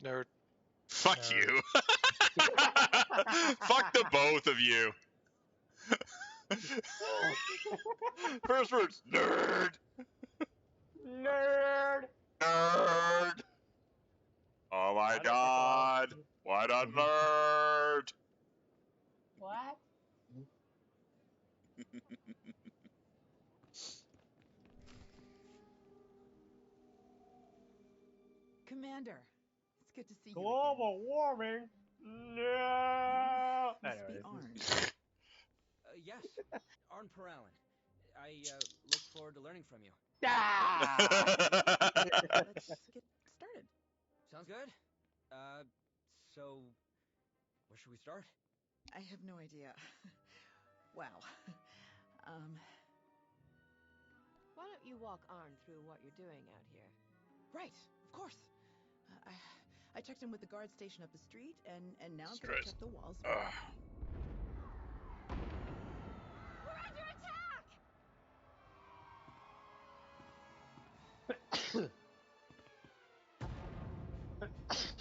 Nerd. Fuck Nerd. you. Fuck the both of you. First words, nerd. Nerd. Nerd. Oh my Why don't they call god. him- What a nerd. What? Commander, it's good to see you again. Global warming? No. Must be Anyways. Arn. Yes, Arn Peralin. I look forward to learning from you. Ah! Let's get started. Sounds good. So, where should we start? I have no idea. Wow. Why don't you walk Arn through what you're doing out here? Right, of course. I checked in with the guard station up the street, and now I'm gonna Stress. check the walls. Ugh. We're under attack!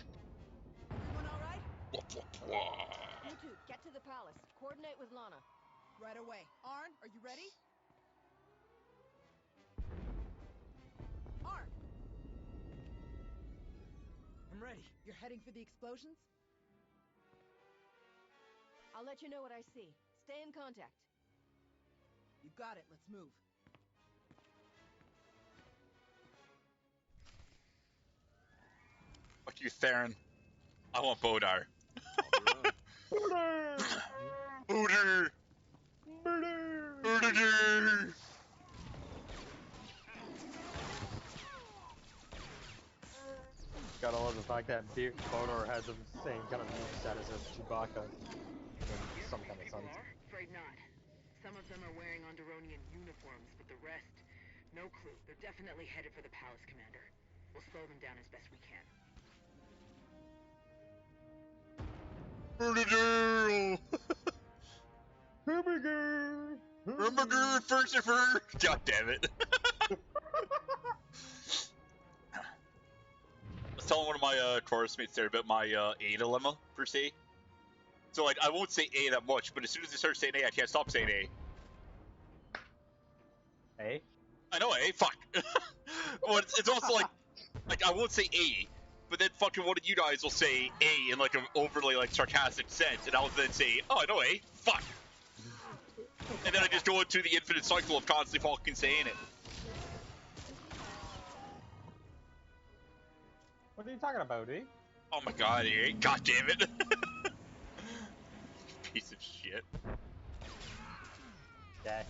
Everyone all right? You two, get to the palace. Coordinate with Lana. Right away. Arn, are you ready? Arn, I'm ready. you're heading for the explosions? I'll let you know what I see. Stay in contact. You got it. Let's move. Fuck you, Theron. I want Bodar. Murder! Booter! Murder! Booter! Gotta love the fact that Bodor has the same kind of move status as Chewbacca in some kind of sense. Afraid not. Some of them are wearing Onderonian uniforms, but the rest, no clue. They're definitely headed for the palace, Commander. We'll slow them down as best we can. Booter! Hamburger! Hamburger, Furcifer! God damn it. I was telling one of my chorus mates there about my A dilemma, per se. So, like, I won't say A that much, but as soon as I start saying A, I can't stop saying A. Hey? I know A, fuck. Well, it's also like, I won't say A, but then fucking one of you guys will say A in, like, an overly, like, sarcastic sense, and I'll then say, oh, I know A, fuck. And then I just go into the infinite cycle of constantly fucking saying it. What are you talking about, eh? Oh my god, A, god damn it. Piece of shit. Yeah.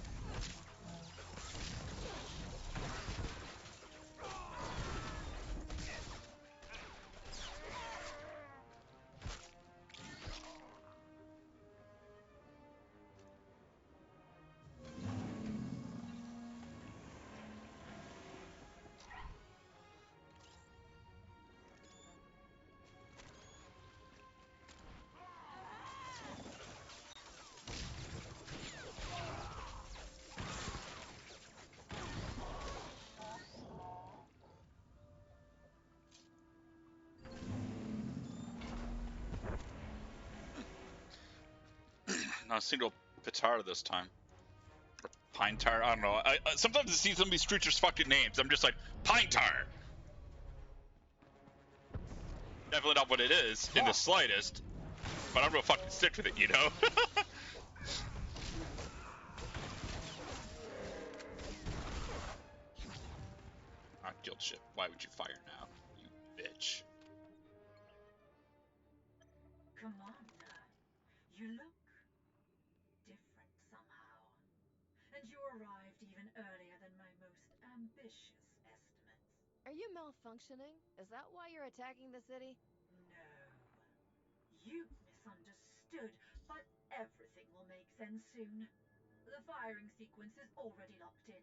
Not a single Pitar this time. Or Pine Tar, I don't know. I sometimes I see some of these creatures' fucking names. I'm just like, Pine Tar! Definitely not what it is, in the slightest. But I'm gonna fucking stick with it, you know? Not guild ship. Why would you fire now, you bitch? Commander, you look different somehow. And you arrived even earlier than my most ambitious estimates. Are you malfunctioning? Is that why you're attacking the city? No. You've misunderstood, but everything will make sense soon. The firing sequence is already locked in.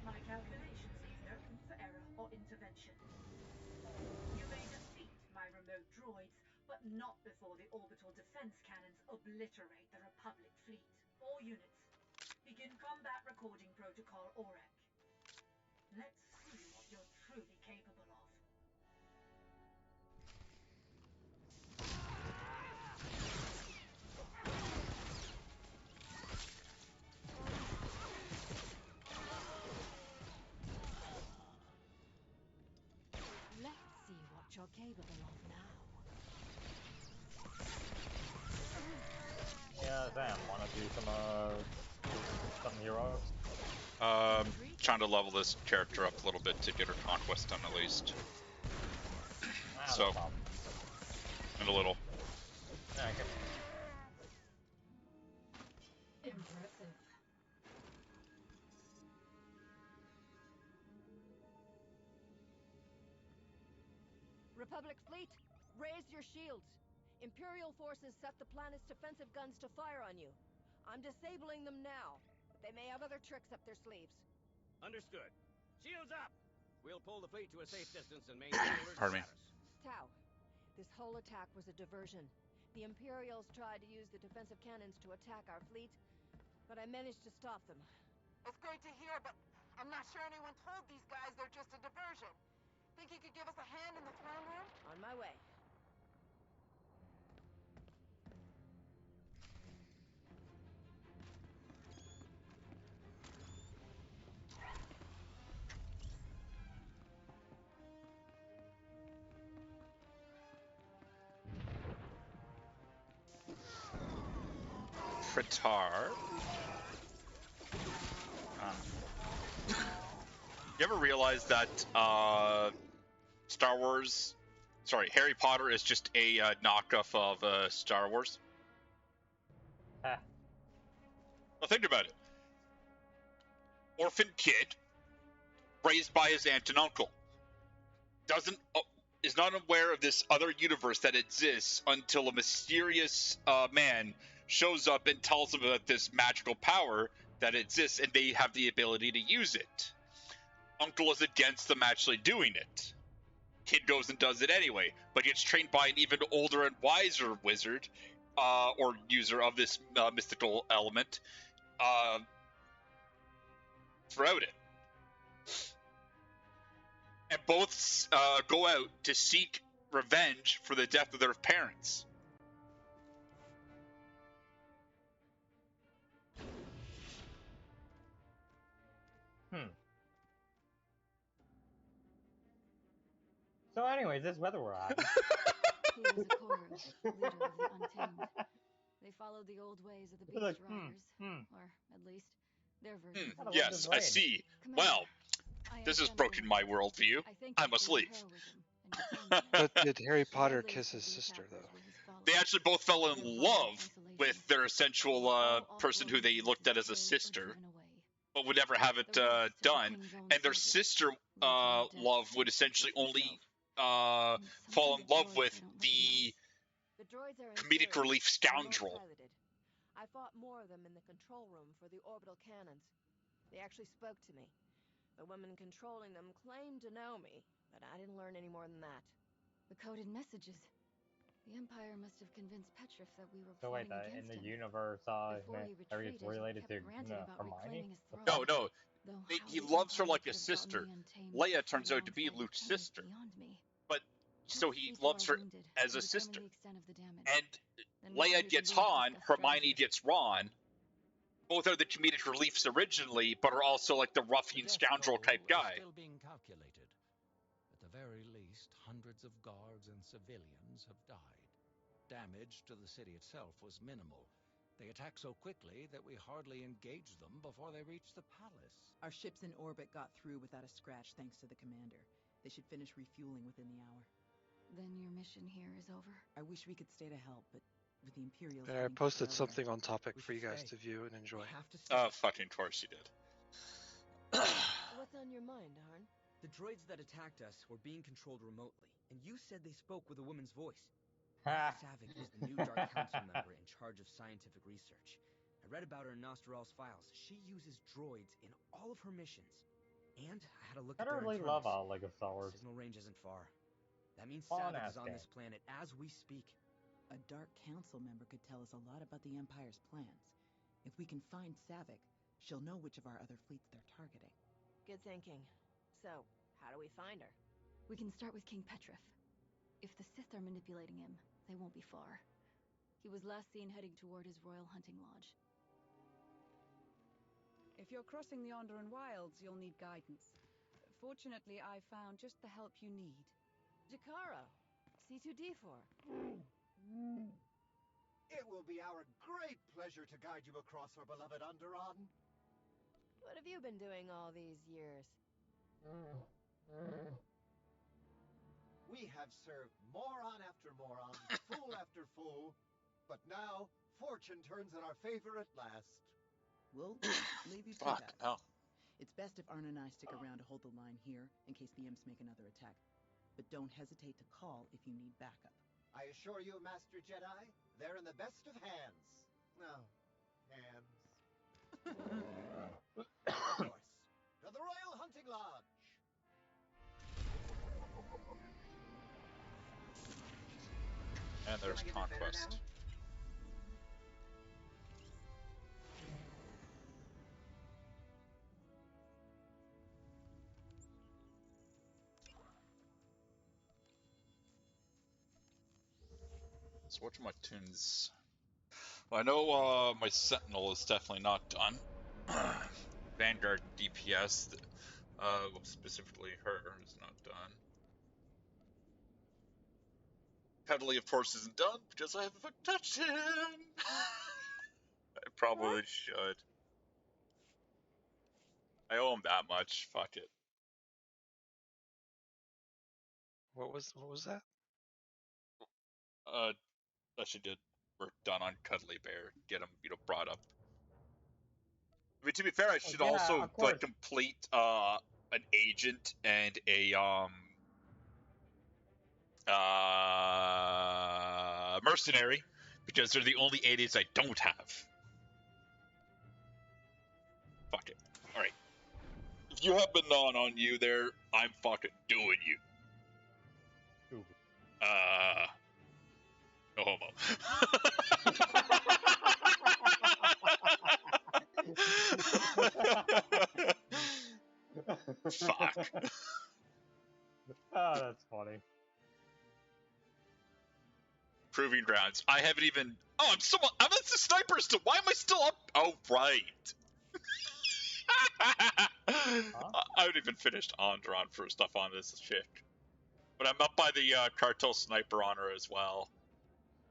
My calculations leave no room for error or intervention. You may defeat my remote droids, but not before the orbital defense cannons obliterate the Republic fleet. All units, begin combat recording protocol OREC. Let's see what you're truly capable of. you're capable of now. Yeah, Sam, wanna do some heroes? Trying to level this character up a little bit to get her conquest done at least. So, No problem. in a little. Okay. Impressive. Republic fleet, raise your shields. Imperial forces set the planet's defensive guns to fire on you. I'm disabling them now, but they may have other tricks up their sleeves. Understood. Shields up! We'll pull the fleet to a safe distance and maintain alert Pardon me. status. Tau, this whole attack was a diversion. The Imperials tried to use the defensive cannons to attack our fleet, but I managed to stop them. It's great to hear, but I'm not sure anyone told these guys they're just a diversion. Think you could give us a hand in the throne room? On my way. Fritar. You ever realize that Harry Potter is just a knockoff of Star Wars? Ah. Well, think about it. Orphan kid, raised by his aunt and uncle, is not aware of this other universe that exists until a mysterious man shows up and tells him about this magical power that exists, and they have the ability to use it. Uncle is against them actually doing it. Kid goes and does it anyway, but gets trained by an even older and wiser wizard, or user of this mystical element, throughout it. And both go out to seek revenge for the death of their parents. So anyways, this weather we're at. He was a Koro, leader of the Untamed. They followed the old ways of the Beast Like, Riders, or at least their version. Gotta love Yes, this I rain. see. Commander, Well, I this has am broken my worldview. I thank I you must for your leave. heroism and your kindness. But did Harry The Potter deadliest kiss of his the sister, attackers though? were his followers. They actually both fell in Their violent love with isolation. their essential All person who they off-world looked at as a races killed or sister, driven away. but would never have it The rest of the done. King's own And their soldiers sister led to a death love would that essentially took only himself. And fall something in love droids with they don't the recognize. The droids are comedic inferior, relief remote scoundrel. piloted. I fought more of them in the control room for the orbital cannons. They actually spoke to me. The woman controlling them claimed to know me, but I didn't learn any more than that. The coded messages. The Empire must have convinced Petrif that we were So wait, plotting in against the him. universe, Before he it's retreated, related he to kept ranting about Hermione? reclaiming his The throne. No, Though he how the loves her Empire like a could have gotten sister. the Untamed Leia to turns follow out to be alongside the Luke's King is sister, beyond me. but so Let's he see to loves our her wounded as and a determine sister. the extent of the damage. And Then we'll Leia gets reconvene to Han, discuss Hermione strategy. gets Ron. Both are the comedic reliefs originally, but are also like the ruffian The death scoundrel toll type is guy. still being calculated. At the very least, hundreds of guards and civilians have died. Damage to the city itself was minimal. They attacked so quickly that we hardly engaged them before they reached the palace. Our ships in orbit got through without a scratch thanks to the commander. They should finish refueling within the hour. Then your mission here is over? I wish we could stay to help, but with the Imperials And I heading for posted Corellia, something on topic We for you should guys stay. to view and enjoy. We have to stay. Oh, fucking course you did. What's on your mind, Harn? The droids that attacked us were being controlled remotely, and you said they spoke with a woman's voice. Ha! Savick is the new Dark Council member in charge of scientific research. I read about her in Nostral's files. She uses droids in all of her missions. And I had a look I at their don't really internals. love Lego Star Wars. Signal range isn't far. That means Fun Savick ass is on game. this planet as we speak. a Dark Council member could tell us a lot about the Empire's plans. If we can find Savick, she'll know which of our other fleets they're targeting. Good thinking. So, how do we find her? We can start with King Petrif. If the Sith are manipulating him, they won't be far. He was last seen heading toward his royal hunting lodge. If you're crossing the Onderan Wilds, you'll need guidance. Fortunately, I found just the help you need. Jakaro, C2D4. It will be our great pleasure to guide you across our beloved Onderon. What have you been doing all these years? We have served moron after moron, fool after fool, but now fortune turns in our favor at last. We'll leave you to Fuck, that. no. It's best if Arn and I stick around to hold the line here in case the Imps make another attack. But don't hesitate to call if you need backup. I assure you, Master Jedi, they're in the best of hands. No, hands. Of course, to the Royal Hunting Lodge. And there's Feeling a bit better conquest. now? So which of my tunes? Well, I know my Sentinel is definitely not done. Vanguard DPS, specifically her, is not done. Cuddly, of course, isn't done because I haven't touched him. I probably should. I owe him that much. Fuck it. What was that? That she did work done on Cuddly Bear. Get him, brought up. I mean, to be fair, I should also like complete an agent and a mercenary, because they're the only 80s I don't have. Fuck it. Alright. If you have Banon on you there, I'm fucking doing you. Ooh. No homo. Fuck. Oh, that's funny. Proving grounds. I haven't even. Oh, I'm at the sniper still. Why am I still up? Oh, right. I haven't even finished Andron for stuff on this shit. But I'm up by the cartel sniper on her as well.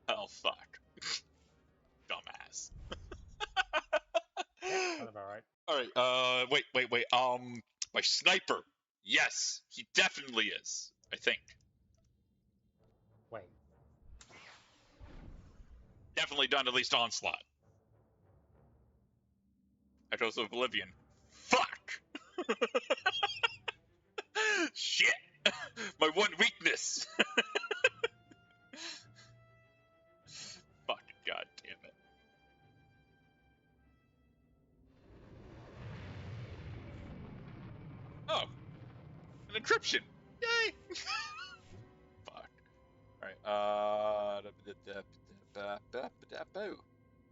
Oh, fuck. Dumbass. Sounds about right. Alright, wait. My sniper. Yes, he definitely is. I think. Wait. Definitely done at least Onslaught. Echoes of Oblivion. Fuck! Shit! My one weakness! Fucking goddamn it. Oh! An encryption! Yay! Fuck. Alright,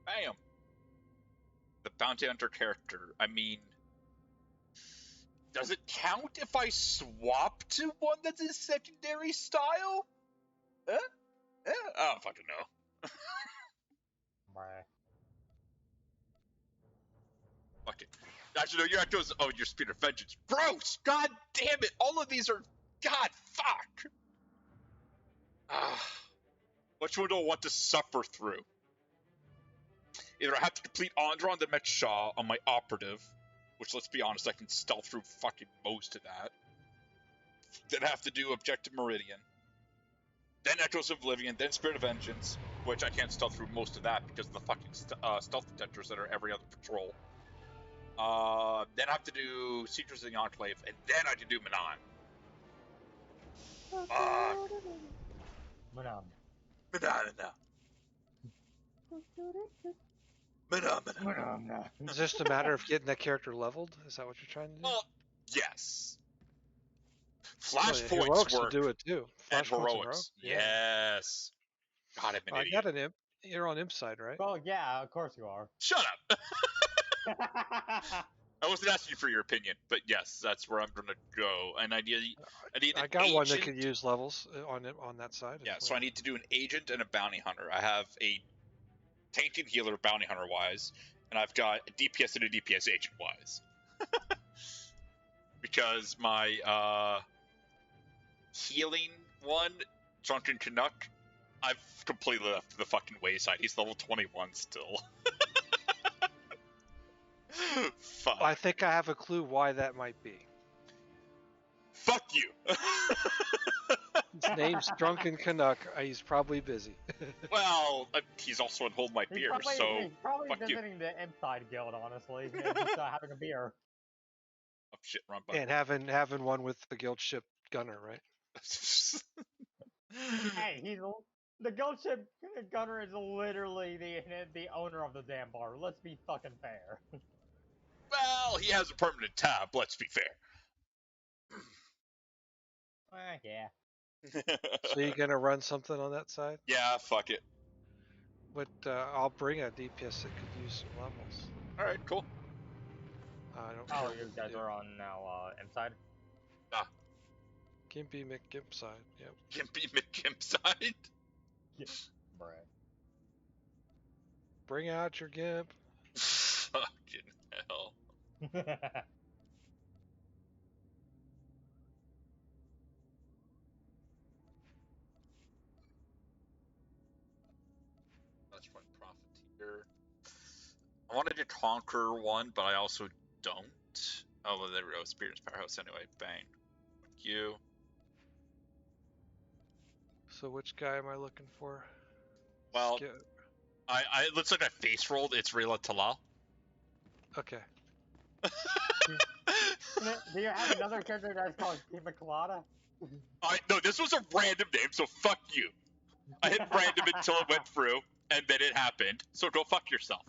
bam! The bounty hunter character. I mean, does it count if I swap to one that's a secondary style? I don't fucking know. Fuck it. Actually, no, your echoes. Oh, your speed of vengeance. Gross! God damn it! All of these are. God, fuck! Which one do I want to suffer through? Either I have to complete Andron the Met Shaw on my operative, which, let's be honest, I can stealth through fucking most of that. Then I have to do Objective Meridian. Then Echoes of Oblivion, then Spirit of Vengeance, which I can't stealth through most of that because of the fucking stealth detectors that are every other patrol. Then I have to do Secrets of the Enclave, and then I can do Manon. Manon. Is this a matter of getting that character leveled? Is that what you're trying to do? Well, yes. Flashpoints heroics work. will do it too. And heroics. Yes. God, I'm an idiot. I got an imp. You're on imp side, right? Well, yeah, of course you are. Shut up. I wasn't asking you for your opinion, but yes, that's where I'm gonna go. And I got agent. One that could use levels on that side. Yeah, so I need to do an agent and a bounty hunter. I have a tank and healer bounty hunter wise, and I've got a DPS and a DPS agent wise. Because my healing One, Drunken Canuck, I've completely left the fucking wayside. He's level 21 still. Fuck. I think I have a clue why that might be. Fuck you. His name's Drunken Canuck. He's probably busy. Well, he's also on Hold My Beer, He's so probably fuck you. visiting the Inside Guild, honestly, and just having a beer. Oh shit, wrong button. And having one with the guild ship gunner, right? Hey, the guild ship gunner is literally the owner of the damn bar. Let's be fucking fair. Well, he has a permanent tab. Let's be fair. Yeah. So you gonna run something on that side? Yeah, fuck it. But I'll bring a DPS that could use some levels. All right, cool. I don't Oh, care you what guys do. are on now inside? Gimpy McGimp side, yep. Gimpy McGimp side? Bruh. Bring out your Gimp. Fucking hell. That's right, Profiteer. I wanted to conquer one, but I also don't. Oh, well, there we go. Spirit's Powerhouse anyway. Bang. Fuck you. So which guy am I looking for? Well, it looks like I face rolled. It's Rayla Talal. Okay. Do you have another character that's called Kima Colada? No, this was a random name, so fuck you. I hit random until it went through, and then it happened. So go fuck yourself.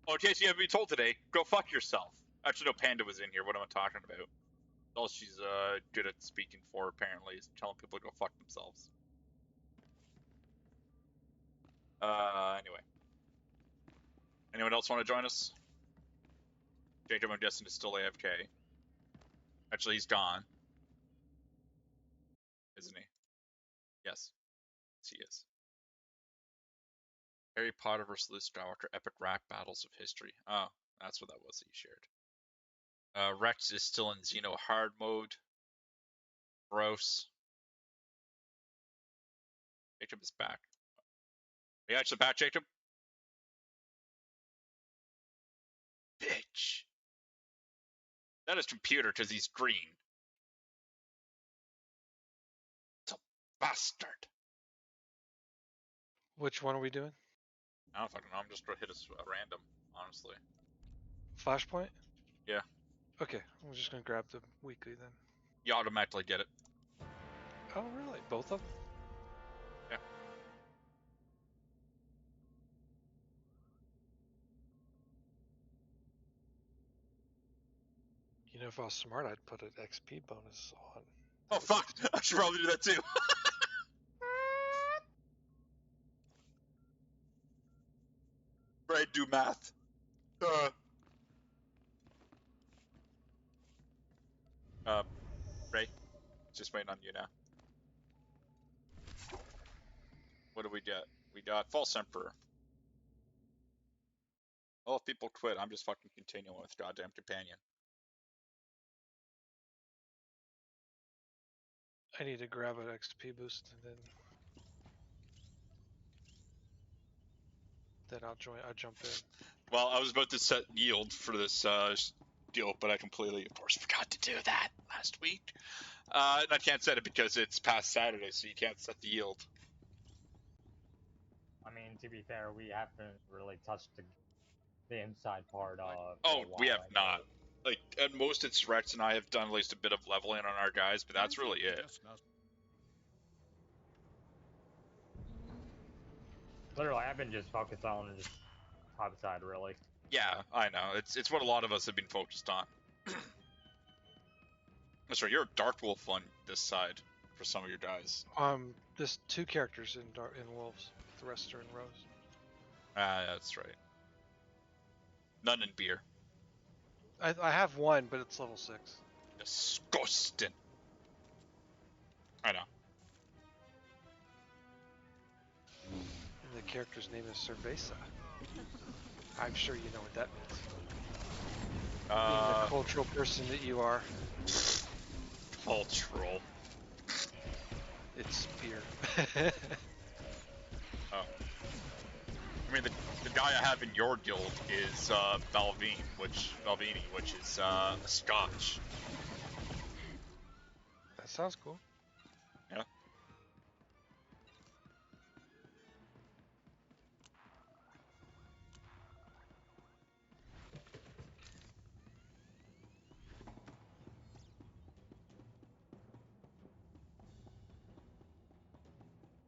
Oh, in case you haven't been told today, go fuck yourself. Actually, no, Panda was in here. What am I talking about? All she's good at speaking for, apparently, is telling people to go fuck themselves. Anyway. Anyone else want to join us? Jacob, I'm guessing, is still AFK. Actually, he's gone. Isn't he? Yes. Yes, he is. Harry Potter vs. Luke Skywalker, epic rap battles of history. Oh, that's what that was that you shared. Rex is still in Xeno hard mode. Gross. Jacob is back. Are you actually back, Jacob? Bitch. That is computer because he's green. It's a bastard. Which one are we doing? I don't fucking know. I'm just gonna hit a random, honestly. Flashpoint? Yeah. Okay, I'm just gonna grab the weekly then. You automatically get it. Oh, really? Both of them? Yeah. You know, if I was smart, I'd put an XP bonus on. Oh, fuck! I should probably do that too. Right, do math. Ray, just waiting on you now. What do we get? We got False Emperor. Oh, if people quit, I'm just fucking continuing with goddamn companion. I need to grab an XP boost and then I'll jump in. Well, I was about to set yield for this deal, but I completely, of course, forgot to do that last week. And I can't set it because it's past Saturday, so you can't set the yield. I mean, to be fair, we haven't really touched the inside part of. Oh, we have not. Like, at most, it's Rex and I have done at least a bit of leveling on our guys, but that's really it. Literally, I've been just focused on just top side, really. Yeah, I know. It's what a lot of us have been focused on. That's right, you're a Dark Wolf on this side for some of your guys. There's 2 characters in Wolves. The rest are in Rose. Ah, that's right. None in beer. I have one, but it's level 6. Disgusting. I know. And the character's name is Cerveza. I'm sure you know what that means. Being the cultural person that you are. Cultural. It's beer. Oh. I mean, the guy I have in your guild is Balvenie, which is Scotch. That sounds cool. Yeah.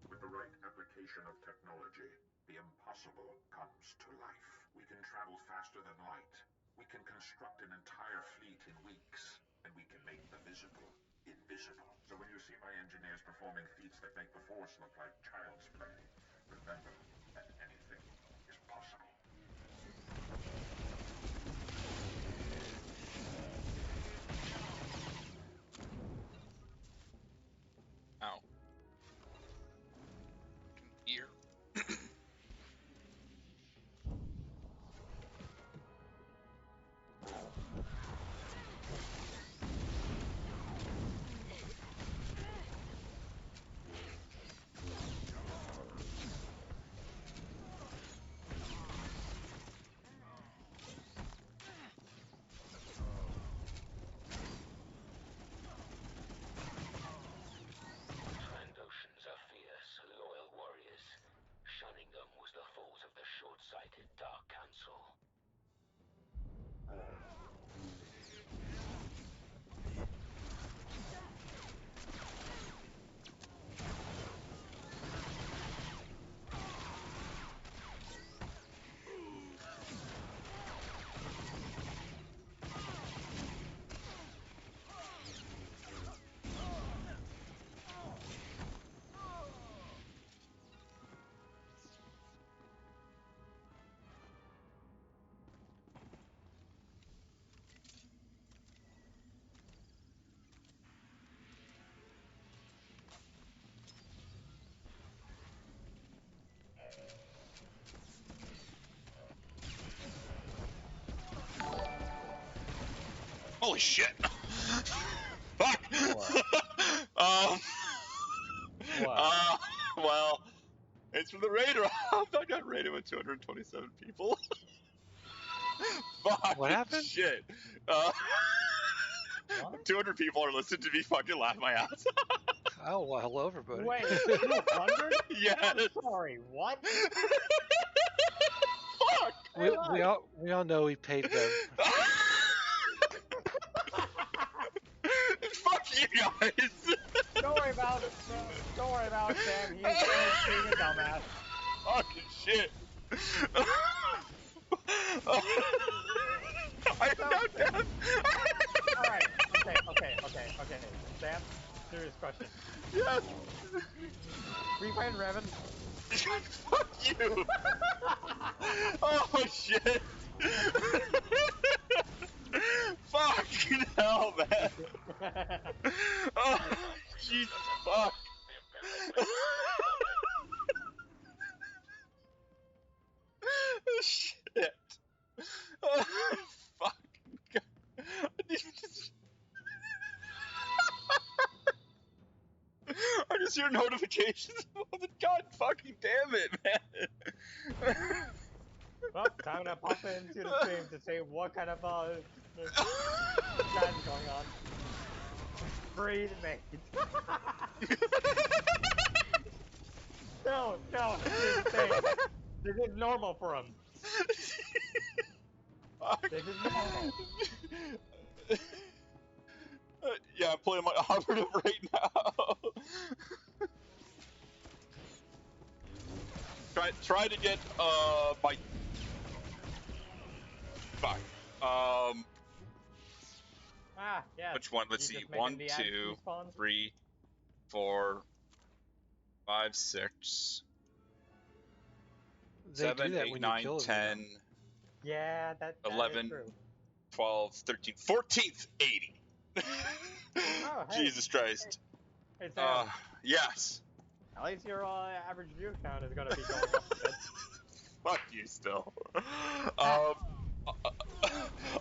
With the right application of technology, the impossible comes to life. We can travel faster than light. We can construct an entire fleet in weeks, and we can make the visible invisible. So when you see my engineers performing feats that make the Force look like child's play, remember that anything is possible. Ow. Ear. Trandoshans are fierce, loyal warriors. Shunning them was the fault of the short-sighted Dark Council. Holy shit! Fuck! What? What? Well, it's from the raid round. I got raided with 227 people. Fuck! What happened? Shit. What? 200 people are listening to me fucking laugh my ass. Oh, well, hello, everybody. Wait, 200? Yes. I'm sorry, what? Fuck! We all know we paid them. Fuck you guys! Don't worry about Sam. He's just being a dumbass. Fucking shit! I'm now dead! Alright, okay. Sam, serious question. Yes! We find Revan? Fuck you! Oh shit! Fucking hell, man! Oh, Jesus fuck! Shit! Oh, fuck! God. I just hear notifications. God fucking damn it, man! Well, time to pop into the stream to say what kind of chat is going on. Breathe, mate. No, this is normal for him. This is normal. Yeah, I'm playing my operative right now. Try to get my fuck. Yeah. Which one? Let's see. 1, 2, 3, 4, 5, 6, They 7, do that 8, when 9, you kill 10, them. Yeah, that 11, is true. 12, 13, 14th 80. Oh, hey. Jesus Christ. Hey, Sam. Yes. At least your average view count is gonna be going up a bit. Fuck you still.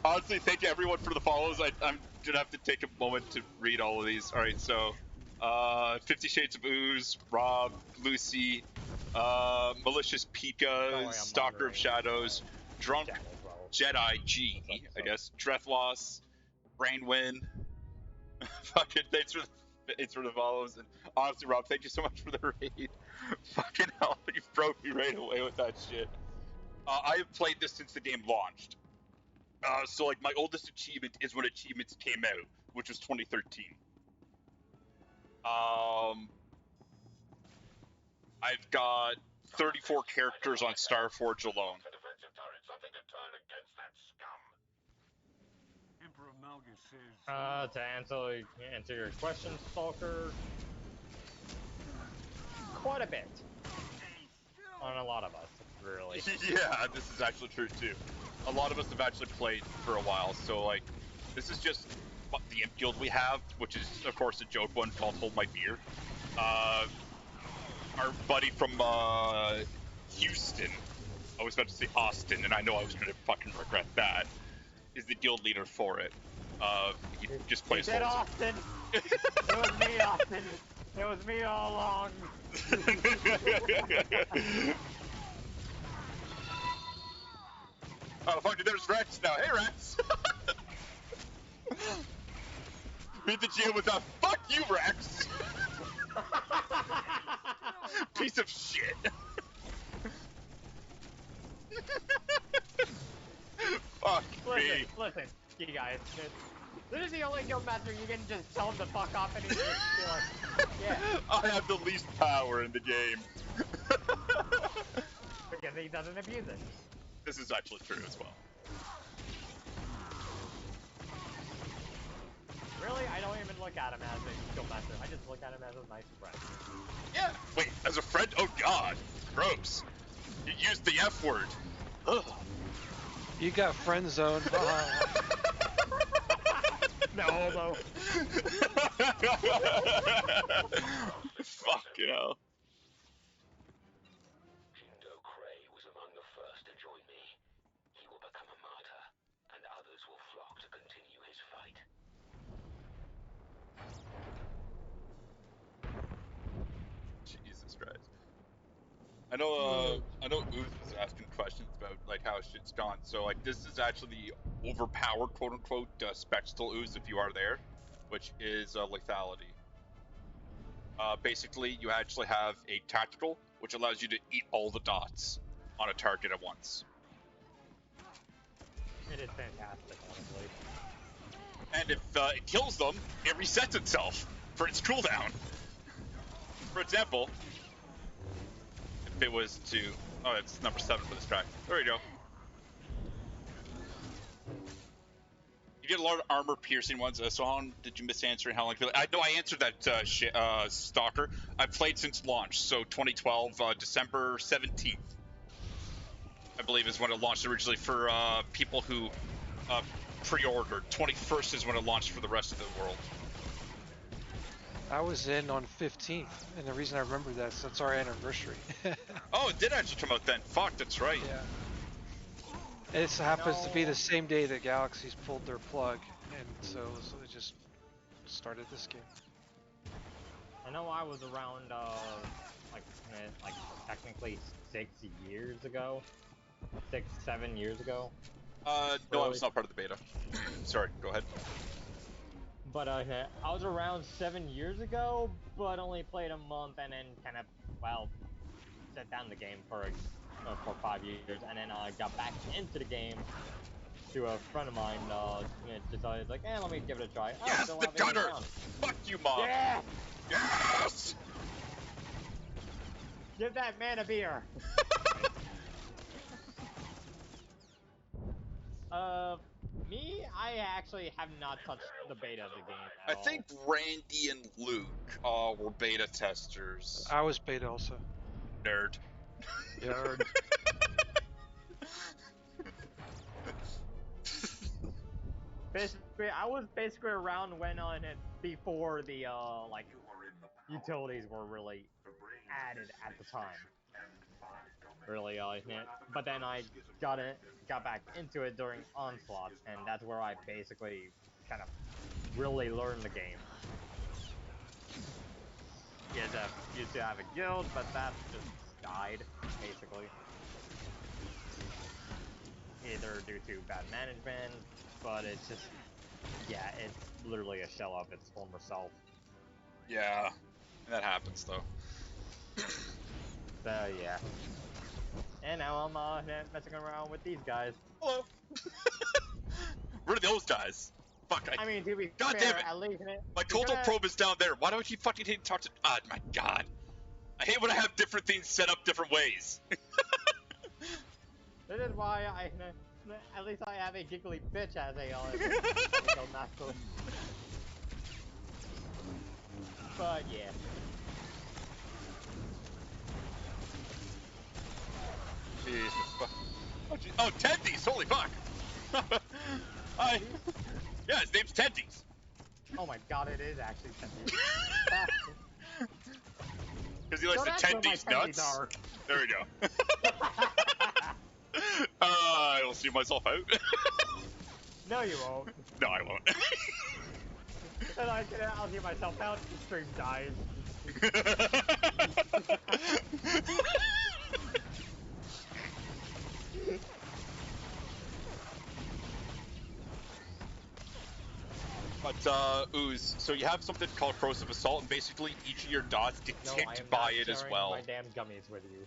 Honestly, thank you everyone for the follows. I'm gonna have to take a moment to read all of these. Alright, so 50 Shades of Ooze, Rob, Lucy, Malicious Pika, Stalker of Shadows, Drunk Jedi G, I guess, Drethloss, Rainwind. Fucking thanks for the follows, and honestly, Rob, thank you so much for the raid. Fucking hell, you broke me right away with that shit. I have played this since the game launched. So like my oldest achievement is when achievements came out, which was 2013. I've got 34 characters on Starforge alone. To answer your question, Stalker, quite a bit. On a lot of us, really. Yeah, this is actually true too. A lot of us have actually played for a while, so like, this is just the imp guild we have, which is of course a joke one called Hold My Beer. Our buddy from Houston, I was about to say Austin, and I know I was going to fucking regret that, is the guild leader for it. He just plays. You said Austin. It was me, Austin. It was me all along. Oh fuck! There's Rex now. Hey Rex. Beat the GM with a fuck you, Rex. Piece of shit. Fuck me. Listen, you guys. This is the only guild master you can just tell him to fuck off and he's just be like, yeah. I have the least power in the game. Because he doesn't abuse it. This is actually true as well. Really? I don't even look at him as a guild master. I just look at him as a nice friend. Yeah. Wait, as a friend? Oh god. Gross. You used the F word. Ugh. You got friend zoned. No homo. Fuck you know. Jindo Cray was among the first to join me. He will become a martyr, and others will flock to continue his fight. Jesus Christ. I know Ooze was asking questions about like how shit's gone. So like this is actually the overpowered quote unquote spectral Ooze if you are there, which is lethality. Basically, you actually have a tactical, which allows you to eat all the dots on a target at once. It is fantastic, honestly. And if it kills them, it resets itself for its cooldown. For example, if it was to... Oh, it's number 7 for this track. There you go. You get a lot of armor-piercing ones. So how long did you miss answering? How long? I know I answered that, Stalker. I've played since launch, so 2012, December 17th. I believe is when it launched originally for people who pre-ordered. 21st is when it launched for the rest of the world. I was in on 15th, and the reason I remember that is that's our anniversary. Oh, it did actually come out then. Fuck, that's right. Yeah. It happens to be the same day that Galaxies pulled their plug, and so it just started this game. I know I was around, like technically 6 years ago. 6, 7 years ago. No, I was not part of the beta. Sorry, go ahead. But I was around 7 years ago, but only played a month and then kind of, well, set down the game for 5 years, and then I got back into the game to a friend of mine. Decided like, let me give it a try. Yes, the gunner! Fuck you, mom! Yeah! Yes! Give that man a beer. Me, I actually have not touched the beta of the game at all. I think Randy and Luke were beta testers. I was beta also. Nerd. Nerd. Basically, I was basically around when before the utilities were really added at the time. Really, but then I got back into it during Onslaught, and that's where I basically kind of really learned the game. used to have a guild, but that just died, basically. Either due to bad management, but it's just, yeah, it's literally a shell of its former self. Yeah, that happens though. So yeah. And now I'm messing around with these guys. Hello. Where are those guys? Fuck. I mean, to be God fair, damn it! at least My total probe is down there. Why do I keep fucking hitting talk to? Oh my god! I hate when I have different things set up different ways. This is why at least I have a giggly bitch as a master. But yeah. Jesus fuck. Oh, Tendies! Holy fuck! Yeah, his name's Tendies. Oh my god, it is actually Tendies. Because he likes the Tendies nuts. There we go. I will see myself out. No, you won't. No, I won't. And I'll see myself out. The stream dies. But, Ooze, so you have something called Corrosive Assault, and basically each of your dots gets hit by it as well. My damn gummies with you.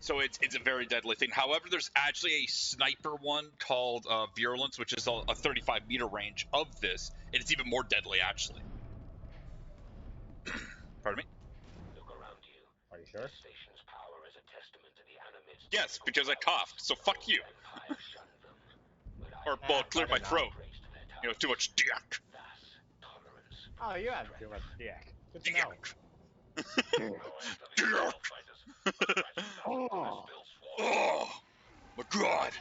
So it's a very deadly thing. However, there's actually a sniper one called Virulence, which is a 35-meter range of this, and it's even more deadly, actually. Pardon me? Look around you. Are you sure? This station's power is a testament to the animates. Yes, because I coughed, so fuck you. Or, well, clear my throat. You know, too much dick. Oh, you have too much dick. Good to know. Oh. Oh my god.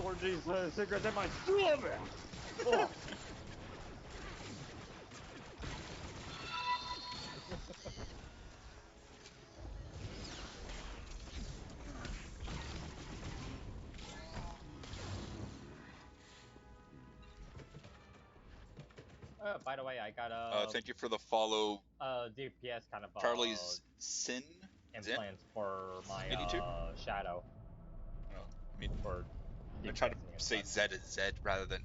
Orgy's cigarettes in my stomach. Oh. By the way, I got thank you for the follow. DPS kind of Charlie's Sin implants for my shadow. Oh, I mean, for I try to say Z as Z rather than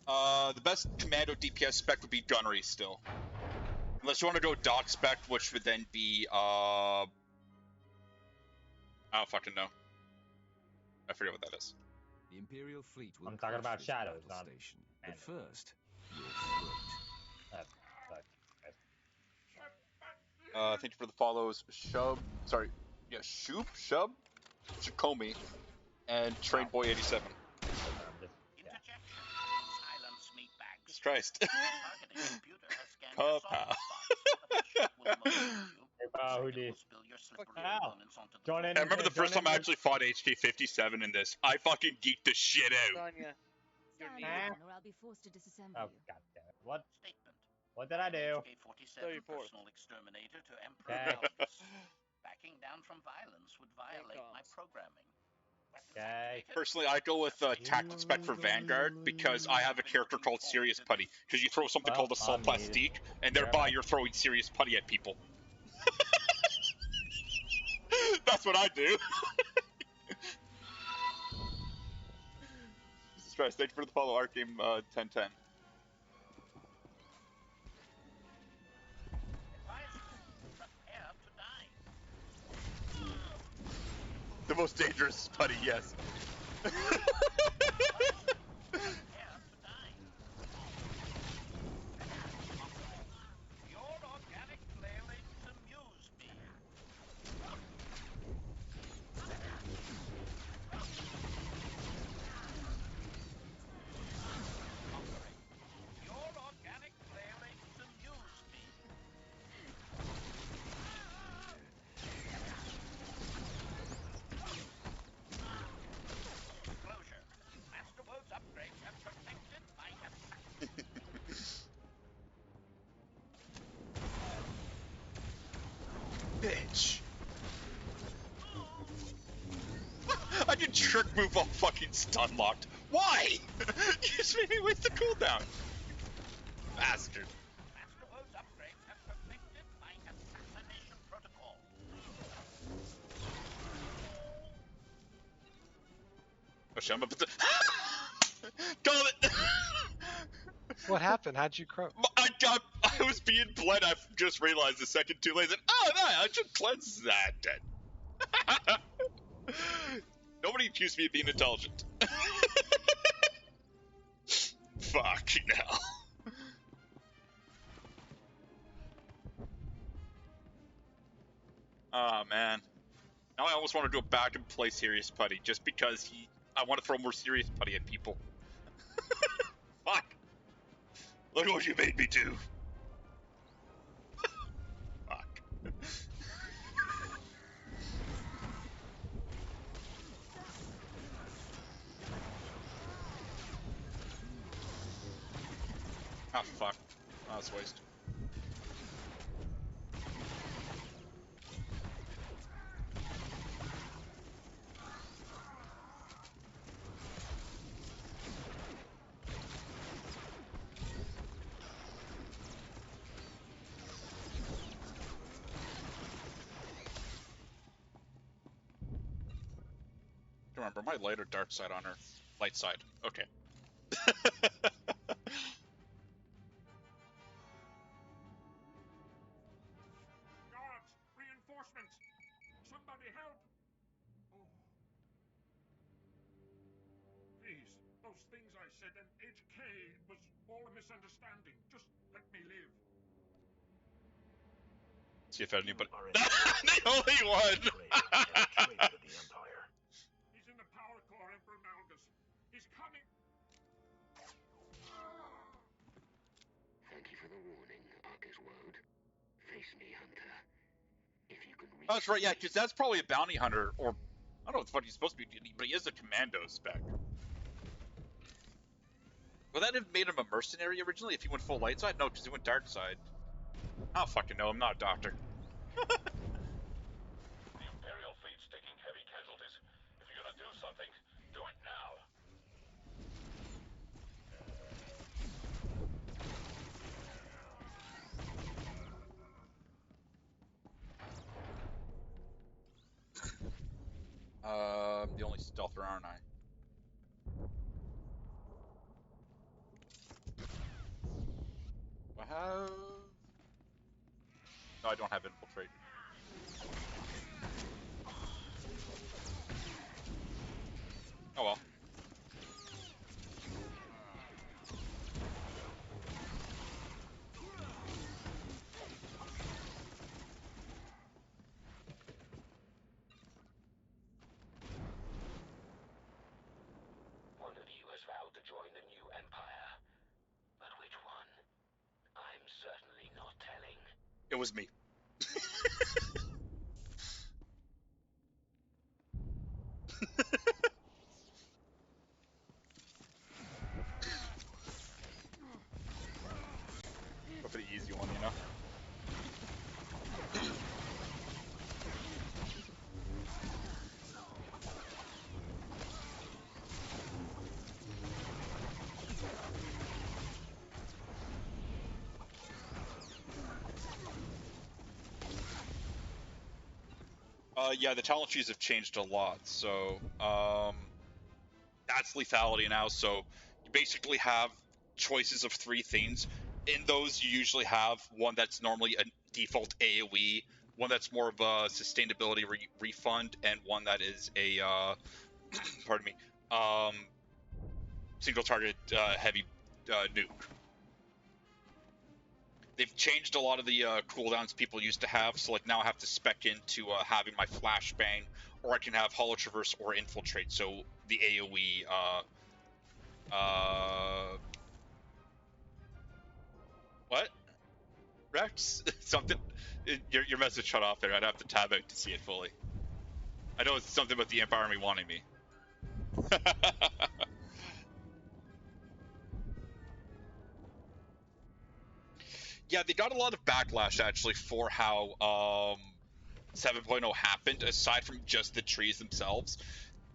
Z. The best commando DPS spec would be gunnery still, unless you want to go doc spec, which would then be I don't fucking know. I forget what that is. The Imperial fleet will I'm talking about shadows, not station. But first, your throat. Thank you for the follows, Shub. Sorry, yeah, Shub, Jacomi, and Trainboy87. Jesus Christ. Who did? I remember the first time I actually fought HK57 in this. I fucking geeked the shit out. Or I'll be forced to disassemble you. God damn it. What? What did I do? Personal exterminator to Emperor Alphys. Backing down from violence would violate my programming. Okay. Personally, I go with tactic spec for Vanguard because I have a character called Serious Putty. Because you throw something called Assault Plastique, and thereby you're throwing serious putty at people. That's what I do. Jesus Christ, thank you for the follow, Arcgame 1010. The most dangerous putty, yes. Your organic flailings amuse me. Your organic flailings amuse me. Closure. Masterworld's upgrades have perfected my attack. Bitch. I can trick move while fucking stun locked. Why? You just made me waste the cooldown. Bastard. Master World's upgrades have perfected my assassination protocol. Oh shit, I'm about to... Call it! What happened? How'd you croak? I was being bled. I just realized a second too late. Oh, no, I should cleanse that. Nobody accused me of being intelligent. Fuck now. Oh man. Now I almost want to go back and play Serious Putty just because I want to throw more Serious Putty at people. Fuck. Look what you made me do. Fuck. Ah, fuck. Oh, that's a waste. Remember, my light or dark side on her? Light side. Okay. Guards! Reinforcements! Somebody help! Oh. Please, those things I said and HK was all a misunderstanding. Just let me live. See if anybody. The only one! He's in the power core, Emperor Malgus. He's coming! Thank you for the warning, Arcus Woad. Face me, Hunter. If you can reach... Oh, that's right, yeah, because that's probably a bounty hunter, or... I don't know what the fuck he's supposed to be doing, but he is a commando spec. Would that have made him a mercenary originally if he went full light side? No, because he went dark side. I don't fucking know, I'm not a doctor. The Imperial fleet's taking heavy casualties. If you're gonna do something, do it now. The only stealther, aren't I? Do I have... No, I don't have infiltrate. Oh well. One of you has vowed to join the new Empire. But which one? I'm certainly not telling. It was me. Go for the easy one, you know? Yeah, the talent trees have changed a lot, so, that's lethality now, so you basically have choices of 3 things. In those, you usually have one that's normally a default AoE, one that's more of a sustainability refund, and one that is a, pardon me, single target, heavy, nuke. They've changed a lot of the cooldowns people used to have, so like now I have to spec into having my flashbang, or I can have hollow traverse or infiltrate. So the AOE. What? Rex? Something? Your message shut off there. I'd have to tab out to see it fully. I know it's something about the Empire Army wanting me. Yeah, they got a lot of backlash actually for how 7.0 happened, aside from just the trees themselves.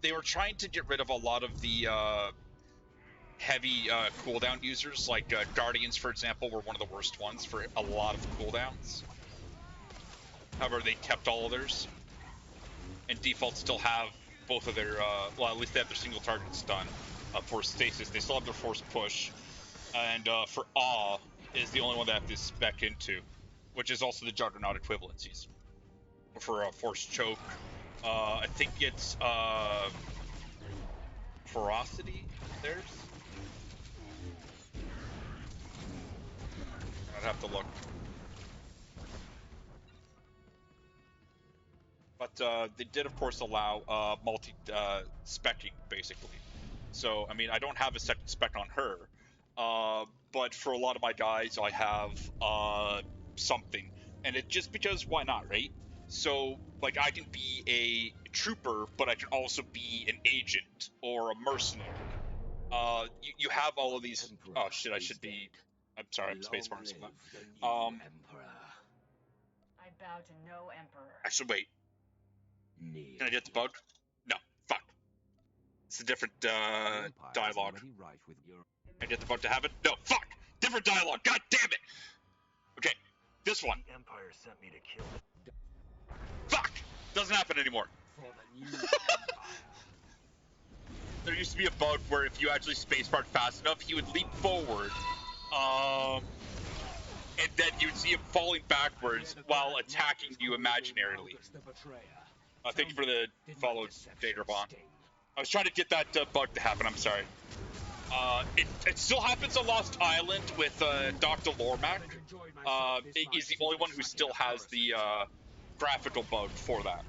They were trying to get rid of a lot of the heavy cooldown users, like Guardians, for example, were one of the worst ones for a lot of cooldowns. However, they kept all of theirs. And default still have both of their, well, at least they have their single targets done for stasis. They still have their force push. And for awe is the only one that I have to spec into, which is also the Juggernaut equivalencies. For force choke, I think it's ferocity, theirs? I'd have to look. But they did, of course, allow multi-specking, basically. So, I mean, I don't have a second spec on her, but for a lot of my guys, I have something. And it just because, why not, right? So, like, I can be a trooper, but I can also be an agent or a mercenary. You have all of these. Oh shit! I should be. I'm sorry. I'm spacebar. I bow to no emperor. Actually, wait. Can I get the bug? No. Fuck. It's a different dialogue. Can I get the bug to have it? No. Fuck. Different dialogue. God damn it. Okay. This one. The Empire sent me to kill it. Fuck. Doesn't happen anymore. There used to be a bug where if you actually spacebarred fast enough, he would leap forward, and then you would see him falling backwards while attacking you imaginarily. Thank you for the follow, Daedrobon. I was trying to get that bug to happen, I'm sorry. It still happens on Lost Island with Dr. Lormac. He's the only one who still has the graphical bug for that.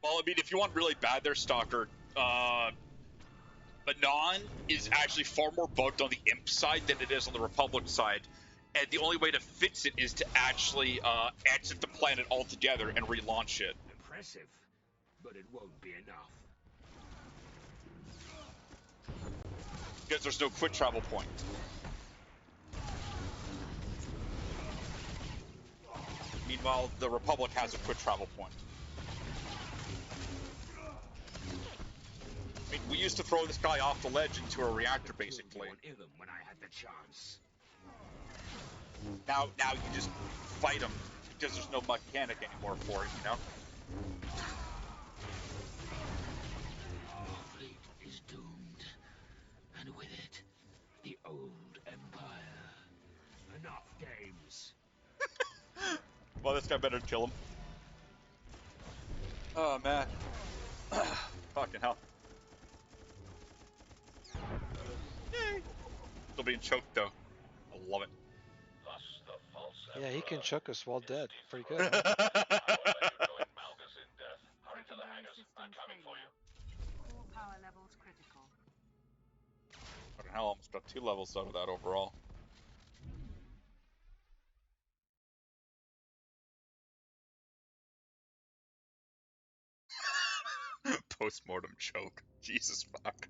Well, I mean, if you want really bad there, Stalker, Manon is actually far more bugged on the Imp side than it is on the Republic side. And the only way to fix it is to actually exit the planet altogether and relaunch it. Impressive, but it won't be enough. Because there's no quick travel point. Meanwhile, the Republic has a quick travel point. I mean, we used to throw this guy off the ledge into a reactor, basically. When I had the chance. Now you just fight him because there's no mechanic anymore for it, you know? Our fleet is doomed, and with it, the old empire. Enough games. Well, this guy better kill him. Oh, man. Fucking hell. Yay! Still being choked, though. I love it. Yeah, he can choke us while dead. Pretty good. Huh? Power levels critical. Fucking hell, almost got 2 levels out of that overall. Post-mortem choke. Jesus fuck.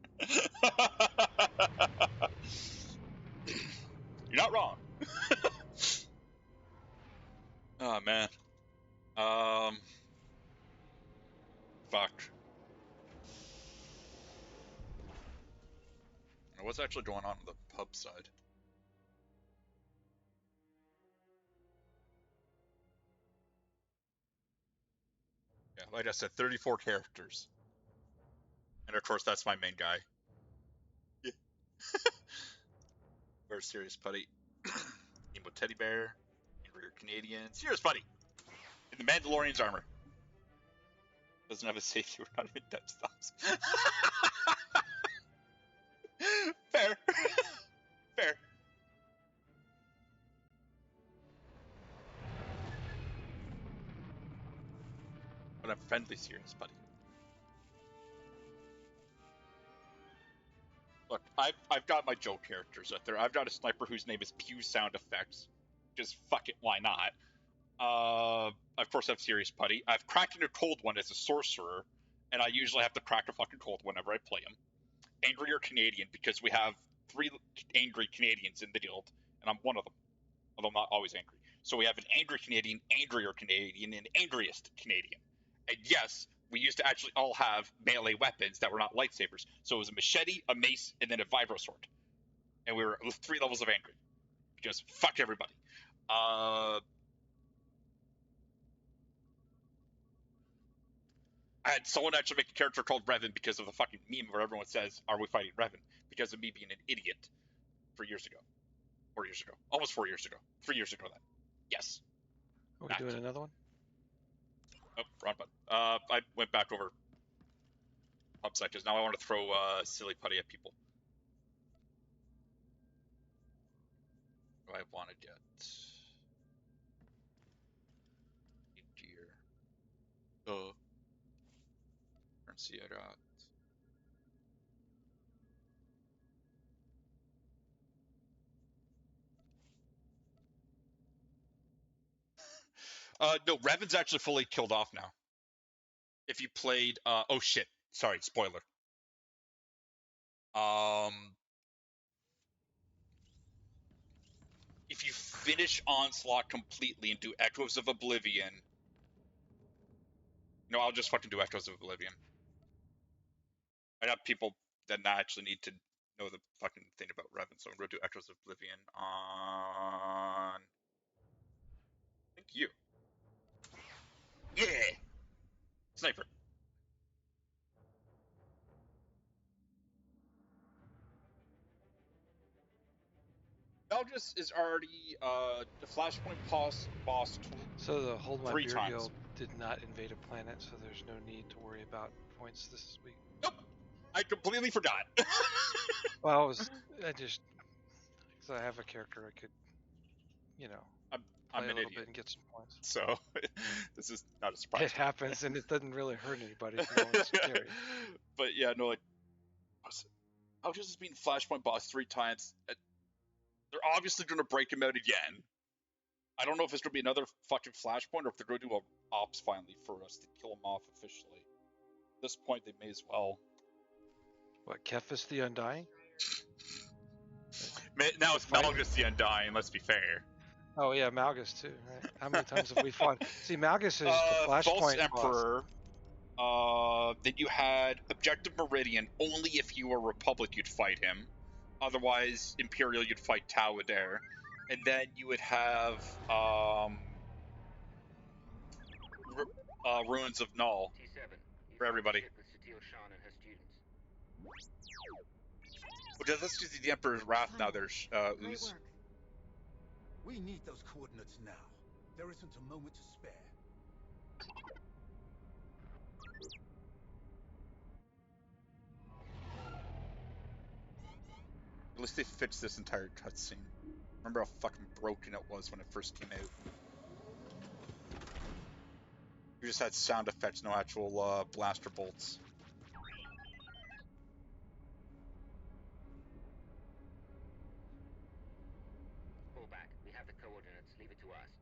You're not wrong. Oh man. Fuck. What's actually going on the pub side? Yeah, like I said, 34 characters. And of course, that's my main guy. Yeah. Very serious putty. Emo teddy bear. Angry Canadian. Serious putty. In the Mandalorian's armor. Doesn't have a safety. We're not even depth stops. Fair. Fair. But I'm friendly serious, buddy. Look, I've got my joke characters out there. I've got a sniper whose name is Pew Sound Effects. Just fuck it, why not? Of course I have Serious Putty. I've cracked a cold one as a sorcerer, and I usually have to crack a fucking cold whenever I play him. Angrier Canadian, because we have 3 angry Canadians in the guild, and I'm one of them. although I'm not always angry. So we have an angry Canadian, angrier Canadian, and angriest Canadian. And yes, we used to actually all have melee weapons that were not lightsabers. So it was a machete, a mace, and then a vibro sword. And we were with 3 levels of angry. Because fuck everybody. I had someone actually make a character called Revan because of the fucking meme where everyone says, "Are we fighting Revan?" Because of me being an idiot 4 years ago. 4 years ago. Almost 4 years ago. 3 years ago then. Yes. Are we doing another one? Oh, wrong button. I went back over upside because now I want to throw silly putty at people. What do I want to get? Dear. Currency I got. No, Revan's actually fully killed off now. If you played, oh shit, sorry, spoiler. If you finish Onslaught completely and do Echoes of Oblivion, no, I'll just fucking do Echoes of Oblivion. I got people that actually need to know the fucking thing about Revan, so I'm gonna do Echoes of Oblivion on. Thank you. Yeah, sniper. Belgis is already the Flashpoint boss. So the Hold My 3 Beer times. Guild did not invade a planet, so there's no need to worry about points this week. Nope, I completely forgot. Well, I just because I have a character I could, you know, I'm play an a little idiot, bit and get some points. so this is not a surprise. It happens, and it doesn't really hurt anybody. You know, it's scary. But yeah, no, like Belgis has been Flashpoint boss 3 times. They're obviously going to break him out again. I don't know if it's going to be another fucking Flashpoint or if they're going to do a ops finally for us to kill him off officially. At this point, they may as well. What, Kephis the Undying? Now it's Malgus the Undying, let's be fair. Oh yeah, Malgus too, right? How many times have we fought? See, Malgus is the Flashpoint False Emperor. Then you had Objective Meridian. Only if you were Republic you'd fight him. Otherwise, Imperial you'd fight Tau Adair. And then you would have Ruins of Null for everybody. Well, let's do the Emperor's Wrath now. There's Ooze. We need those coordinates now. There isn't a moment to spare. At least they fixed this entire cutscene. Remember how fucking broken it was when it first came out. You just had sound effects, no actual blaster bolts. Pull back. We have the coordinates. Leave it to us.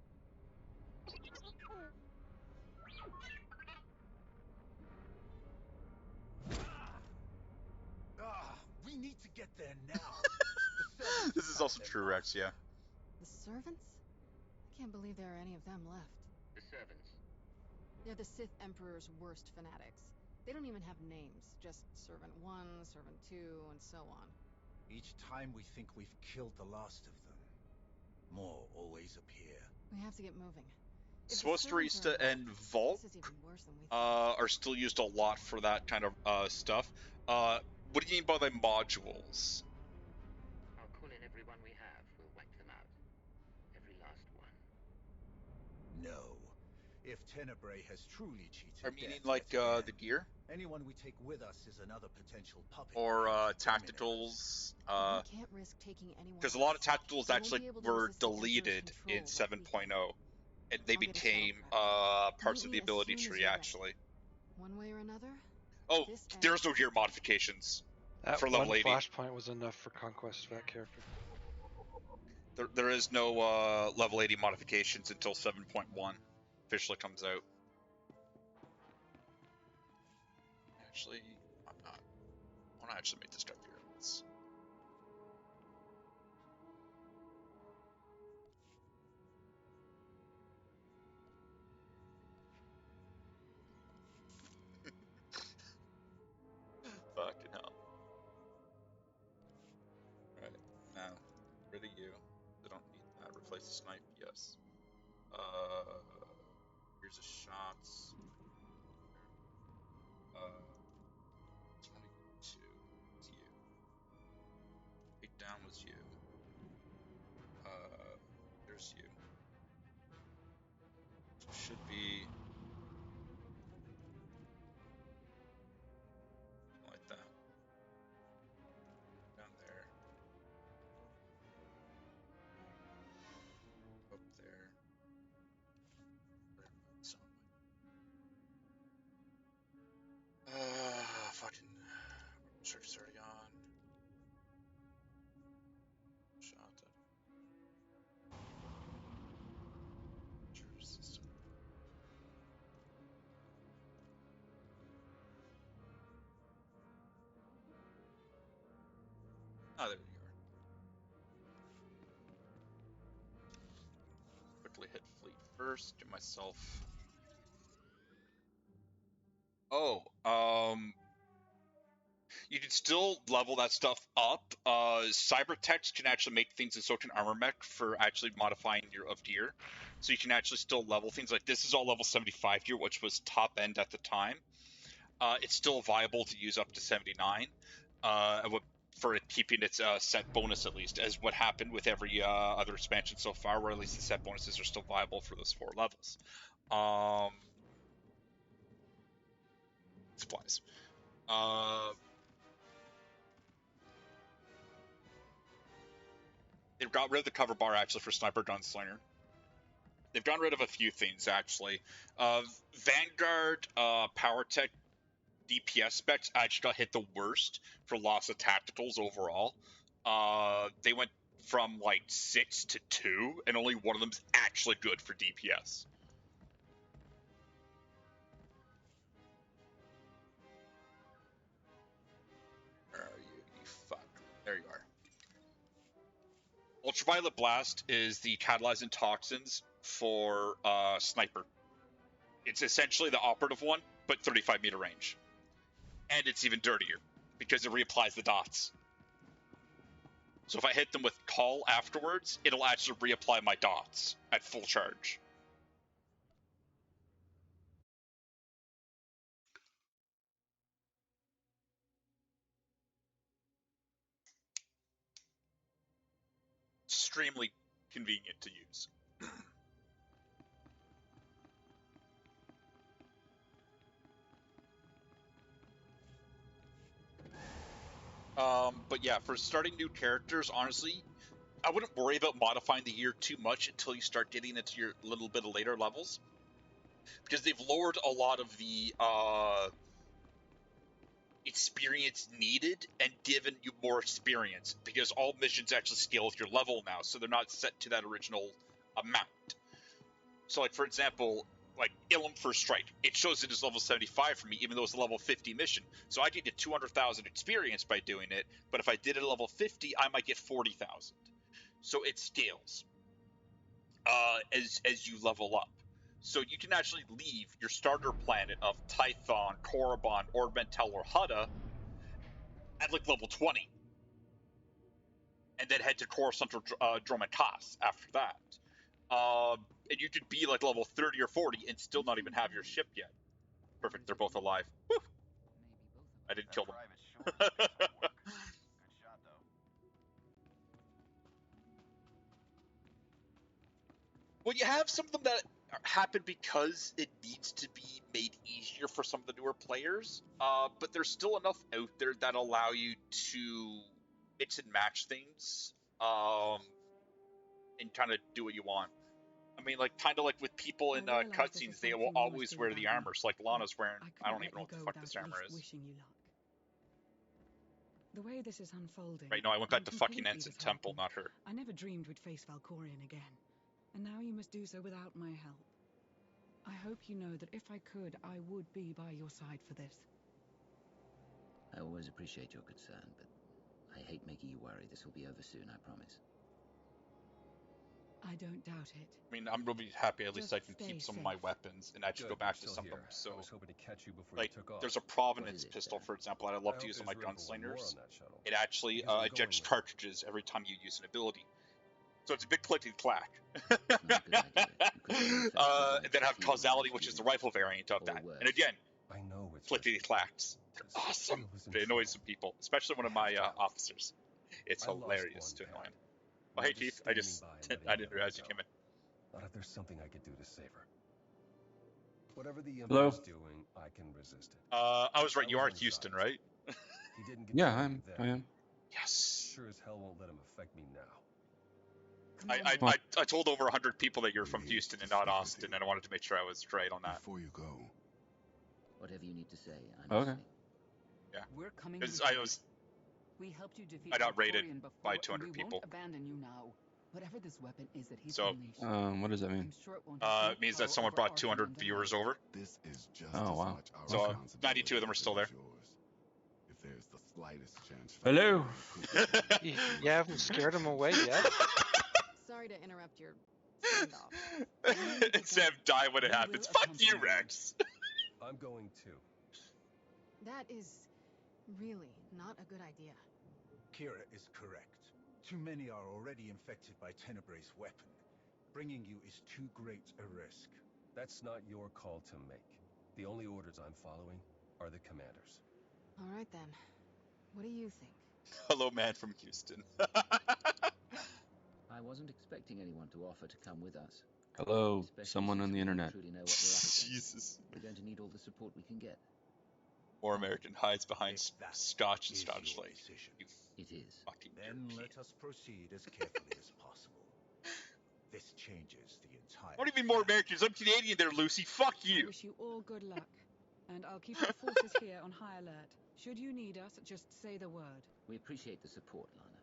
We need to get there now. This is also true, Rex, yeah. The servants? I can't believe there are any of them left. The servants. They're the Sith Emperor's worst fanatics. They don't even have names, just Servant 1, Servant 2, and so on. Each time we think we've killed the last of them, more always appear. We have to get moving. Swosterista and Volk are still used a lot for that kind of stuff. What do you mean by the modules? I'll call in everyone we have. We'll wipe them out. Every last one. No. If Tenebrae has truly cheated Are meaning like the gear? Anyone we take with us is another potential puppet. Or tacticals? We can't risk taking anyone. Because a lot of tacticals actually were deleted in 7.0. And they became parts of the ability tree, actually. One way or another? Oh, there's no gear modifications for That level one 80. Flashpoint was enough for conquest for that character. There is no level 80 modifications until 7.1 officially comes out. Actually, I'm not. I want to actually make this guy pyramids. replace the snipe, yes. Here's the shots. 22. It's you. 8 down was you. There's you. So it should be like that. Down there. Up there. Fucking search is already on. Shot it. Search system. Ah, there we are. Quickly hit fleet first. Do myself. Oh, you can still level that stuff up. Cybertext can actually make things in Soken Armor Mech for actually modifying your of gear. So you can actually still level things. Like this is all level 75 gear, which was top end at the time. It's still viable to use up to 79 for it keeping its set bonus, at least, as what happened with every other expansion so far, where at least the set bonuses are still viable for those 4 levels. Supplies. They've got rid of the cover bar, actually, for Sniper Gunslinger. They've gotten rid of a few things, actually. Vanguard, Power Tech, DPS specs actually got hit the worst for loss of tacticals overall. They went from like 6 to 2, and only one of them's actually good for DPS. Where are you? You fuck. There you are. Ultraviolet Blast is the catalyzing toxins for Sniper. It's essentially the operative one, but 35-meter range. And it's even dirtier, because it reapplies the dots. So if I hit them with Call afterwards, it'll actually reapply my dots at full charge. Extremely convenient to use. But yeah, for starting new characters, honestly, I wouldn't worry about modifying the gear too much until you start getting into your little bit of later levels. Because they've lowered a lot of the experience needed and given you more experience. Because all missions actually scale with your level now, so they're not set to that original amount. So, like, for example, like Ilum First Strike, it shows it as level 75 for me, even though it's a level 50 mission. So I could get 200,000 experience by doing it, but if I did it at level 50, I might get 40,000. So it scales as you level up. So you can actually leave your starter planet of Tython, Korriban, Orbentel, or Hutta at like level 20, and then head to Coruscant or Dromakas after that. And you could be like level 30 or 40 and still not even have your ship yet. Perfect, they're both alive. Woo! I didn't kill them. Well, you have some of them that happen because it needs to be made easier for some of the newer players, but there's still enough out there that allow you to mix and match things and kind of do what you want. I mean, like, kind of like with people in cutscenes, they will always wear the armor. So, like, Lana's wearing, I don't even know what the fuck this armor is. Wishing you luck. The way this is unfolding. Right, no, I went back to fucking Ensign Temple, not her. I never dreamed we'd face Valkorion again. And now you must do so without my help. I hope you know that if I could, I would be by your side for this. I always appreciate your concern, but I hate making you worry. This will be over soon, I promise. I don't doubt it. I mean, I'm really happy at least I can keep some of my weapons and actually go back to some of them. So, like, there's a Provenance pistol, for example, that I love to use on my gunslingers. It actually ejects cartridges every time you use an ability. So it's a big clickety-clack. And then have causality, which is the rifle variant of that. And again, I know it's clickety-clacks. They're awesome. They annoy some people, especially one of my officers. It's hilarious to annoy him. Oh, hey, Keith. I didn't realize you came in. Not if there's something I could do to save her. Whatever the Hello? Empire's doing, I can resist it. I was right. You are Houston, right? He didn't get Yeah, to I me am. then. Yes. Sure as hell won't let him affect me now. I told over 100 people that you're from Houston and not Austin, and I wanted to make sure I was right on that. Before you go. Whatever you need to say, I'm Okay. listening. Yeah. We're coming. Because We helped you defeat I got raided Valkorion before, by and 200 we people. won't abandon you now. Whatever this weapon is that he's So, unleashed, what does that mean? I'm sure it won't have it means that someone brought 200 viewers over. This is just Oh, as wow. much our So, responsibility 92 of them are still there. as yours. If there's the slightest chance for Hello. You haven't scared him away yet? Sorry to interrupt your standoff. Sam die when it happens. Fuck you, Rex. I'm going too. That is really not a good idea. Kira is correct. Too many are already infected by Tenebray's weapon. Bringing you is too great a risk. That's not your call to make. The only orders I'm following are the commander's. All right then. What do you think? Hello, man from Houston. I wasn't expecting anyone to offer to come with us. Hello, Especially someone on since the we don't internet. truly know what we're up against. Jesus. We're going to need all the support we can get. More American hides behind Scotch and Scottish Lake. It is. Then let us proceed as carefully as possible. This changes the entire... What do you mean more Americans? I'm Canadian there, Lucy. Fuck I you. wish you all good luck. And I'll keep our forces here on high alert. Should you need us, just say the word. We appreciate the support, Lana.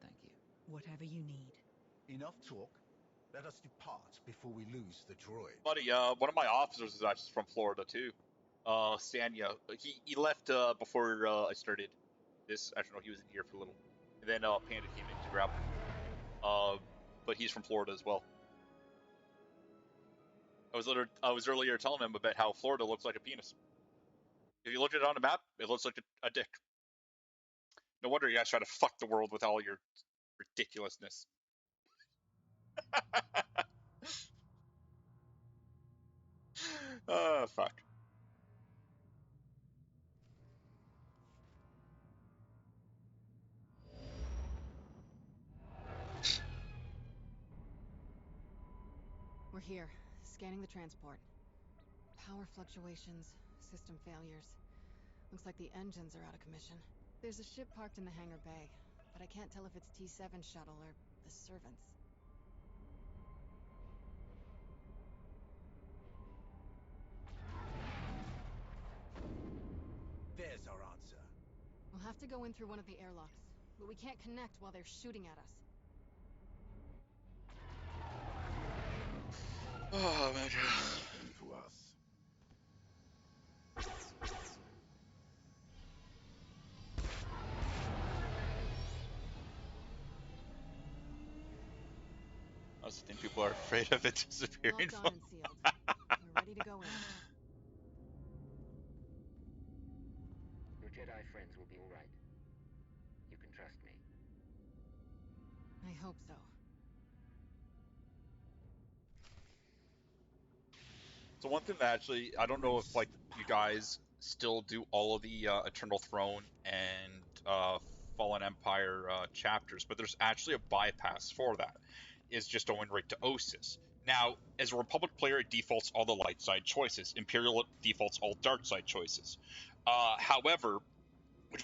Thank you. Whatever you need. Enough talk. Let us depart before we lose the droid. Buddy, one of my officers is actually from Florida, too. Sanya. He left before I started this. Actually, no, he was in here for a little. And then Panda came in to grab him. But he's from Florida as well. I was earlier telling him about how Florida looks like a penis. If you look at it on a map, it looks like a dick. No wonder you guys try to fuck the world with all your ridiculousness. Fuck. We're here, scanning the transport. Power fluctuations, system failures. Looks like the engines are out of commission. There's a ship parked in the hangar bay, but I can't tell if it's T7 shuttle or the servants. There's our answer. We'll have to go in through one of the airlocks, but we can't connect while they're shooting at us. Oh, man. to us. I also think people are afraid of it disappearing. Locked on and sealed. We're ready to go in. Your Jedi friends will be all right. You can trust me. I hope so. So one thing that actually, I don't know if like you guys still do all of the Eternal Throne and Fallen Empire chapters, but there's actually a bypass for that. It's just going right to Osis. Now, as a Republic player, it defaults all the light side choices. Imperial defaults all dark side choices. However,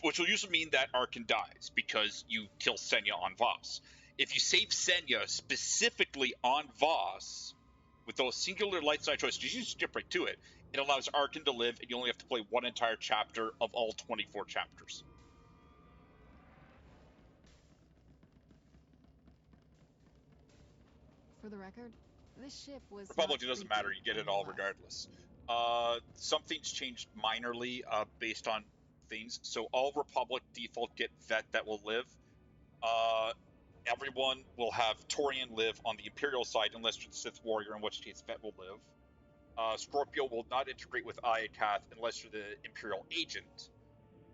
which will usually mean that Arkin dies because you kill Senya on Voss. If you save Senya specifically on Voss, with those singular light side choices, you just skip right to it. It allows Arkin to live, and you only have to play one entire chapter of all 24 chapters. For the record, this ship was... Republic, it doesn't matter. You get it all regardless. Some things changed minorly based on things. So all Republic default get Vet that will live. Everyone will have Torian live on the Imperial side unless you're the Sith Warrior, in which case Vet will live. Scorpio will not integrate with Iakath unless you're the Imperial Agent.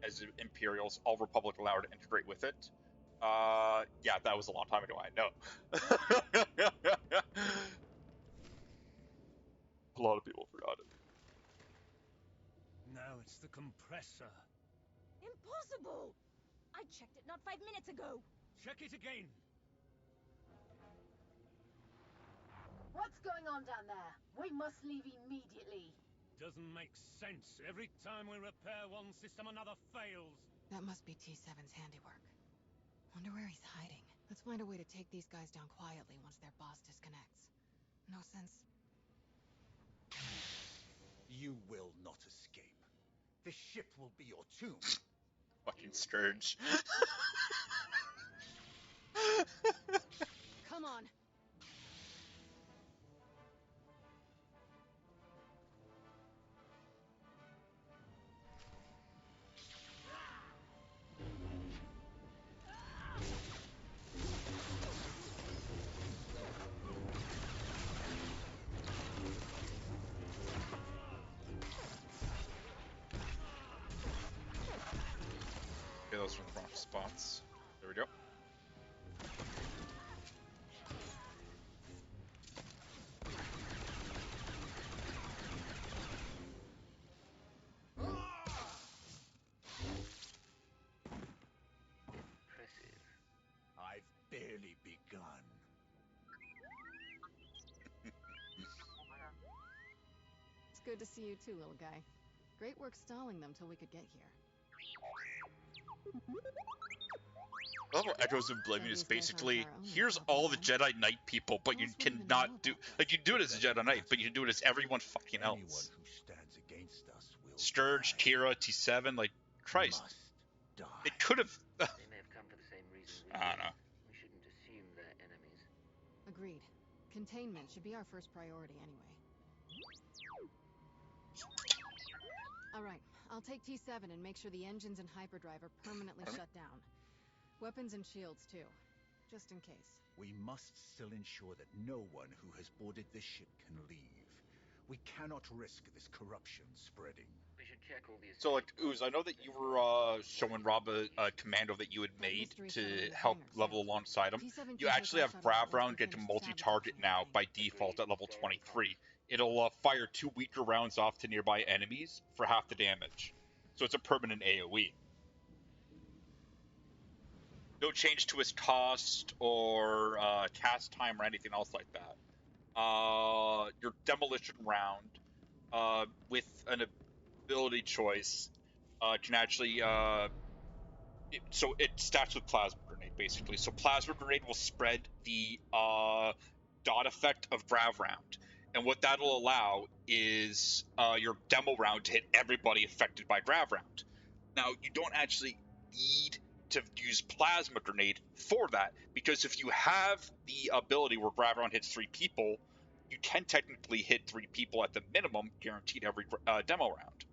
As Imperials, all Republic allowed to integrate with it. Yeah, that was a long time ago, I know. A lot of people forgot it. Now it's the compressor. Impossible! I checked it not 5 minutes ago. Check it again. What's going on down there? We must leave immediately. Doesn't make sense. Every time we repair one system, another fails. That must be T7's handiwork. Wonder where he's hiding. Let's find a way to take these guys down quietly once their boss disconnects. No sense. You will not escape. This ship will be your tomb. Fucking Scourge. Come on. Okay, those are the wrong spots. There we go. Impressive. I've barely begun. It's good to see you too, little guy. Great work stalling them till we could get here. I love how Echoes of Oblivion is basically, here's all the Jedi Knight people, but you cannot do, like, you do it as a Jedi Knight, but you can do it as everyone fucking else. Scourge, Kira, T7, like, Christ. It could have... They may have come for the same reason we I don't know. We shouldn't assume they're enemies. Agreed. Containment should be our first priority anyway. Alright, I'll take T7 and make sure the engines and hyperdrive are permanently shut down. Weapons and shields too, just in case. We must still ensure that no one who has boarded this ship can leave. We cannot risk this corruption spreading. We should check all these. So, like, Ooze, I know that you were showing Rob a commando that you had made to help level alongside him. You actually have Grav Round get to multi-target now by default at level 23. It'll fire 2 weaker rounds off to nearby enemies for half the damage. So it's a permanent AoE. No change to his cost or cast time or anything else like that. Your demolition round, with an ability choice, can actually so it starts with plasma grenade basically. So plasma grenade will spread the dot effect of grav round, and what that'll allow is your demo round to hit everybody affected by grav round. Now you don't actually need to use plasma grenade for that, because if you have the ability where grav round hits 3 people, you can technically hit 3 people at the minimum, guaranteed every demo round.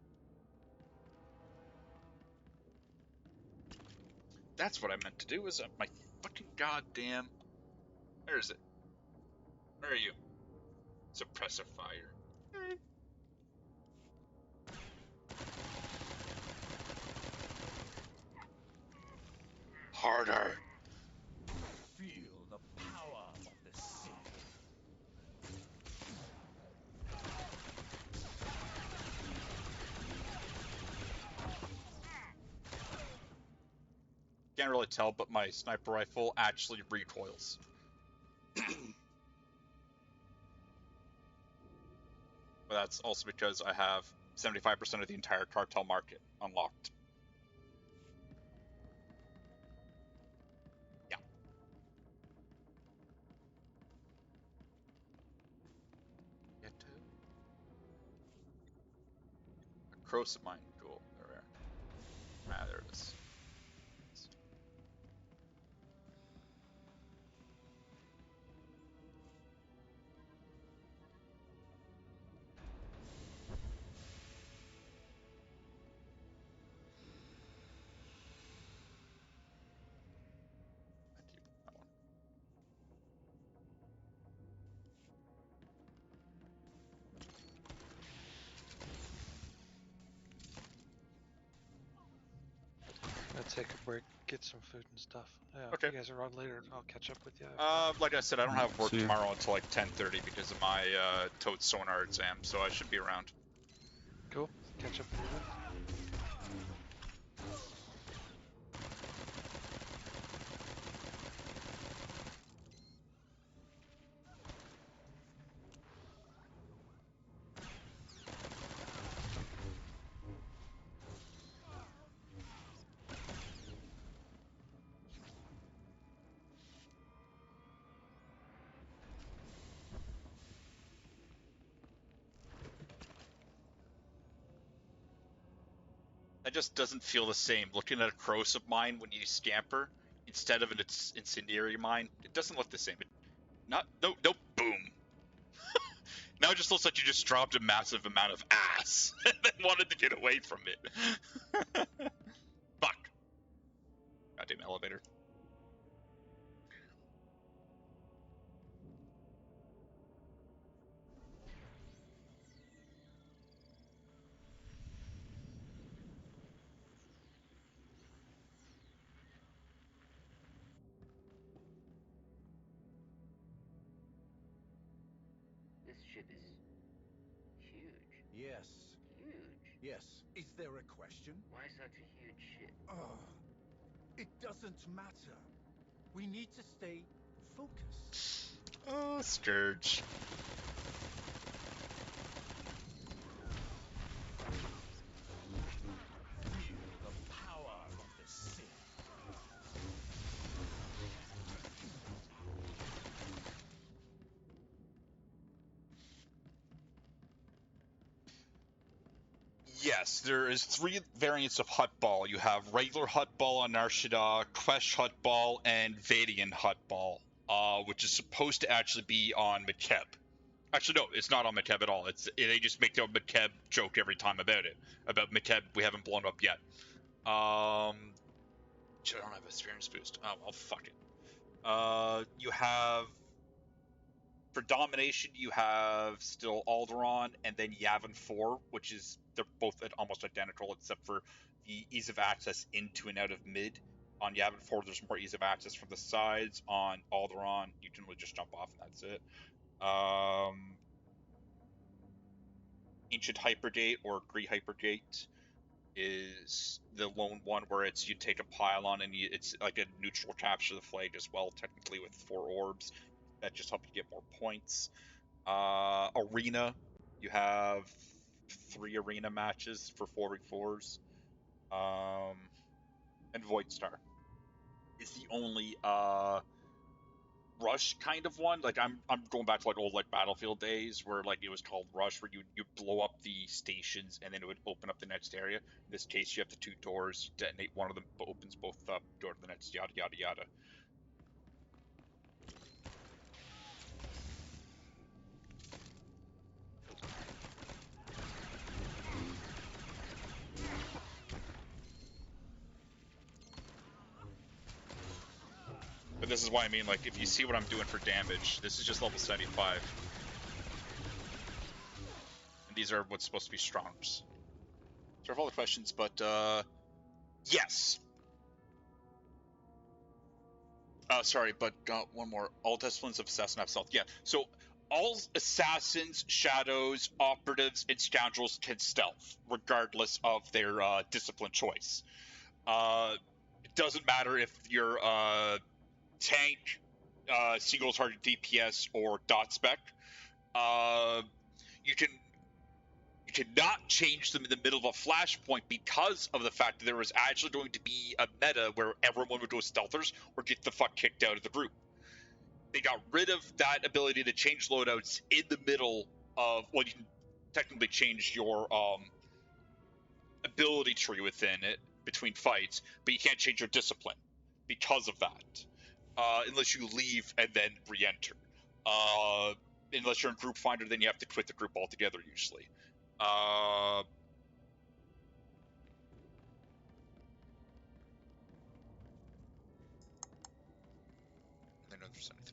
That's what I meant to do. Is my fucking goddamn? Where is it? Where are you? Suppressor fire. Harder. Feel the power of the Sith. Can't really tell, but my sniper rifle actually recoils. But that's also because I have 75% of the entire cartel market unlocked. Yeah. Get to a corrosive mine. Cool. There. Ah, there it is. take a break, get some food and stuff. Yeah, Okay. if you guys are on later, I'll catch up with you. Like I said, I don't have work See ya. tomorrow until like 10:30 because of my Toad Sonar exam, so I should be around. Cool. Catch up with you then. That just doesn't feel the same. Looking at a corrosive mine when you scamper instead of an incendiary mine, it doesn't look the same. No boom. Now it just looks like you just dropped a massive amount of ass and then wanted to get away from it. Fuck. Goddamn elevator. This ship is huge. Yes. Huge. Yes. Is there a question? Why such a huge ship? Oh, it doesn't matter. We need to stay focused. Oh, Scourge. Feel the power of the Sith. Yes, there is 3 variants of Hut Ball. You have regular Hut Ball on Nar Shaddaa, Quest Hut Ball, and Vadian Hut Ball, which is supposed to actually be on Makeb. Actually, no, it's not on Makeb at all. They just make the Makeb joke every time about it. About Makeb, we haven't blown up yet. I don't have experience boost. Oh, well, fuck it. You have... For Domination, you have still Alderaan, and then Yavin 4, which is... They're both almost identical, except for the ease of access into and out of mid. On Yavin 4, there's more ease of access from the sides. On Alderaan, you can really just jump off, and that's it. Ancient Hypergate, or Gree Hypergate, is the lone one where it's you take a pylon and it's like a neutral capture the flag as well, technically with 4 orbs. That just helps you get more points. Arena, you have 3 arena matches for 4v4s. And Void Star is the only rush kind of one. Like I'm going back to like old like Battlefield days where like it was called rush, where you blow up the stations and then it would open up the next area. In this case, you have the 2 doors. You detonate one of them, opens both up. Door to the next. Yada yada yada. But this is why I mean, like, if you see what I'm doing for damage, this is just level 75. And these are what's supposed to be strongs. So I have all the questions, but, yes. Sorry, but one more. All disciplines of assassin have stealth. Yeah, so all assassins, shadows, operatives, and scoundrels can stealth, regardless of their discipline choice. It doesn't matter if you're tank, single target DPS, or dot spec. You cannot change them in the middle of a flashpoint because of the fact that there was actually going to be a meta where everyone would go stealthers or get the fuck kicked out of the group. They got rid of that ability to change loadouts in the middle of, well, you can technically change your ability tree within it between fights, but you can't change your discipline because of that. Unless you leave and then re-enter. Unless you're in group finder, then you have to quit the group altogether usually.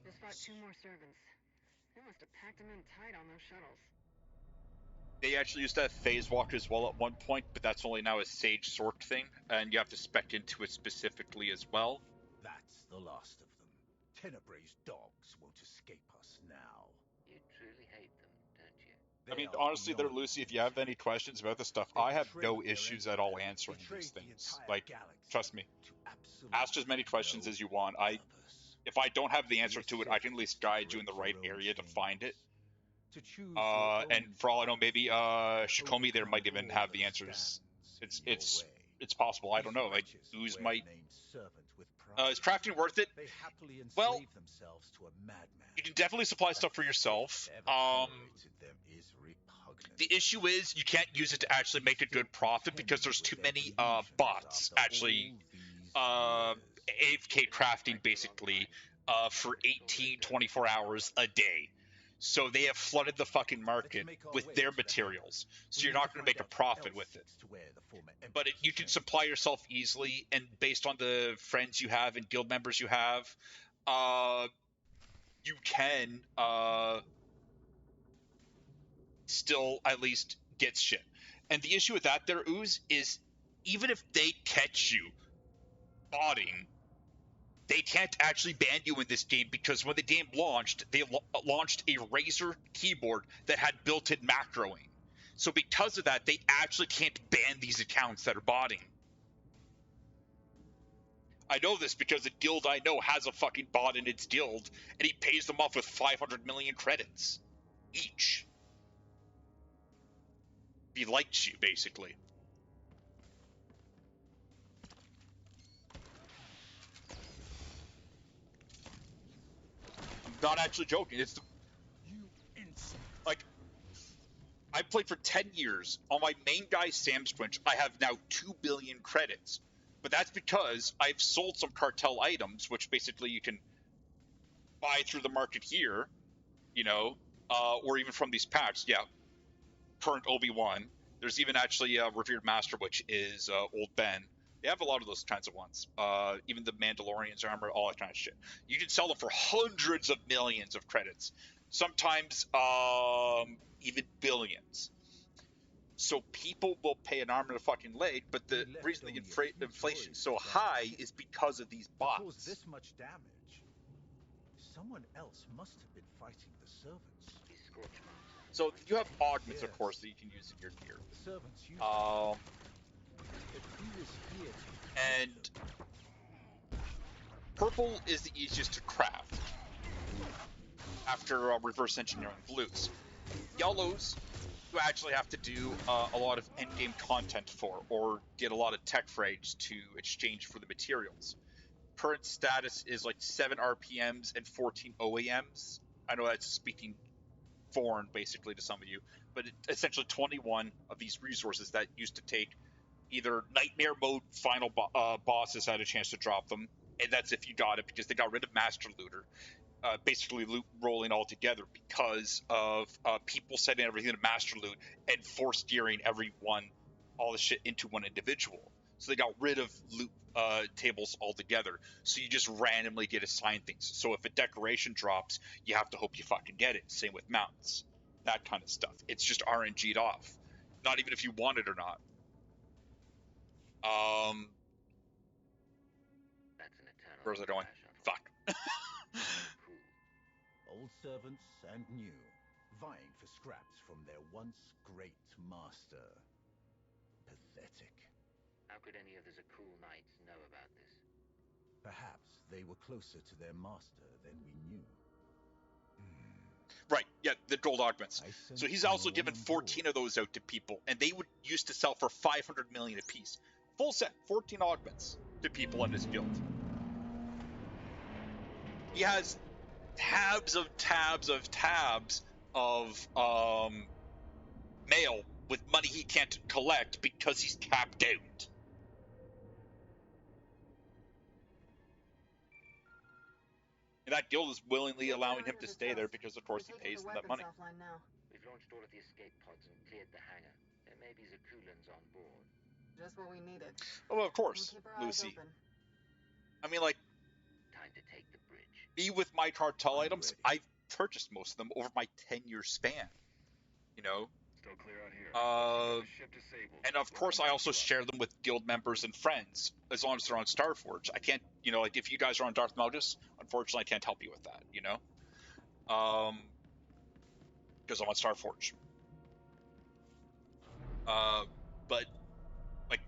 Just fought 2 more servants. They must have packed them in tight on those shuttles. They actually used to have phase walk as well at one point, but that's only now a sage sort thing, and you have to spec into it specifically as well. That's the last of them. Tenebrae's dogs won't escape us now. You truly hate them, don't you? I mean, honestly, there, Lucy, if you have any questions about this stuff, I have no issues at all answering these things. Like, trust me. Ask as many questions as you want. If I don't have the answer to it, I can at least guide you in the right area to find it. And for all I know, maybe Shikomi there might even have the answers. It's possible. I don't know. Like, Ooze might. Is crafting worth it? Well, you can definitely supply stuff for yourself. The issue is you can't use it to actually make a good profit because there's too many bots actually AFK crafting basically for 18, 24 hours a day. So they have flooded the fucking market with their materials. So you're not going to make a profit with it. But you can supply yourself easily, and based on the friends you have and guild members you have, you can still at least get shit. And the issue with that there, Ooze, is even if they catch you botting, they can't actually ban you in this game because when the game launched, they launched a Razer keyboard that had built-in macroing. So because of that, they actually can't ban these accounts that are botting. I know this because a guild I know has a fucking bot in its guild, and he pays them off with 500 million credits each. He likes you, basically. I'm not actually joking. It's like, I played for 10 years. On my main guy, Sam Squinch, I have now 2 billion credits. But that's because I've sold some cartel items, which basically you can buy through the market here, you know, or even from these packs. Yeah, current Obi-Wan. There's even actually Revered Master, which is Old Ben. They have a lot of those kinds of ones. Even the Mandalorian's armor, all that kind of shit. You can sell them for hundreds of millions of credits. Sometimes even billions. So people will pay an arm and a fucking leg, but the reason the inflation's so high is because of these bots. Cause this much damage. Someone else must have been fighting the servants. So you have augments, of course, that you can use in your gear. The servants use and purple is the easiest to craft after reverse engineering blues. Yellows, you actually have to do a lot of endgame content for, or get a lot of tech frags to exchange for the materials. Current status is like 7 RPMs and 14 OAMs. I know that's speaking foreign basically to some of you, but essentially 21 of these resources that used to take either nightmare mode final bosses had a chance to drop them, and that's if you got it because they got rid of Master Looter. Basically loot rolling all together because of people setting everything to master loot and force gearing all the shit into one individual. So they got rid of loot tables altogether. So you just randomly get assigned things. So if a decoration drops, you have to hope you fucking get it. Same with mounts, that kind of stuff. It's just RNG'd off, not even if you want it or not. Where's it going? Fuck. Old servants and new, vying for scraps from their once great master. Pathetic. How could any of the Zakul Knights know about this? Perhaps they were closer to their master than we knew. Right, yeah, the gold augments. So he's also given 14 of those out to people, and they would used to sell for 500 million apiece. Full set, 14 augments to people in his guild. He has tabs of mail with money he can't collect because he's capped out. And that guild is willingly allowing him to stay there because, of course, he pays them that money. We've launched all of the escape pods and cleared the hangar. There may be Zakulans on board. Just what we needed. Oh, of course, Lucy. I mean, like, time to take the bridge. Me with my cartel items, I've purchased most of them over my 10-year span. You know, And of course, I also share them with guild members and friends, as long as they're on Starforge. I can't, like if you guys are on Darth Malgus, unfortunately, I can't help you with that, because I'm on Starforge. But like,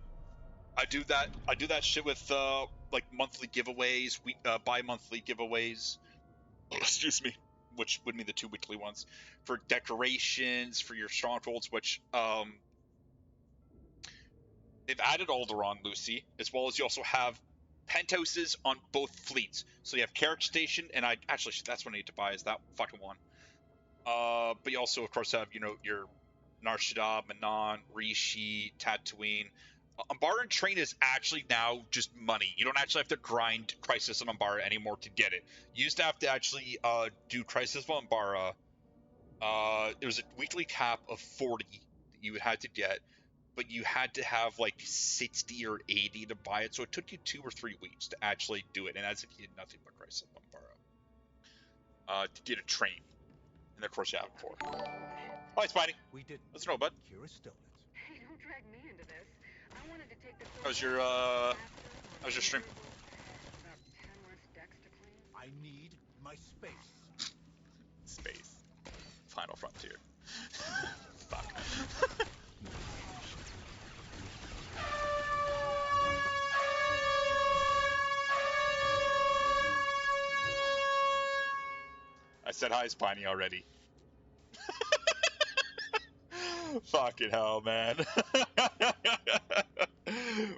I do that shit with like monthly giveaways, bi-monthly giveaways. Excuse me, which would mean the 2 weekly ones for decorations for your strongholds, which they've added Alderaan, Lucy, as well as you also have penthouses on both fleets. So you have Carrick Station, and that's what I need to buy is that fucking one. But you also, of course, have your Nar Shaddaa, Manon, Rishi, Tatooine. Umbara Train is actually now just money. You don't actually have to grind Crisis on Umbara anymore to get it. You used to have to actually do Crisis on Umbara. It was a weekly cap of 40 that you had to get, but you had to have like 60 or 80 to buy it. So it took you 2 or 3 weeks to actually do it, and that's if you did nothing but Crisis on Umbara to get a train. And of course, you have it for. Hi, Spidey. We did. Let's know, bud. Kira stole it. Hey, don't drag me into this. I wanted to take the How's your stream? About 10 less decks to clean. I need my space. Space. Final Frontier. Fuck. I said hi, Spiny, already. Fucking hell, man.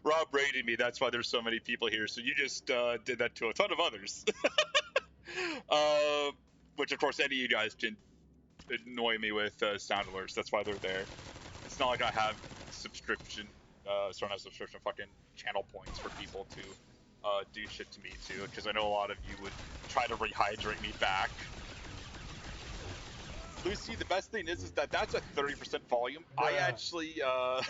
Rob raided me, that's why there's so many people here. So you just did that to a ton of others. Which, of course, any of you guys can annoy me with sound alerts. That's why they're there. It's not like I have subscription, fucking channel points for people to do shit to me, too. Because I know a lot of you would try to rehydrate me back. Lucy, the best thing is that that's a 30% volume. I actually, you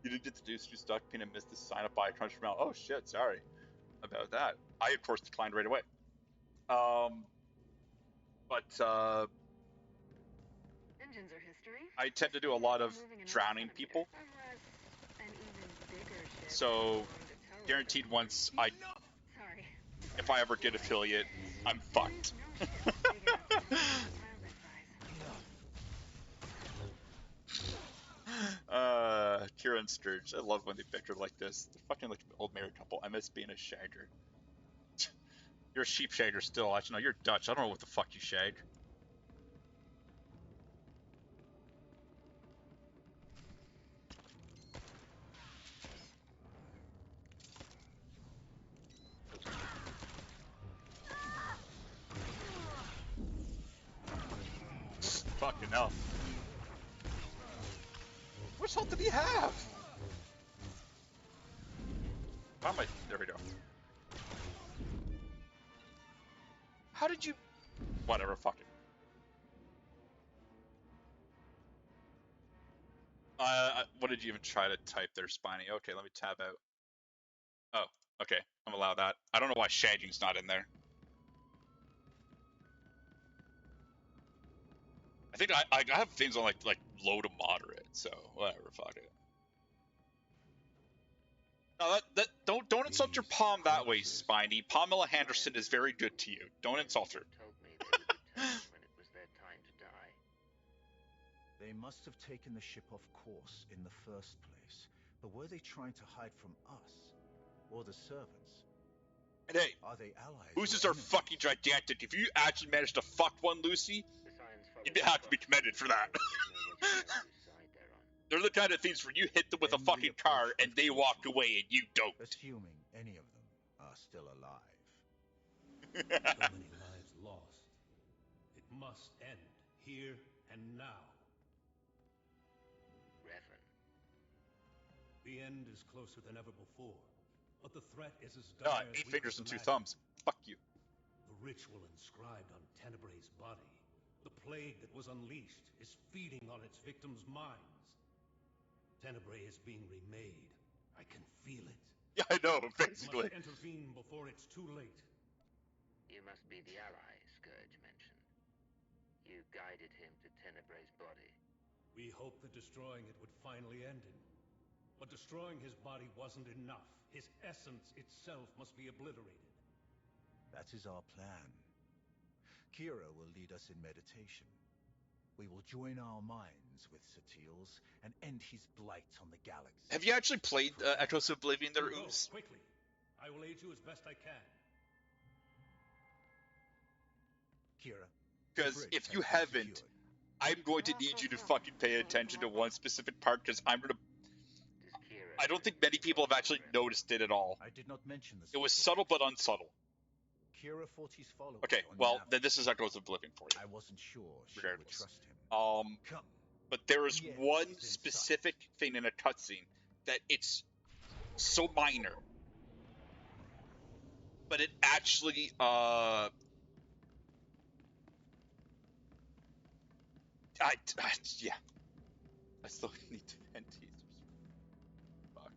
didn't get to do you stuck pin and missed the sign up by a crunch from out. Oh shit, sorry about that. I of course declined right away. Engines are history. I tend to do a lot of drowning people. So guaranteed once if I ever get affiliate, I'm fucked. Kira and Sturge. I love when they bicker like this. They're fucking like an old married couple. I miss being a shagger. You're a sheep shagger still. Actually, no, you're Dutch. I don't know what the fuck you shag. Fucking hell. Which health did he have? How am I? There we go. How did you? Whatever, fuck it. What did you even try to type there, Spiny? Okay, let me tab out. Oh, okay. I'm allowed that. I don't know why shagging's not in there. I think I have things on like low to moderate, so whatever, fuck it. No, don't insult your palm that way, Spiny. Pamela Henderson is very good to you. Don't insult her. Told me they would return when it was their time to die. They must have taken the ship off course in the first place. But were they trying to hide from us? Or the servants? And hey, are they allies? Oozes are fucking gigantic. If you actually managed to fuck one, Lucy, you'd have to be commended for that. They're the kind of things where you hit them with a fucking car and they walk away and you don't. Assuming any of them are still alive. So many lives lost. It must end here and now. Revan. The end is closer than ever before, but the threat is as dire as 8 fingers and 2 thumbs. Fuck you. The ritual inscribed on Tenebray's body, the plague that was unleashed, is feeding on its victims' minds. Tenebrae is being remade. I can feel it. Yeah, I know, basically. Must intervene before it's too late. You must be the ally Scourge mentioned. You you guided him to Tenebrae's body. We hoped that destroying it would finally end him. But destroying his body wasn't enough. His essence itself must be obliterated. That is our plan. Kira will lead us in meditation. We will join our minds with Satil's and end his blight on the galaxy. Have you actually played Echoes of Oblivion there, Ooze? Quickly. I will aid you as best I can. Kira. Because if you haven't, I'm going to need you to fucking pay attention to one specific part, because I don't think many people have actually noticed it at all. I did not mention this. It was subtle but unsubtle. Kira fought his followers. Okay, well, then this is Echoes of Oblivion for you. I wasn't sure she would trust him. Come. But there is one specific thing in a cutscene that it's so minor, but it actually yeah. I still need to end teasers. Fuck.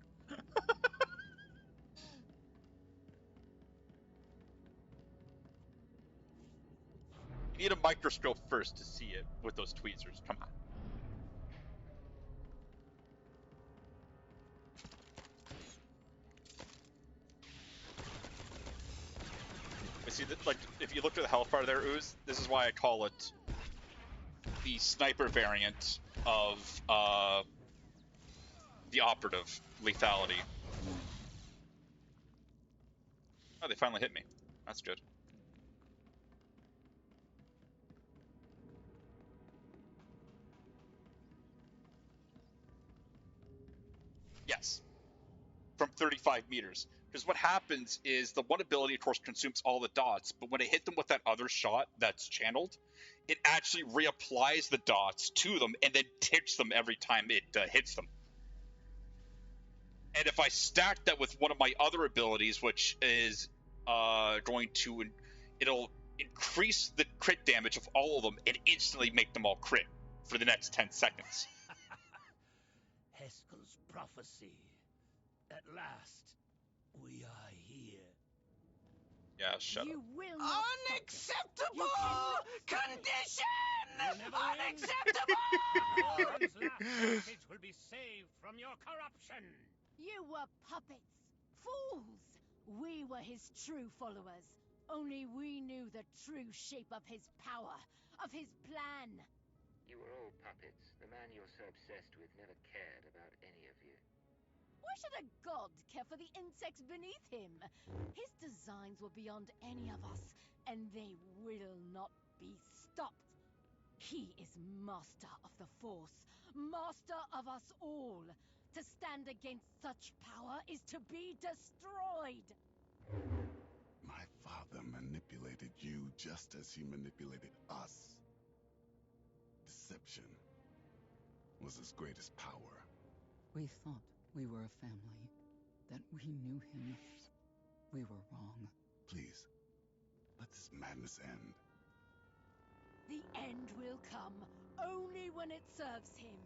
You need a microscope first to see it with those tweezers. Come on. I see that, like, if you look at the health bar there, Ooze, this is why I call it the sniper variant of the operative lethality. Oh, they finally hit me. That's good. Yes. From 35 meters. Because what happens is the one ability, of course, consumes all the dots, but when I hit them with that other shot that's channeled, it actually reapplies the dots to them and then ticks them every time it hits them. And if I stack that with one of my other abilities, which is it'll increase the crit damage of all of them and instantly make them all crit for the next 10 seconds. Heskel's prophecy. At last, we are here. Yeah, shut you up. Will not Unacceptable condition! Unacceptable! Owen's last message will be saved from your corruption. You were puppets, fools. We were his true followers. Only we knew the true shape of his power, of his plan. You were all puppets. The man you're so obsessed with never cared about any of you. Why should a god care for the insects beneath him? His designs were beyond any of us, and they will not be stopped. He is master of the Force, master of us all. To stand against such power is to be destroyed. My father manipulated you just as he manipulated us. Deception was his greatest power. We thought we were a family, that we knew him. We were wrong. Please, let this madness end. The end will come only when it serves him.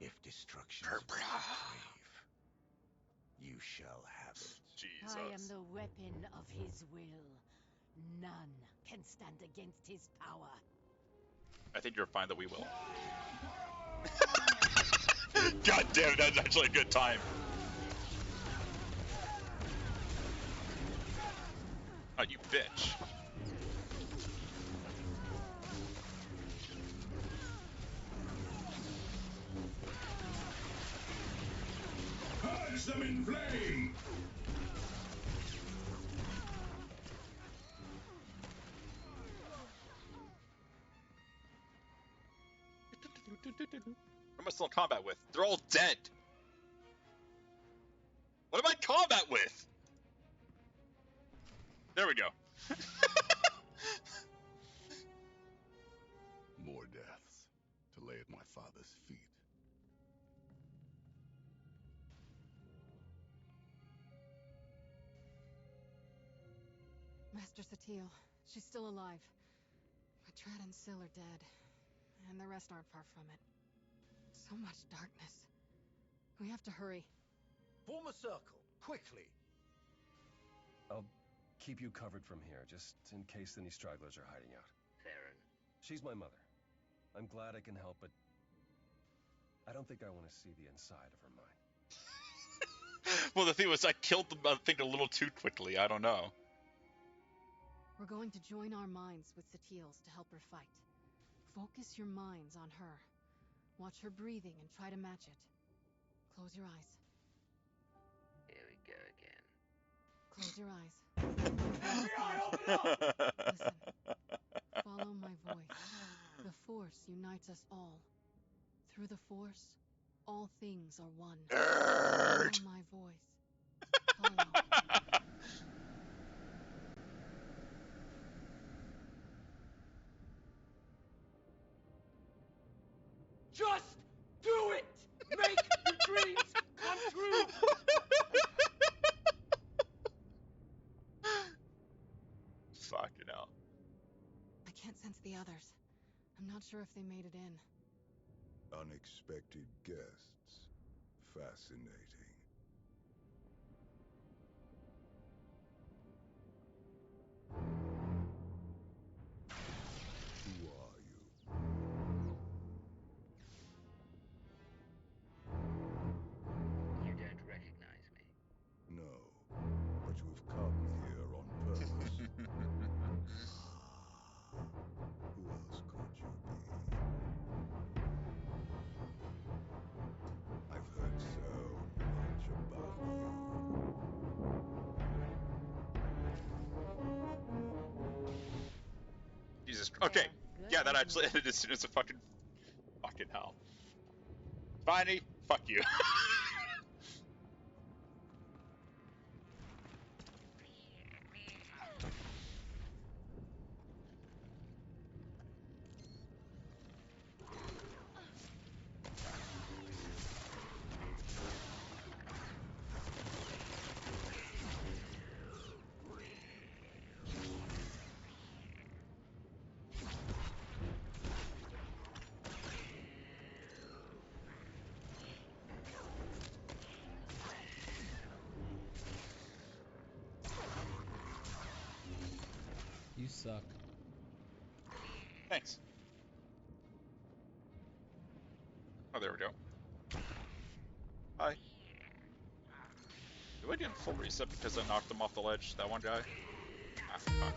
If destruction is what you crave, you shall have it. Jesus. I am the weapon of his will. None can stand against his power. I think you'll find that we will. God damn it, that's actually a good time. Oh, you bitch. Purge them in flame! Who am I still in combat with? They're all dead. What am I in combat with? There we go. More deaths to lay at my father's feet. Master Satil, she's still alive. But Trad and Syl are dead. And the rest aren't far from it. So much darkness. We have to hurry. Form a circle, quickly. keep you covered from here, just in case any stragglers are hiding out. Theron. She's my mother. I'm glad I can help, but I don't think I want to see the inside of her mind. Well, the thing was, I killed the thing a little too quickly. I don't know. We're going to join our minds with Satils to help her fight. Focus your minds on her. Watch her breathing and try to match it. Close your eyes. Here we go again. Close your eyes. Listen. Follow my voice. The Force unites us all. Through the Force, all things are one. Nerd! Follow my voice. Follow. Just do it! Make your dreams come true! Fucking hell. I can't sense the others. I'm not sure if they made it in. Unexpected guests. Fascinating. Who are you? You don't recognize me. No, but you've come here on purpose. Who else could you be? I've heard so much about you. Jesus. Okay. Yeah, that actually ended as soon as a fucking hell. Finally, fuck you. You suck. Thanks. Oh, there we go. Hi. Do I get full reset because I knocked him off the ledge, that one guy? Ah, fuck.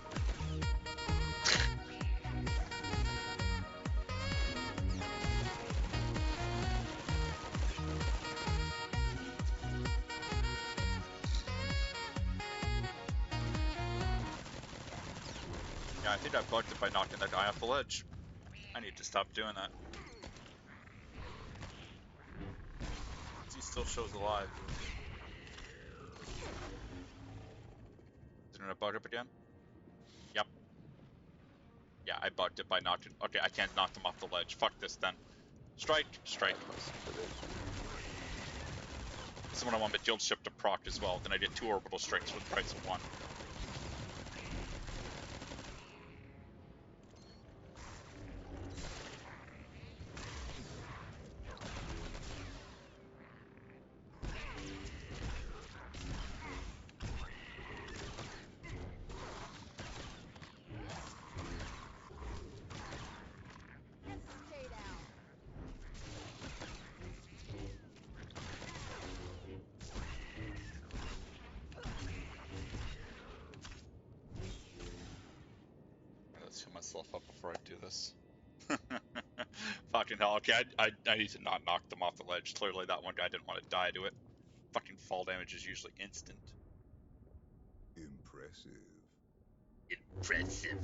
Yeah, I think I bugged it by knocking that guy off the ledge. I need to stop doing that. He still shows alive. Didn't I bug up again? Yep. Yeah, I bugged it by knocking. Okay, I can't knock them off the ledge. Fuck this then. Strike, strike. This is when I want my guild ship to proc as well. Then I get 2 orbital strikes for the price of 1. Let's heal myself up before I do this. Fucking hell. Okay, I need to not knock them off the ledge. Clearly that one guy didn't want to die to it. Fucking fall damage is usually instant. Impressive. Impressive.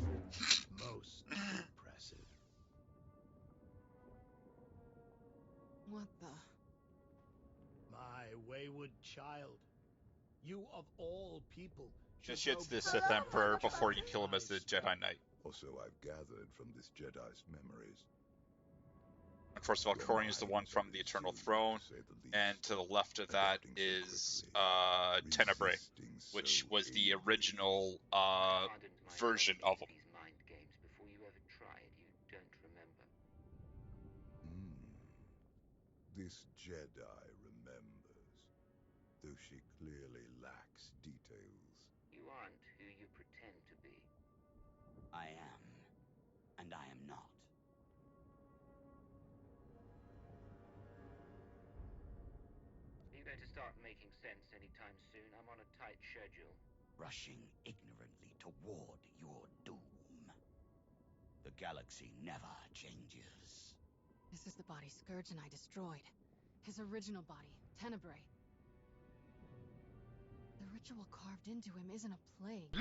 Most impressive. What the? My wayward child. You of all people should Initiates know the Sith Emperor before you kill him as the Jedi Knight. Also, I've gathered from this Jedi's memories. And first of all, Corian is the one from the Eternal Throne, and to the left of that is Tenebrae, which was the original version of him. These mind games before you ever tried, you don't remember. This Jedi remembers, though she clearly lacks details. You aren't who you going to start making sense anytime soon. I'm on a tight schedule. Rushing ignorantly toward your doom. The galaxy never changes. This is the body Scourge and I destroyed. His original body, Tenebrae. The ritual carved into him isn't a plague.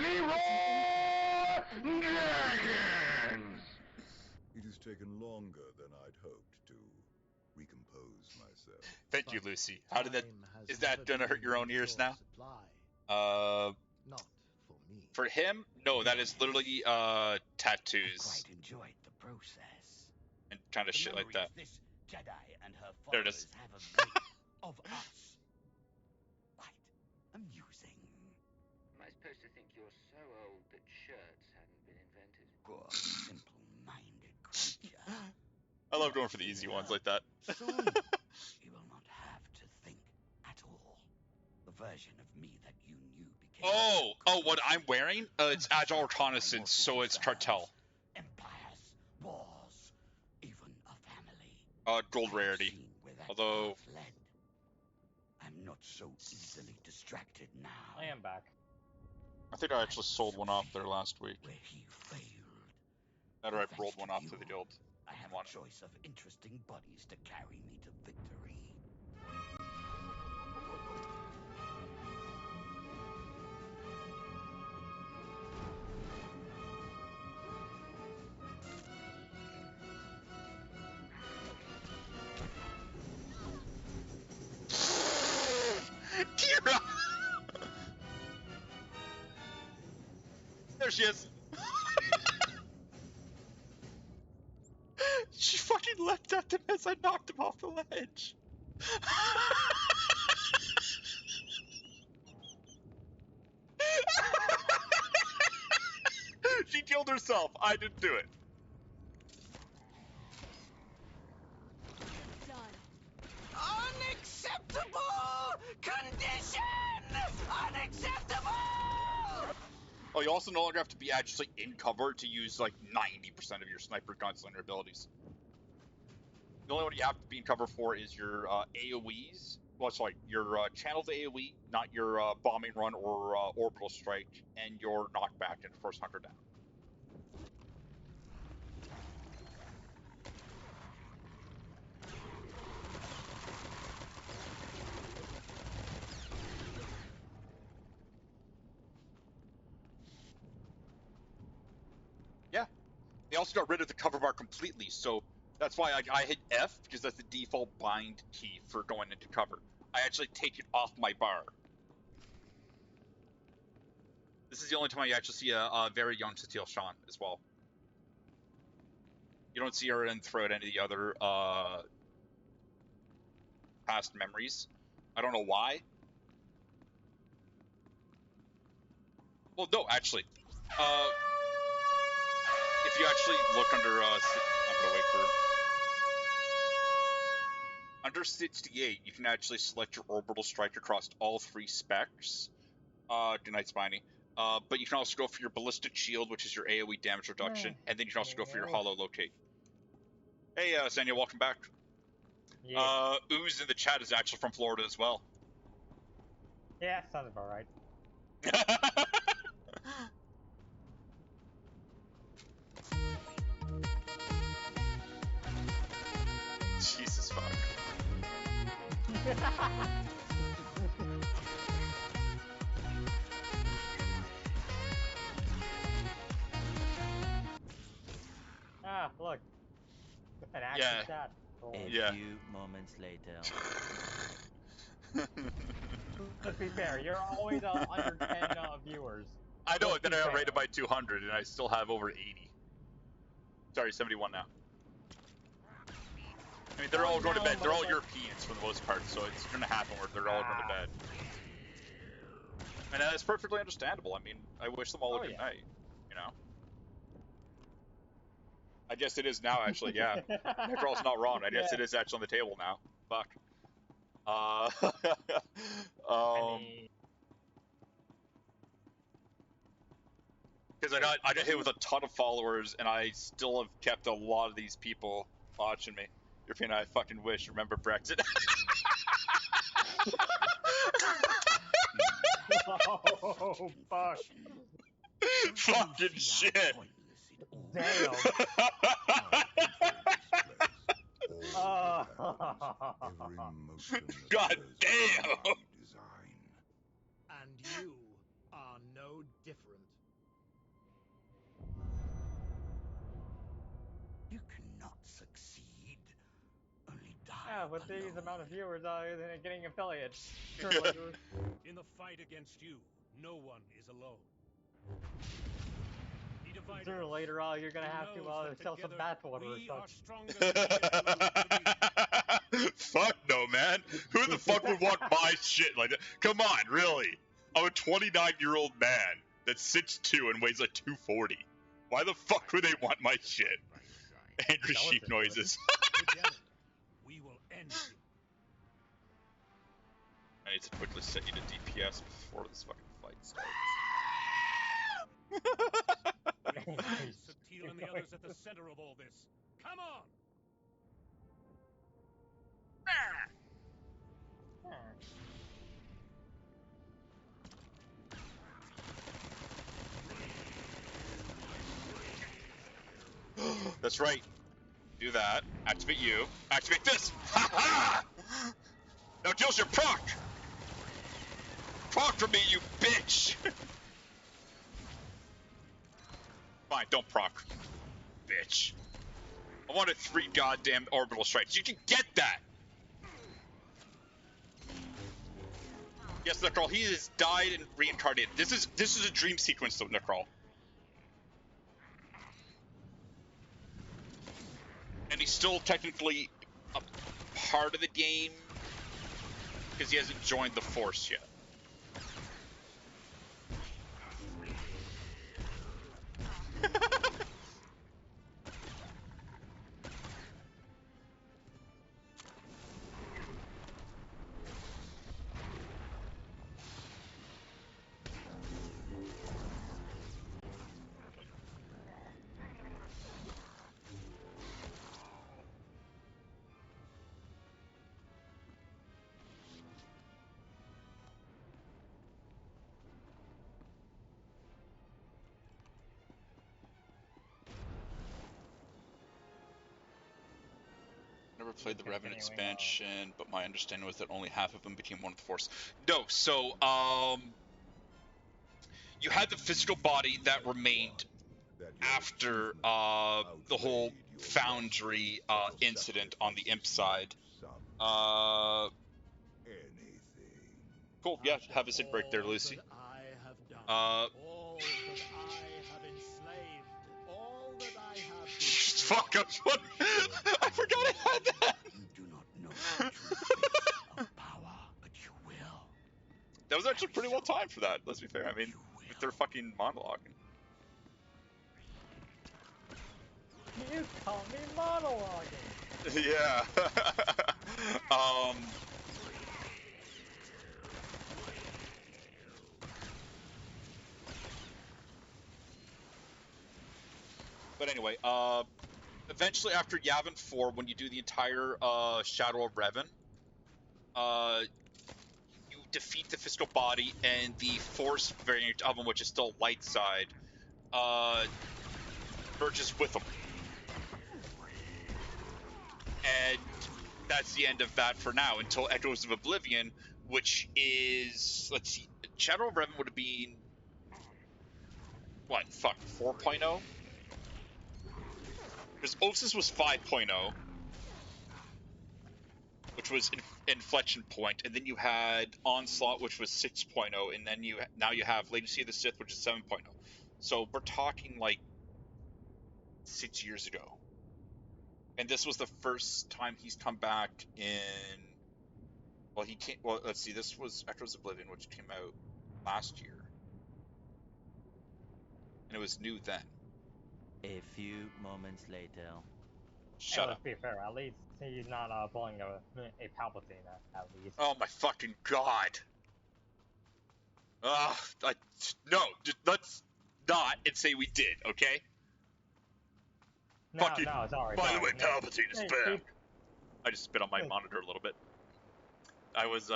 It has taken longer than I'd hoped to recompose myself. Thank you, Lucy. How did that? Is that gonna hurt your own ears now? Not for me. For him, no. That is literally tattoos. Quite enjoyed the process. And kind of shit like that. This Jedi and her There it is. followers have of late of us. Quite amusing. Am I supposed to think you're so old that shirts hadn't been invented? Poor, simple-minded creature. I love going for the easy ones like that. Soon, you will not have to think at all. The version of me that you knew became... Oh, what I'm wearing? It's Agile Reconnaissance, so it's Cartel. Empires, wars, even a family. Gold rarity. Although... I'm not so easily distracted now. I am back. I think I actually sold one off there last week. Where he failed. Or I rolled one off to the guild. I have a choice of interesting bodies to carry me to victory. Kira! There she is. She fucking leapt at him as I knocked him off the ledge. She killed herself. I didn't do it. Unacceptable condition! Unacceptable! Oh, you also no longer have to be actually in cover to use like 90% of your sniper gunslinger abilities. The only one you have to be in cover for is your AoEs. Well, sorry, your channeled AoE, not your bombing run or orbital strike, and your knockback and first hunter down. Yeah. They also got rid of the cover bar completely, so that's why I hit F, because that's the default bind key for going into cover. I actually take it off my bar. This is the only time you actually see a very young Cecile Sean as well. You don't see her in throughout any of the other past memories. I don't know why. Well, no, actually. If you actually look under, I'm gonna wait for... Under 68, you can actually select your orbital strike across all three specs. Good night, Spiny. But you can also go for your ballistic shield, which is your AoE damage reduction, and then you can also go for your hollow locate. Hey, Zanya, welcome back. Yeah. Ooze in the chat is actually from Florida as well. Yeah, sounds about right. Jesus fuck. Ah, look. An active chat. A few moments later. Let's be fair, you're always under 10 viewers. I know it, then I got rated by 200, and I still have over 80. Sorry, 71 now. I mean, they're all going to bed. They're all Europeans for the most part, so it's going to happen where they're all going to bed. And that's perfectly understandable. I mean, I wish them all a good night, you know? I guess it is now, actually, yeah. Necrol's not wrong. I guess it is actually on the table now. Fuck. Because I got hit with a ton of followers, and I still have kept a lot of these people watching me. European, I fucking wish. Remember Brexit? Oh, fuck. Fucking shit. Damn. God damn. And you are no different. You cannot succeed. Only die. Yeah, with these amount of viewers, getting affiliates. Sure, In the fight against you, no one is alone. He divided sooner or us. later, you're gonna have to sell some bathwater or We are something. stronger than we ever will be. Fuck no, man. Who the fuck would want my shit like that? Come on, really? I'm a 29-year-old man that's 6'2" and weighs like 240. Why the fuck would they want my shit? Angry sheep noises. Together, we will end you. I need to quickly set you to DPS before this fucking fight starts. Satele and the others at the center of all this. Come on! That's right. Do that. Activate you. Activate this! Ha ha! Now deals your proc! Proc for me, you bitch! Fine, don't proc. Bitch. I wanted 3 goddamn orbital strikes. You can get that! Yes, Necrol, he has died and reincarnated. This is a dream sequence of Necrol. And he's still technically a part of the game because he hasn't joined the Force yet. Never played the Revenant expansion, but my understanding was that only half of them became one with the Force. No, so you had the physical body that remained after the whole Foundry incident on the Imp side. Cool, yeah, have a sit break there, Lucy. All that I have enslaved, all that I have Fuck, I forgot I had that! You do not know the true face of power, but you will. That was actually pretty well timed for that, let's be fair. I mean, with their fucking monologuing. You call me monologuing. Yeah. But anyway, eventually after Yavin 4, when you do the entire Shadow of Revan, you defeat the physical body, and the Force variant of him, which is still light side, merges with him. And that's the end of that for now, until Echoes of Oblivion, which is, let's see, Shadow of Revan would have been, what, fuck, 4.0? Because Osis was 5.0, which was Inflection Point, and then you had Onslaught, which was 6.0, and then now you have Latency of the Sith, which is 7.0. So we're talking like 6 years ago. And this was the first time he's come back in. Well, he came. Well, let's see. This was Echoes of Oblivion, which came out last year, and it was new then. A few moments later. Shut up. Let's be fair. At least he's not pulling a Palpatine. At least. Oh my fucking god. No. Let's not and say we did. Okay. No, fucking, sorry. By the way, no. Palpatine is bad. I just spit on my monitor a little bit. I was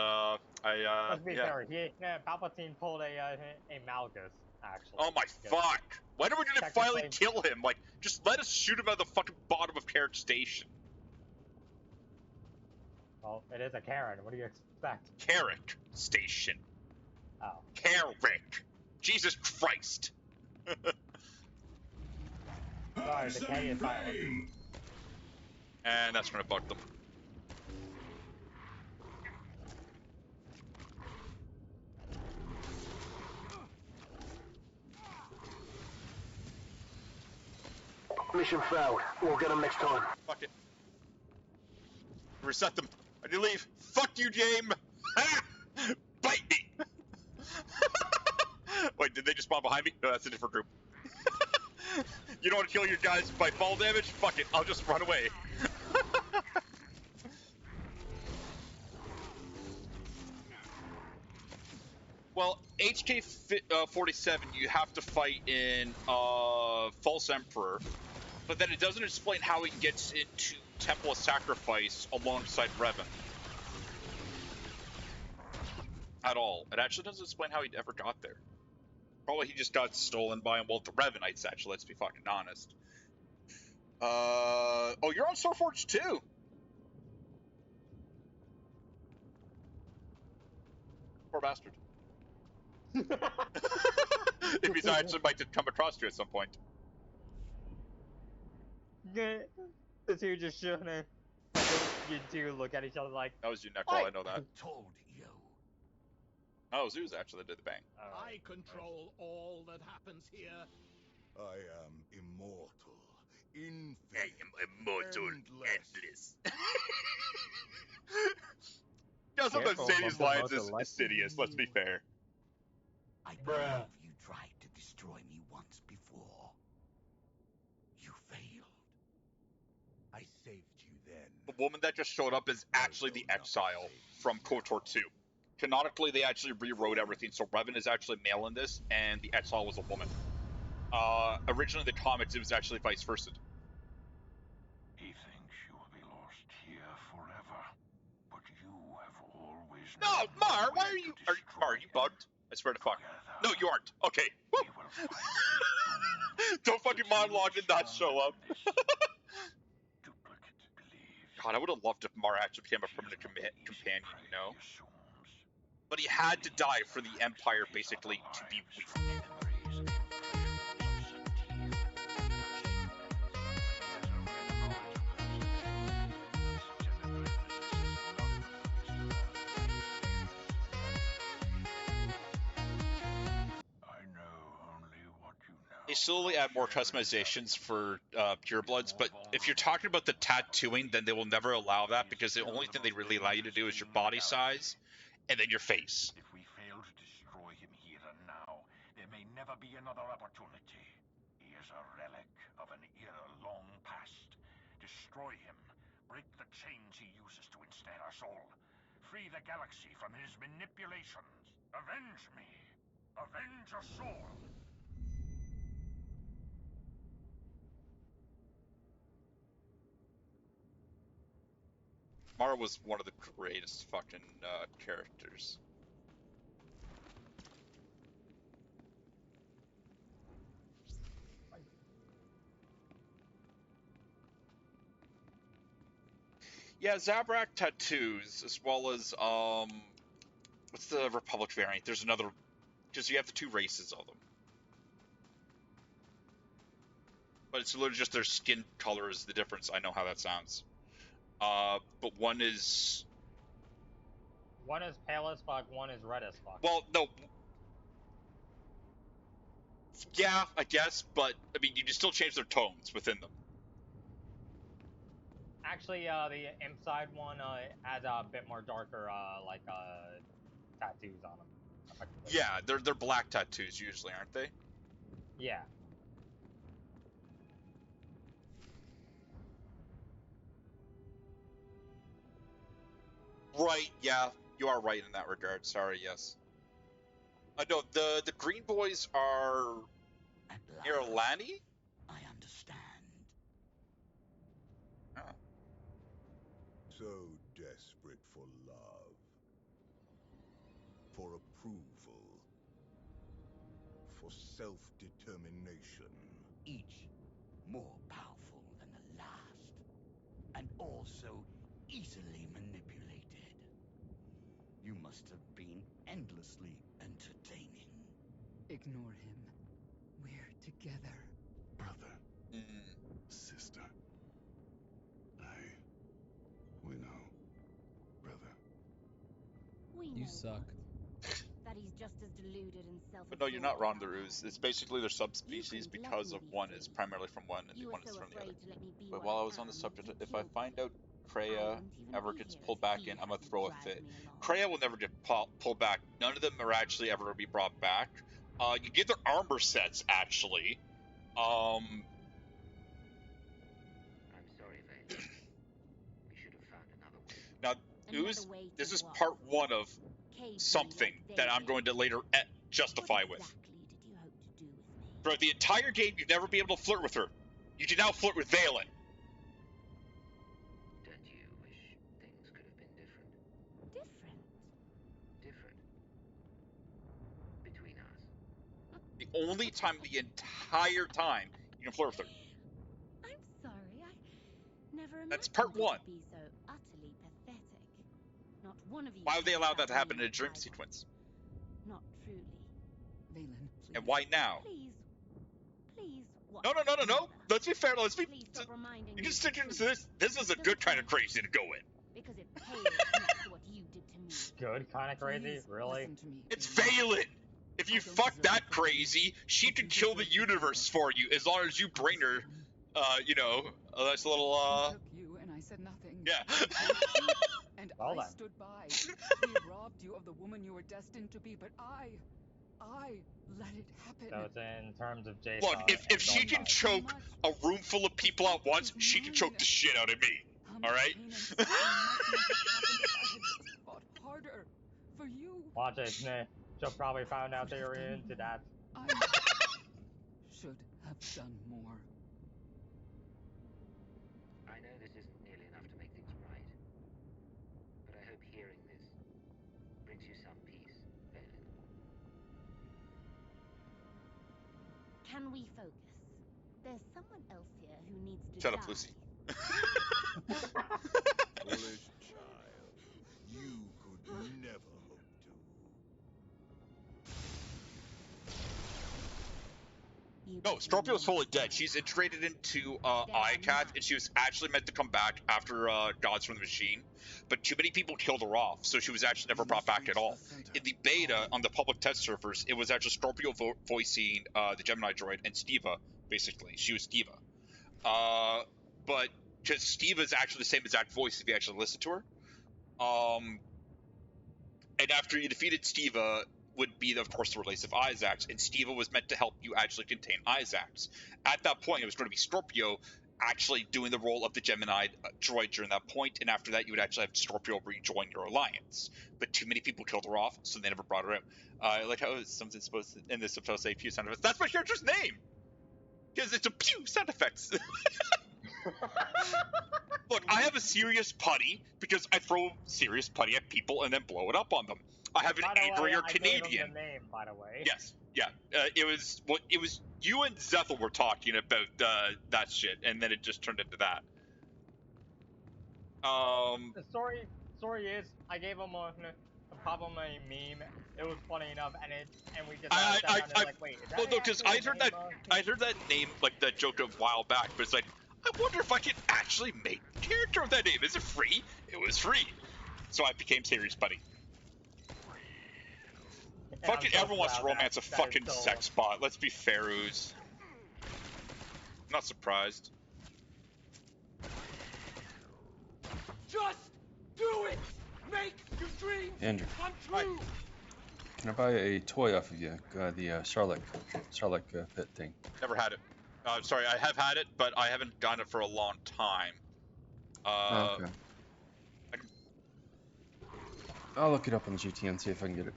Let's be Yeah. fair. Palpatine pulled a Malgus, actually. Oh my fuck! When are we gonna finally kill him? Like, just let us shoot him at the fucking bottom of Carrick Station. Well, it is a Karen. What do you expect? Carrick Station. Oh. Carrick. Jesus Christ. Sorry, the K is silent. And that's gonna bug them. Mission failed. We'll get them next time. Fuck it. Reset them. I need to leave. Fuck you, James. Bite me. Wait, did they just spawn behind me? No, that's a different group. You don't want to kill your guys by fall damage? Fuck it. I'll just run away. Well, HK-47 you have to fight in False Emperor, but then it doesn't explain how he gets into Temple of Sacrifice alongside Revan. At all. It actually doesn't explain how he ever got there. Probably he just got stolen by him. Well, the Revanites, actually, let's be fucking honest. Oh, you're on Starforge too! Poor bastard. It means I actually might come across you at some point. The two just shooting it. You two look at each other like... That was you, Necro, I know that. Told you. Oh, Zeus actually did the bang. I control all that happens here. I am immortal, infinite, I am immortal, endless. Yeah, sometimes saying these lines is insidious, let's be fair. I believe you tried to destroy me once before. You failed. I saved you then. The woman that just showed up is actually the Exile from KOTOR 2. Canonically, they actually rewrote everything, so Revan is actually male in this, and the Exile was a woman. Originally in the comics, it was actually vice versa. He thinks you will be lost here forever, but you have always No, Mar, why are you... Mar, are you bugged? I swear to fuck. No, you aren't. Okay. Don't fucking monologue and not show up. God, I would have loved if Mar actually became a permanent companion, you know? But he had to die for the Empire, basically, to be weak. They slowly add more customizations for purebloods, but if you're talking about the tattooing, then they will never allow that, because the only thing they really allow you to do is your body size and then your face. If we fail to destroy him here and now, there may never be another opportunity. He is a relic of an era long past. Destroy him. Break the chains he uses to ensnare us all. Free the galaxy from his manipulations. Avenge me. Avenge your soul. Mara was one of the greatest fucking characters. Yeah, Zabrak tattoos, as well as, what's the Republic variant? There's another, because you have the two races of them. But it's literally just their skin color is the difference. I know how that sounds. But one is... One is pale as fuck, one is red as fuck. Well, no. Yeah, I guess, but, I mean, you can still change their tones within them. Actually, the inside one has a bit more darker, tattoos on them. Yeah, they're black tattoos usually, aren't they? Yeah. Right, yeah, you are right in that regard. Sorry, yes. No, the green boys are near Lani? I understand. So desperate for love. for approval, for self-determination. Each more powerful than the last, and also easily manipulated. You must have been endlessly entertaining. Ignore him. We're together. Brother. Sister. We know. Brother. We You know suck. that he's just as deluded and self-absorbed. But no, you're not wrong, as I Laruz. It's basically their subspecies because of one is primarily from one and the one is from the other. But while I was on the subject, if I find out Kreia ever gets pulled back in, I'm gonna throw a fit. Kreia will never get pulled back. None of them are actually ever gonna be brought back. You get their armor sets actually. I'm sorry, Valen. We should have found another way. Now, this is part one of something that I'm going to later justify with. Throughout the entire game, you'd never be able to flirt with her. You can now flirt with Valen. Don't you wish things could have been different? Different? Different. Between us. The only time the entire time you can flirt with her. I'm sorry, I never imagined That's part one. you to be so utterly pathetic. Not one of you. Why would they cares allow that about to happen me in a dream either. sequence? Not truly. Valen, please. And why now? Please, what? No. Let's be fair. Please stop reminding You me can stick of into the this. This is a good kind of crazy to go in. because it pales next to what you did to me. Good kind of crazy? Really? It's Valen! If you fuck that crazy, she can kill the universe for you as long as you bring her, a nice little, He took you and I said nothing. Yeah. And Well I then. stood by. He robbed you of the woman you were destined to be, but I let it happen. So it's in terms of Jason. Look, if she can choke a room full of people at once, she can choke the shit out of me. Alright? Fought harder for you. Watch it, she'll probably find out they were into that. I should have done more. I know this isn't nearly enough to make things right. But I hope hearing this brings you some peace, Valen. Can we focus? There's someone else here who needs to Shut die. up, Lucy. Foolish child. You could never hope to. No, Scorpio's fully dead. She's integrated into ICAT, and she was actually meant to come back after Gods from the Machine, but too many people killed her off, so she was actually never brought back at all. In the beta, on the public test servers, it was actually Scorpio voicing the Gemini droid, and Stiva, basically. She was Stiva. But, because Stiva is actually the same exact voice if you actually listen to her. And after you defeated Stiva, would be, of course, the release of Isaacs, and Stiva was meant to help you actually contain Isaacs. At that point, it was going to be Scorpio actually doing the role of the Gemini droid during that point, and after that, you would actually have Scorpio rejoin your alliance. But too many people killed her off, so they never brought her out. I like how something's supposed to, in this supposed to say pew sound effects. That's my character's name! Because it's a pew sound effects. Look, I have a serious putty because I throw serious putty at people and then blow it up on them. I have an angrier Canadian. I gave him the name, by the way. Yes, yeah. It was you and Zethel were talking about that shit, and then it just turned into that. The story is, I gave him a meme. It was funny enough, and we just sat down and like, wait, is that because I heard that name, like that joke a while back, but it's like, I wonder if I could actually make a character with that name. Is it free? It was free. So I became Series Buddy. Fucking everyone wants to romance a fucking sex bot. Let's be fair, Ooze. I'm not surprised. Just do it! Make your dreams Andrew, come true! can I buy a toy off of you? The Sarlacc pit thing. Never had it. Sorry, I have had it, but I haven't gotten it for a long time. Okay. I'll look it up on GT and see if I can get it.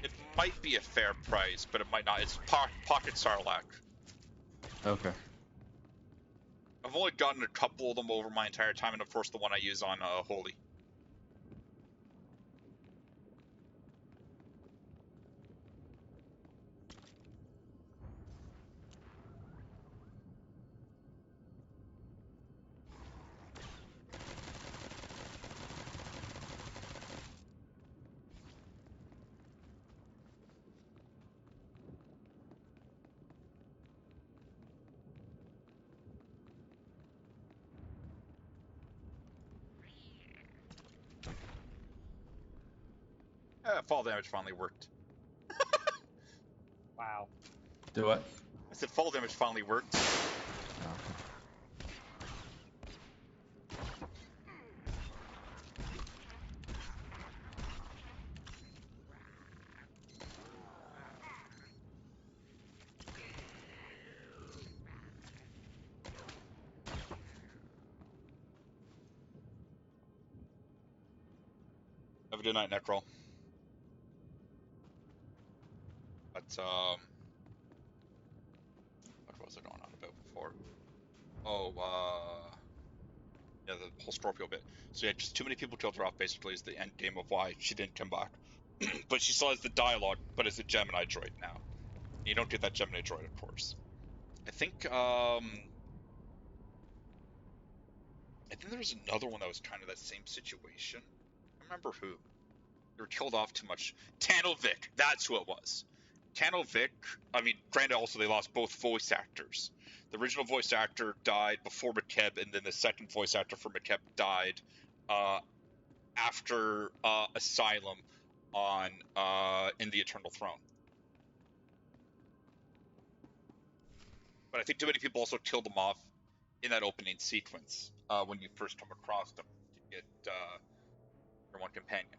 It might be a fair price, but it might not. It's Pocket Sarlacc. Okay. I've only gotten a couple of them over my entire time, and of course the one I use on Holy. Fall damage finally worked. Wow. Do what? I said fall damage finally worked. Oh, okay. Have a good night, Necrol. But what was I going on about before? Oh, yeah, the whole Scorpio bit. So yeah, just too many people killed her off. Basically, is the end game of why she didn't come back. But she still has the dialogue, but it's a Gemini droid now. You don't get that Gemini droid, of course. I think there was another one that was kind of that same situation. I remember who. They were killed off too much. Tanovic, that's who it was. Tanovic, I mean, granted, also they lost both voice actors. The original voice actor died before McKeb, and then the second voice actor for McKeb died after Asylum on In the Eternal Throne. But I think too many people also killed them off in that opening sequence when you first come across them to get your one companion.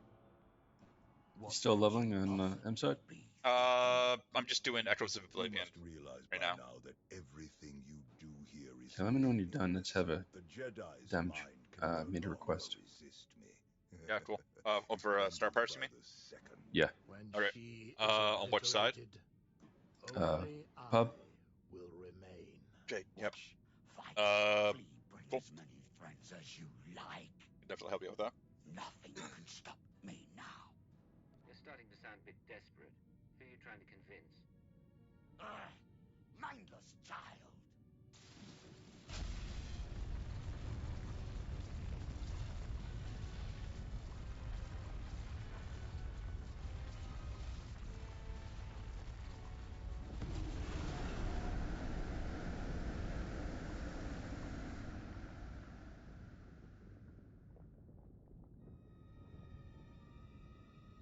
You still leveling on MSOD? I'm just doing Echoes of Oblivion right now. That everything you do here is Okay, let me know when you're done. Let's have a damage made a request. Yeah, cool. Over Star Parsing me? Yeah. Okay. On which side? Pub. Will remain. Okay, yep. Cool. As you like. Can definitely help you with that. Nothing can stop me now. You're starting to sound a bit desperate. Who are you trying to convince? Mindless child.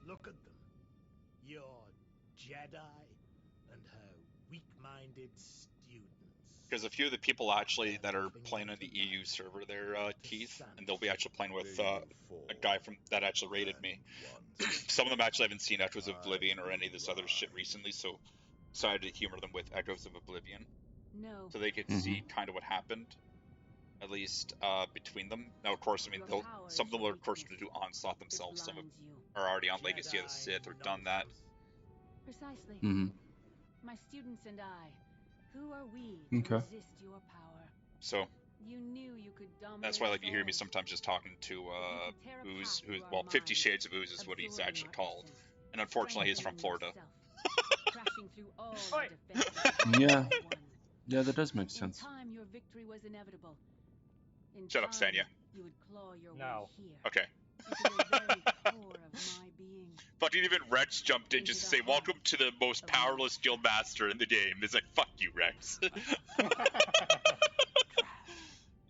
Look at them. Your Jedi and her weak-minded students. Because a few of the people actually that are playing on the EU server, they're Keith, and they'll be actually playing with a guy from that actually raided me. Some of them actually haven't seen Echoes of Oblivion or any of this other shit recently, so decided to humor them with Echoes of Oblivion, so they could see kind of what happened, at least between them. Now, of course, I mean, some of them are, of course, going to do Onslaught themselves. Some of them are already on Legacy of the Sith or done that. Precisely. Mm-hmm. My students and I, who are we to resist your power? So you knew you could dominate. That's why, like, you hear me sometimes just talking to Ooze, who, well, 50 Shades of Ooze is what he's actually called, and unfortunately, he's from Florida. Yeah, yeah, that does make sense. In time, your victory was inevitable. Shut up, Stanya. You would claw your way here. Okay. Into the very core of my being. Fucking even Rex jumped in just to say, welcome to the most powerless guild master in the game. It's like, fuck you, Rex. You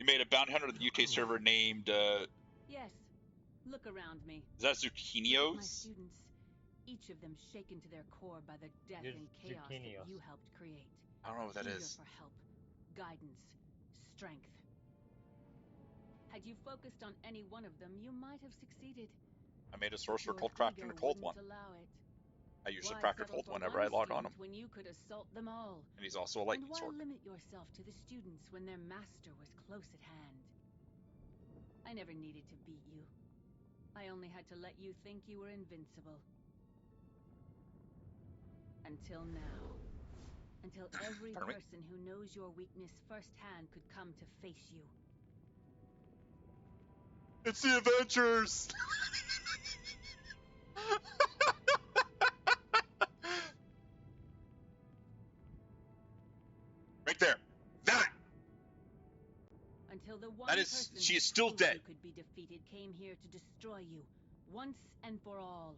made a bounty hunter of the UK server named, Yes. Look around me. Is that Zucchinios? My students, each of them shaken to their core by the death and chaos that you helped create. I don't know what that Eager is. for help, guidance, strength. Had you focused on any one of them, you might have succeeded. I made a sorcerer called Crafter and a cold one. I usually craft a cold whenever I log on him. When you could assault them all. And he's also a lightning and why sword. Limit yourself to the students when their master was close at hand? I never needed to beat you. I only had to let you think you were invincible. Until now. Until every person who knows your weakness firsthand could come to face you. It's the Avengers! Right there. That! Until the one that is, she is still dead. Who could be defeated came here to destroy you, once and for all.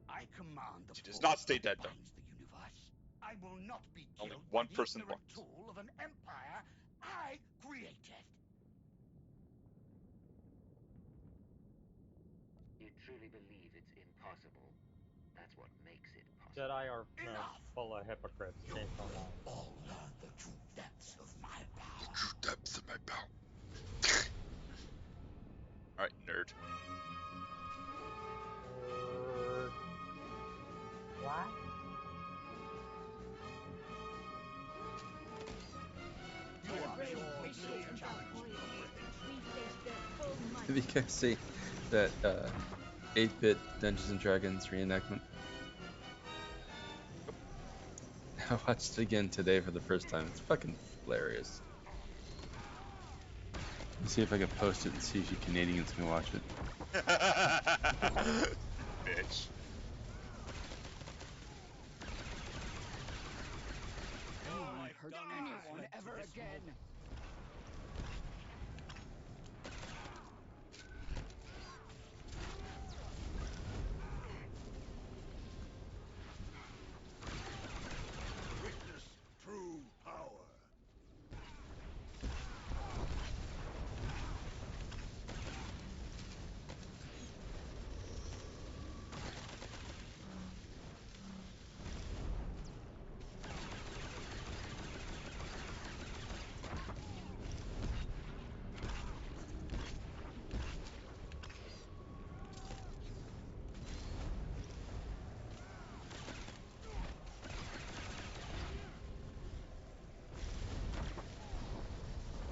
I command the She does not stay dead, though. The universe. I will not be killed. Only one by person the ignorant tool of an empire I created. You truly believe it's impossible. That's what makes it possible. Jedi are full of hypocrites based on that. All learn the true depths of my power. The true depths of my power. Alright, nerd. What? Did you guys see that 8-bit Dungeons and Dragons reenactment? I watched it again today for the first time. It's fucking hilarious. Let's see if I can post it and see if you Canadians can watch it. Bitch. I won't hurt anyone ever again. Witness true power.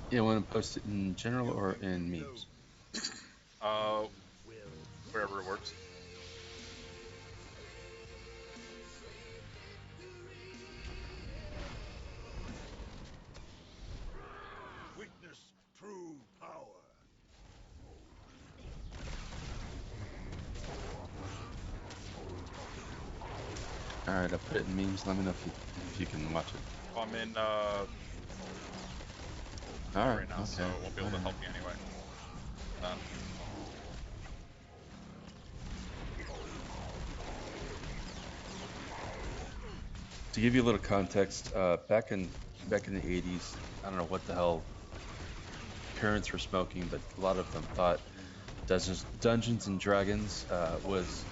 Yeah, want to post it in general or in memes? Wherever it works. Witness true power. Alright, I'll put it in memes. Let me know if you can watch it. I'm in Alright, right now, okay. so it won't be able to help you anyway. To give you a little context, back in the 80s, I don't know what the hell parents were smoking, but a lot of them thought Dungeons and Dragons was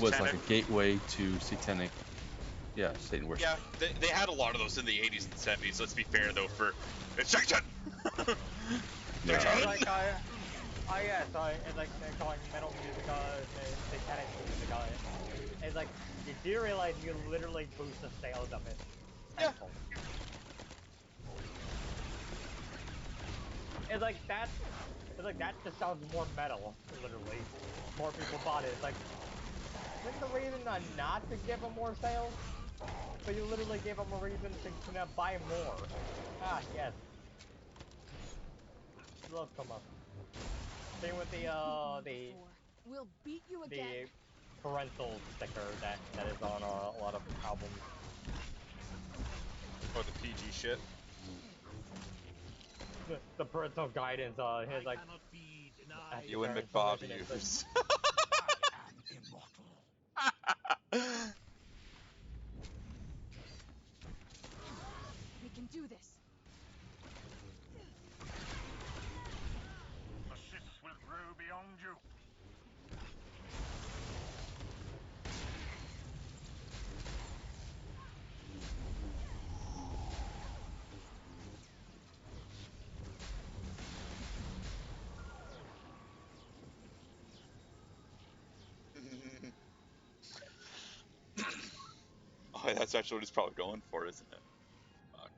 like a gateway to satanic, Satan worship. Yeah, they had a lot of those in the 80s and 70s. Let's be fair though, for it's Satan. Yeah. It's like it's like they're calling metal music satanic music. It's like, do you realize you literally boost the sales of it? Tenfold. It's like that just sounds more metal, literally. More people bought it. It's like, isn't the reason not to give them more sales? But you literally gave them a reason to buy more. Ah, yes. Love come up. Same with We'll beat you again. the parental sticker that is on a lot of albums. Oh, the PG shit. The parental guidance, his like. You and McBobby use. I am immortal. We can do this. The Sith will grow beyond you. Oh, that's actually what he's probably going for, isn't it? Fuck.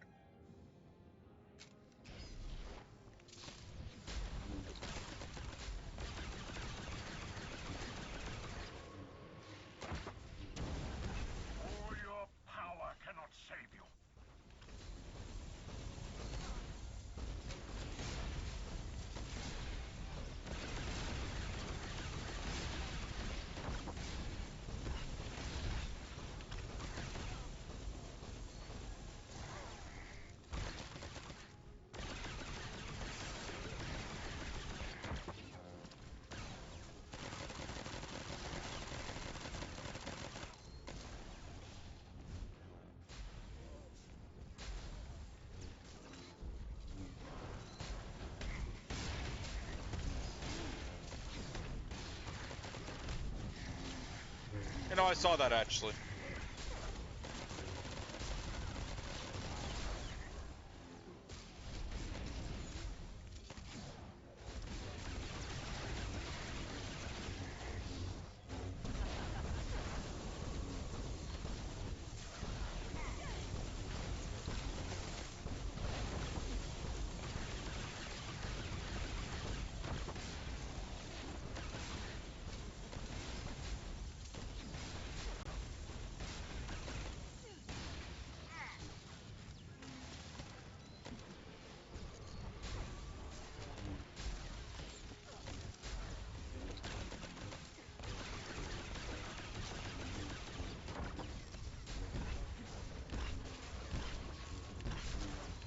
All your power cannot save you. You know, I saw that actually.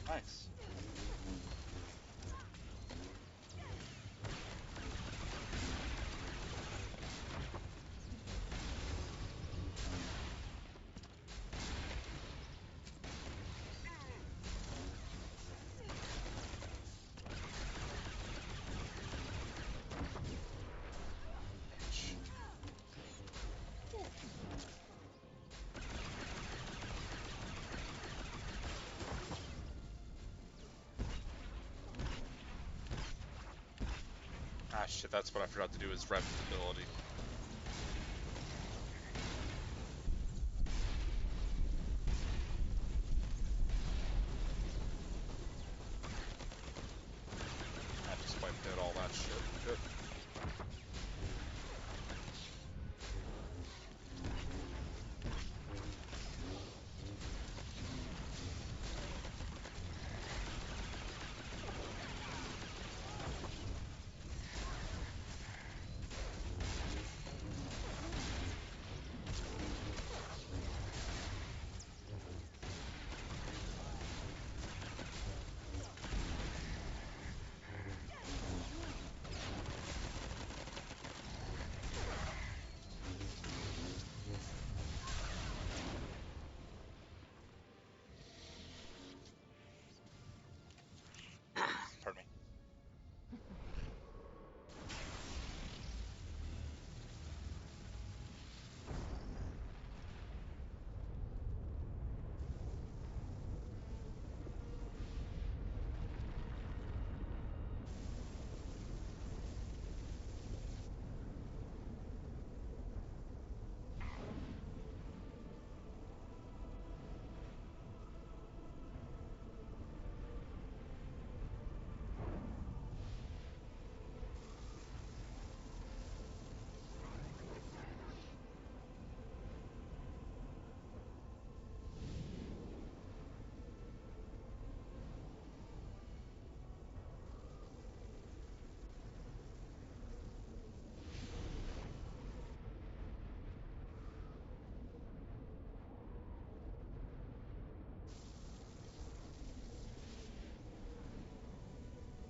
Nice. Ah shit, that's what I forgot to do is Rev's ability. I just wiped out all that shit. Good. Pardon me.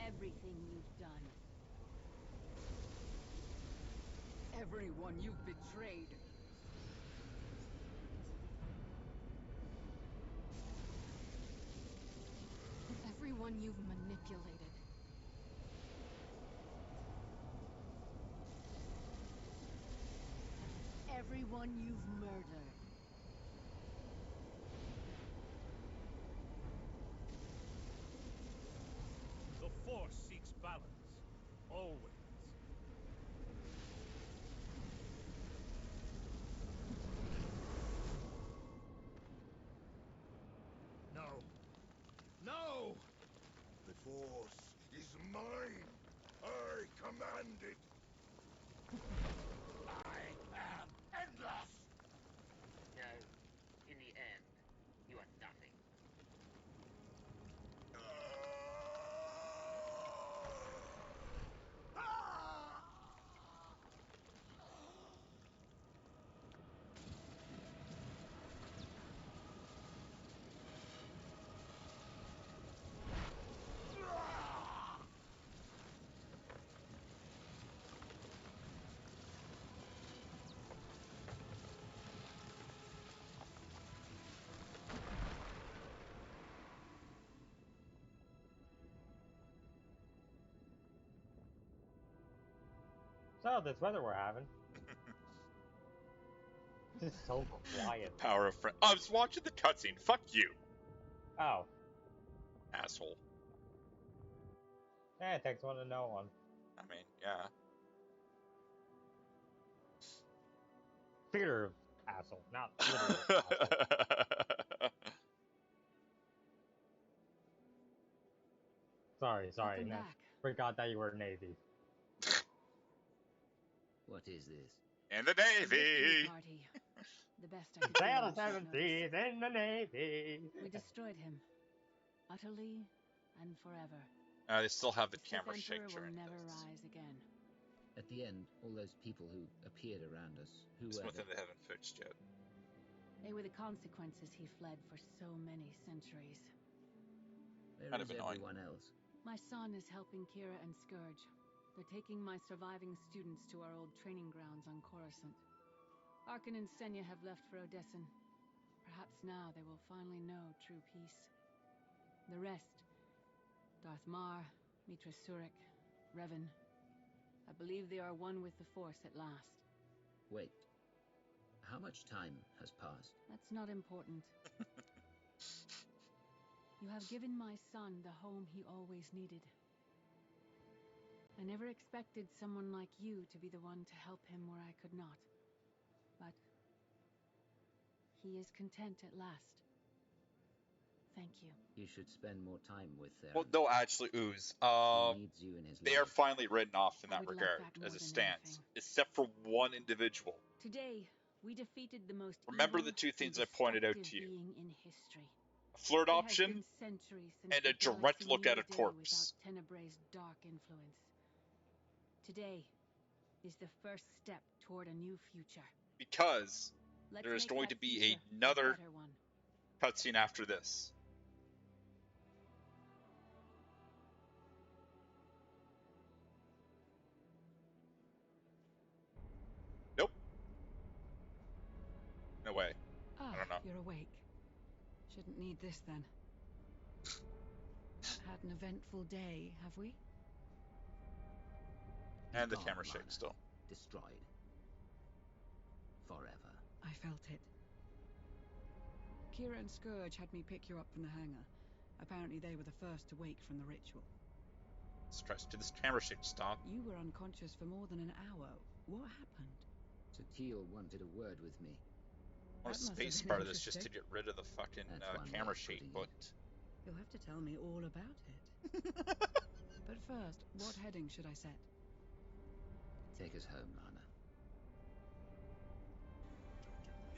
Everything you've done. Everyone you've betrayed. Everyone you've manipulated. Everyone you've murdered. The Force seeks balance. Always. No. No! The Force is mine. I command it. I am endless! No, in the end, you are nothing. So, this weather we're having. This is so quiet. Power of friend. I was watching the cutscene. Fuck you, Oh. asshole. Yeah, it takes one to know one. I mean, yeah. Theater of asshole, not literal asshole. Sorry. Welcome No. back. Forgot that you were Navy. What is this? In the Victory Navy! party. The best I could do Sail on the short seven notice. seas in the Navy. We destroyed him. Utterly and forever. They still have the The Sith camera shake Emperor will during never this. rise again. At the end, all those people who appeared around us, who It's were nothing they haven't fixed yet. They were the consequences he fled for so many centuries. Where Kind is of annoying. everyone else? My son is helping Kira and Scourge. They're taking my surviving students to our old training grounds on Coruscant. Arkin and Senya have left for Odessen. Perhaps now they will finally know true peace. The rest, Darth Mar, Mitra Surik, Revan, I believe they are one with the Force at last. Wait. How much time has passed? That's not important. You have given my son the home he always needed. I never expected someone like you to be the one to help him where I could not. But he is content at last. Thank you. You should spend more time with them. Well, no, actually, Ooze. He needs you in his They are life. finally written off in I that would like regard, that more as it than stands. anything. Except for one individual. Today, we defeated the most Remember evil the two and things I pointed out destructive to you. being in history. A flirt It has option, been centuries since and the a direct galaxy look knew at a day corpse. without Tenebray's dark influence. Today is the first step toward a new future. Because Let's there is make going that to be future a another better one. cutscene after this. Nope. No way. I don't know. You're awake. Shouldn't need this then. Had an eventful day, have we? And the Gone, camera shake Lana. still. Destroyed. Forever. I felt it. Kira and Scourge had me pick you up from the hangar. Apparently they were the first to wake from the ritual. Stress to this camera shake stop. You were unconscious for more than an hour. What happened? Satil wanted a word with me. One That must have space been part of this just to interesting. get rid of the fucking That's one way camera of shake, putting but You'll have to tell me all about it. But first, what heading should I set? Take us home, Lana.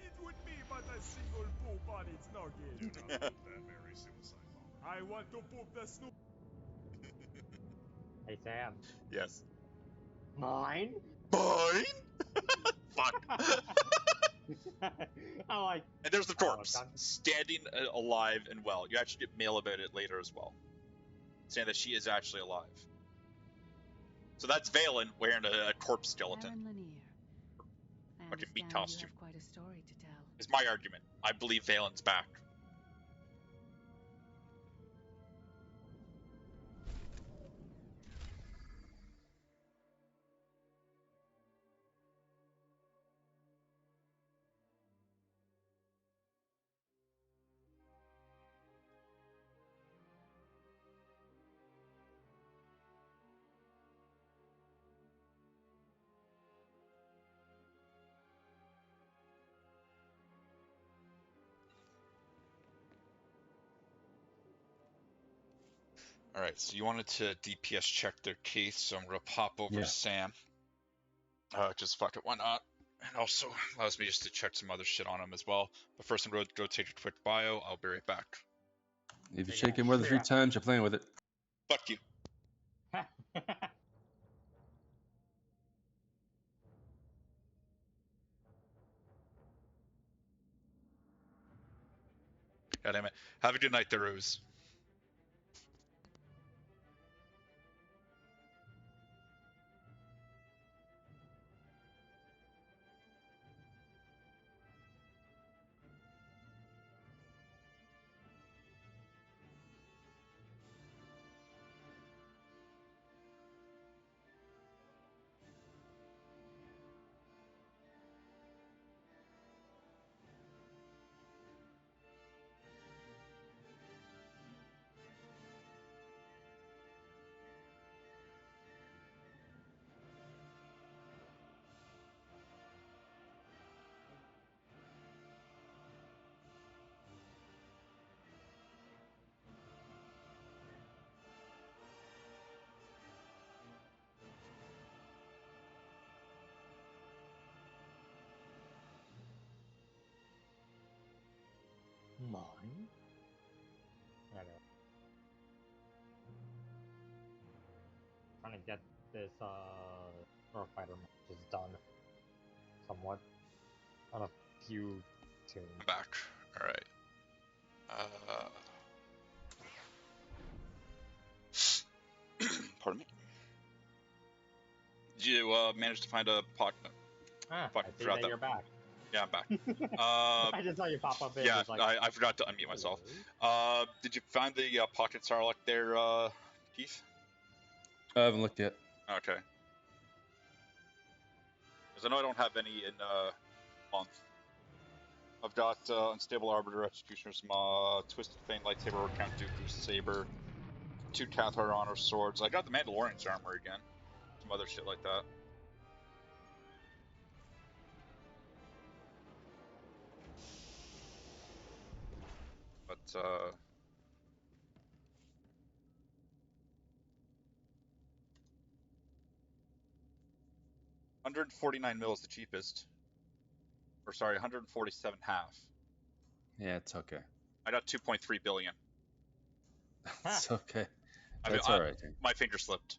It would be but a single poop on its nugget. Do not poop that very suicide bomb. I want to poop the snoop. Hey, Sam. yes. Mine? Mine? Fuck. I'm like, And there's the corpse, done. standing alive and well. You actually get mail about it later as well, saying that she is actually alive. So that's Valen wearing a corpse skeleton. Aaron Lanier. I Fucking meat understand costume. you have quite a story to tell. Is my argument. I believe Valen's back. Alright, so you wanted to DPS check their case, so I'm gonna pop over to Sam. Just fuck it, why not? And also allows me just to check some other shit on him as well. But first I'm gonna go take a quick bio, I'll be right back. If you shake it more than 3 times, you're playing with it. Fuck you. God damn it. Have a good night, there, Ooze. mine? Anyway. Trying to get this Starfighter matches done somewhat on a few tunes. I'm back. Alright. Pardon me. Did you manage to find a pot? Fuck, I see forgot that you're back. Yeah, I'm back. I just saw you pop up in. Yeah, Like, I forgot to unmute myself. Did you find the pocket Sarlacc there, Keith? I haven't looked yet. Okay. Because I know I don't have any in month. I've got Unstable Arbiter, Executioner's Maw, Twisted Fane, Lightsaber, Count Dooku, Saber, 2 Cathar Honor Swords. I got the Mandalorian's armor again. Some other shit like that. But, $149 mil is the cheapest. Or sorry, 147 half. Yeah, it's okay. I got 2.3 billion. It's okay. That's all right. My finger slipped.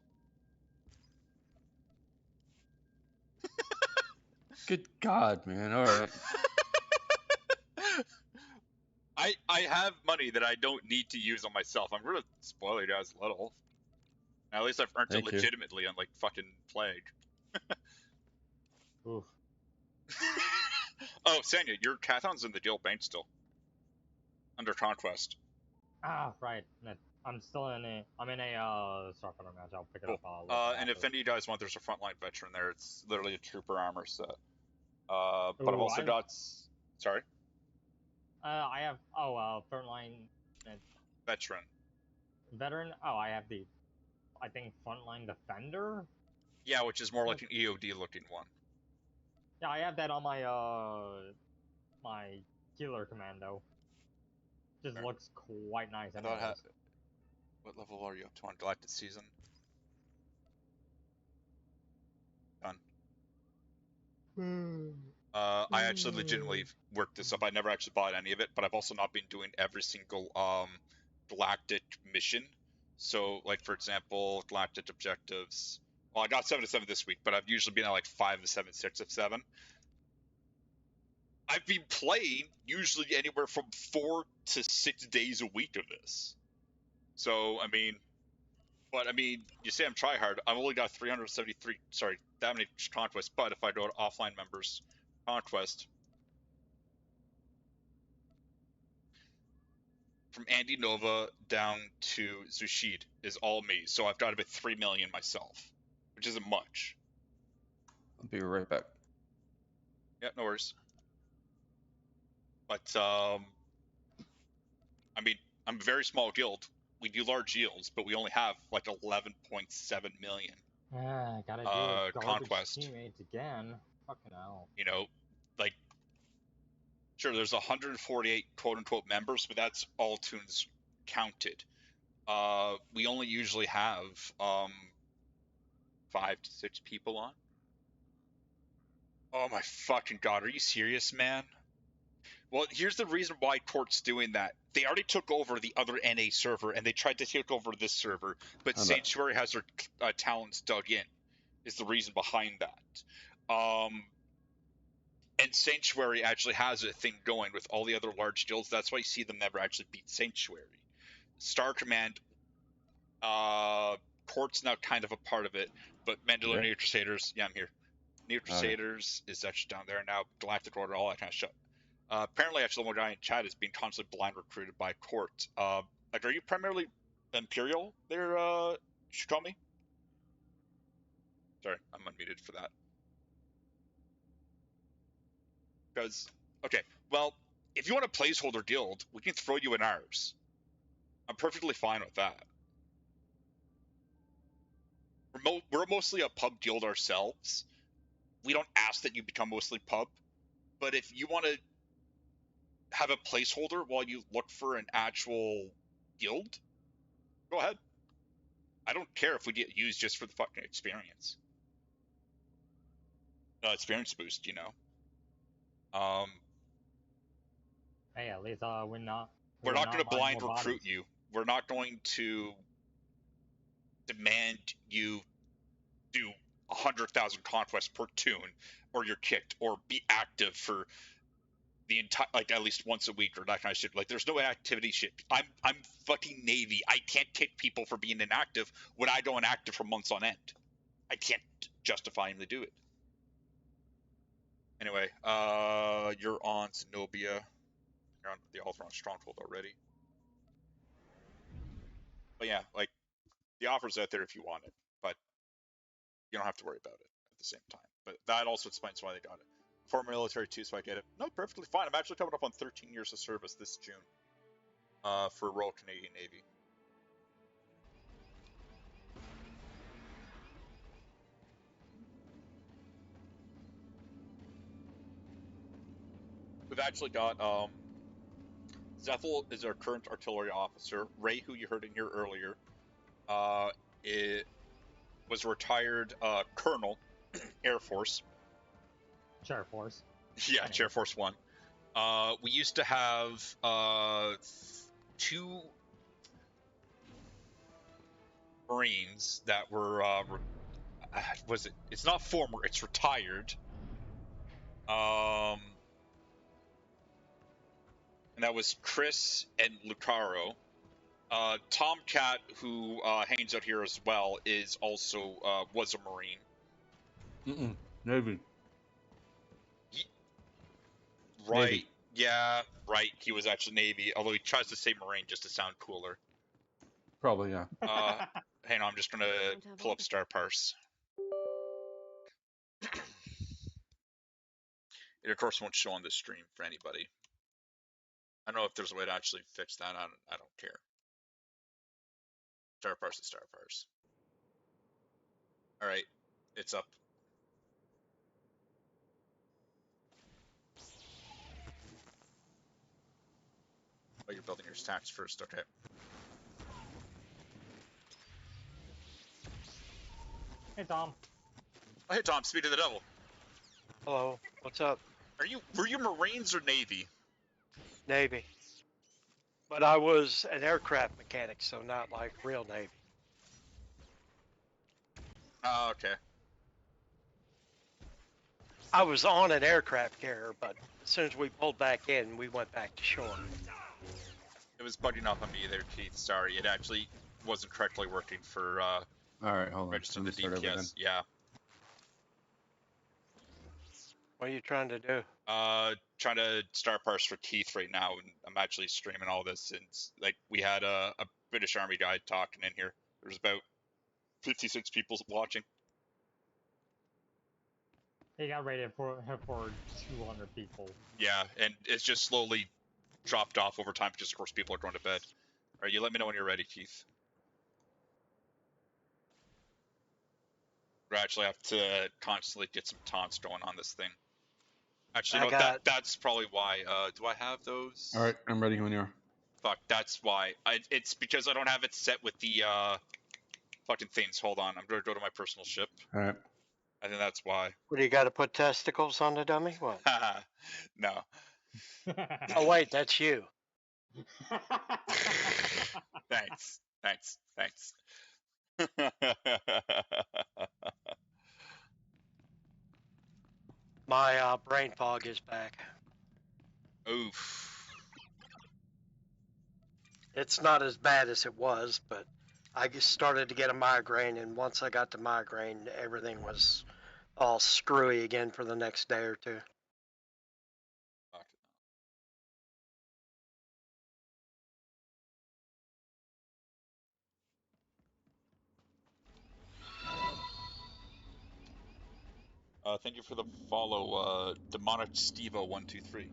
Good God, man. All right. I have money that I don't need to use on myself. I'm gonna spoil you guys a little. At least I've earned it legitimately, unlike fucking Plague. Oof. Oh, Sanya, your Cathon's in the Guild Bank still. Under Conquest. Ah, right. I'm still in a. I'm in a Starfighter match. I'll pick it up. And if any of you guys want, there's a frontline veteran there. It's literally a trooper armor set. But I've also got. Sorry. I have frontline. Veteran. Veteran. Oh, I have the. I think frontline defender. Yeah, which is more like an EOD looking one. Yeah, I have that on my my healer commando. Just looks quite nice. What level are you up to on Galactic Season? Done. I actually legitimately worked this up. I never actually bought any of it, but I've also not been doing every single galactic mission. So, like for example, galactic objectives. Well, I got 7 to 7 this week, but I've usually been at like 5 to 7, 6 to 7. I've been playing usually anywhere from 4 to 6 days a week of this. So, I mean, you say I'm tryhard. I've only got 373. Sorry, that many conquests. But if I go to offline members, conquest. From Andy Nova down to Zushid is all me, so I've got about 3 million myself, which isn't much. I'll be right back. Yeah, no worries. But I mean, I'm a very small guild. We do large yields, but we only have like 11.7 million. Gotta deal with garbage conquest teammates again. Fucking hell. You know, like. Sure, there's 148 quote-unquote members, but that's all tunes counted. We only usually have 5 to 6 people on. Oh my fucking god, are you serious, man? Well, here's the reason why Court's doing that. They already took over the other NA server, and they tried to take over this server, but Sanctuary has their talents dug in, is the reason behind that. And Sanctuary actually has a thing going with all the other large guilds. That's why you see them never actually beat Sanctuary. Star Command, Court's now kind of a part of it, but Mandalorian Crusaders, yeah, I'm here. Neo Crusaders is actually down there now. Galactic Order, all that kind of shit. Apparently, actually, one guy in chat is being constantly blind recruited by Court. Like, are you primarily Imperial there, Shikomi? Sorry, I'm unmuted for that. Because, okay, well, if you want a placeholder guild, we can throw you in ours. I'm perfectly fine with that. We're mostly a pub guild ourselves. We don't ask that you become mostly pub, but if you want to have a placeholder while you look for an actual guild, go ahead. I don't care if we get used just for the fucking experience. Experience boost, you know. Hey, at least we're not going to buying blind more recruit bodies. you. We're not going to demand you do 100,000 conquests per tune, or you're kicked, or be active for the entire, like, at least once a week or that kind of shit. Like, there's no activity shit. I'm fucking Navy. I can't kick people for being inactive when I go inactive for months on end. I can't justifiably do it. Anyway, you're on Zenobia. You're on the Altheron Stronghold already. But yeah, like, the offer's out there if you want it, but you don't have to worry about it at the same time. But that also explains why they got it. Former military too, so I get it. No, perfectly fine. I'm actually coming up on 13 years of service this June. For Royal Canadian Navy. We've actually got Zethel is our current artillery officer. Ray, who you heard in here earlier, it was a retired colonel, Air Force. Chair Force. Yeah, Chair Force 1. We used to have 2 Marines that were it's not former, it's retired. And that was Chris and Lucaro. Tomcat, who hangs out here as well, is also was a Marine. Navy. Right. Navy. Yeah, right. He was actually Navy, although he tries to say Marine just to sound cooler. Probably, yeah. Hang on, I'm just gonna pull up Star Parse. It of course won't show on the stream for anybody. I don't know if there's a way to actually fix that. I don't care. Star Parse is Star Parse. All right, it's up. Oh, you're building your stacks first. Okay. Hey, Tom. Oh, hey, Tom. Speed of the Devil. Hello. What's up? Were you Marines or Navy? Navy. But I was an aircraft mechanic, so not like real Navy. Oh, okay. I was on an aircraft carrier, but as soon as we pulled back in, we went back to shore. It was bugging up on me there, Keith. Sorry, it actually wasn't correctly working for All right, hold on. registering the Start over again. DPS. Yeah. What are you trying to do? Trying to start parse for Keith right now, and I'm actually streaming all this since, like, we had a British Army guy talking in here. There's about 56 people watching. He got rated for 200 people. Yeah, and it's just slowly dropped off over time because, of course, people are going to bed. All right, you let me know when you're ready, Keith. We actually have to constantly get some taunts going on this thing. Actually, no, that's probably why. Do I have those? All right, I'm ready when you are. Fuck, that's why. It's because I don't have it set with the fucking things. Hold on, I'm gonna go to my personal ship. All right. I think that's why. What, do you got to put testicles on the dummy? What? No. Oh, wait, that's you. Thanks. My brain fog is back. Oof. It's not as bad as it was, but I just started to get a migraine, and once I got the migraine, everything was all screwy again for the next day or two. Thank you for the follow, Demonic Stevo 123.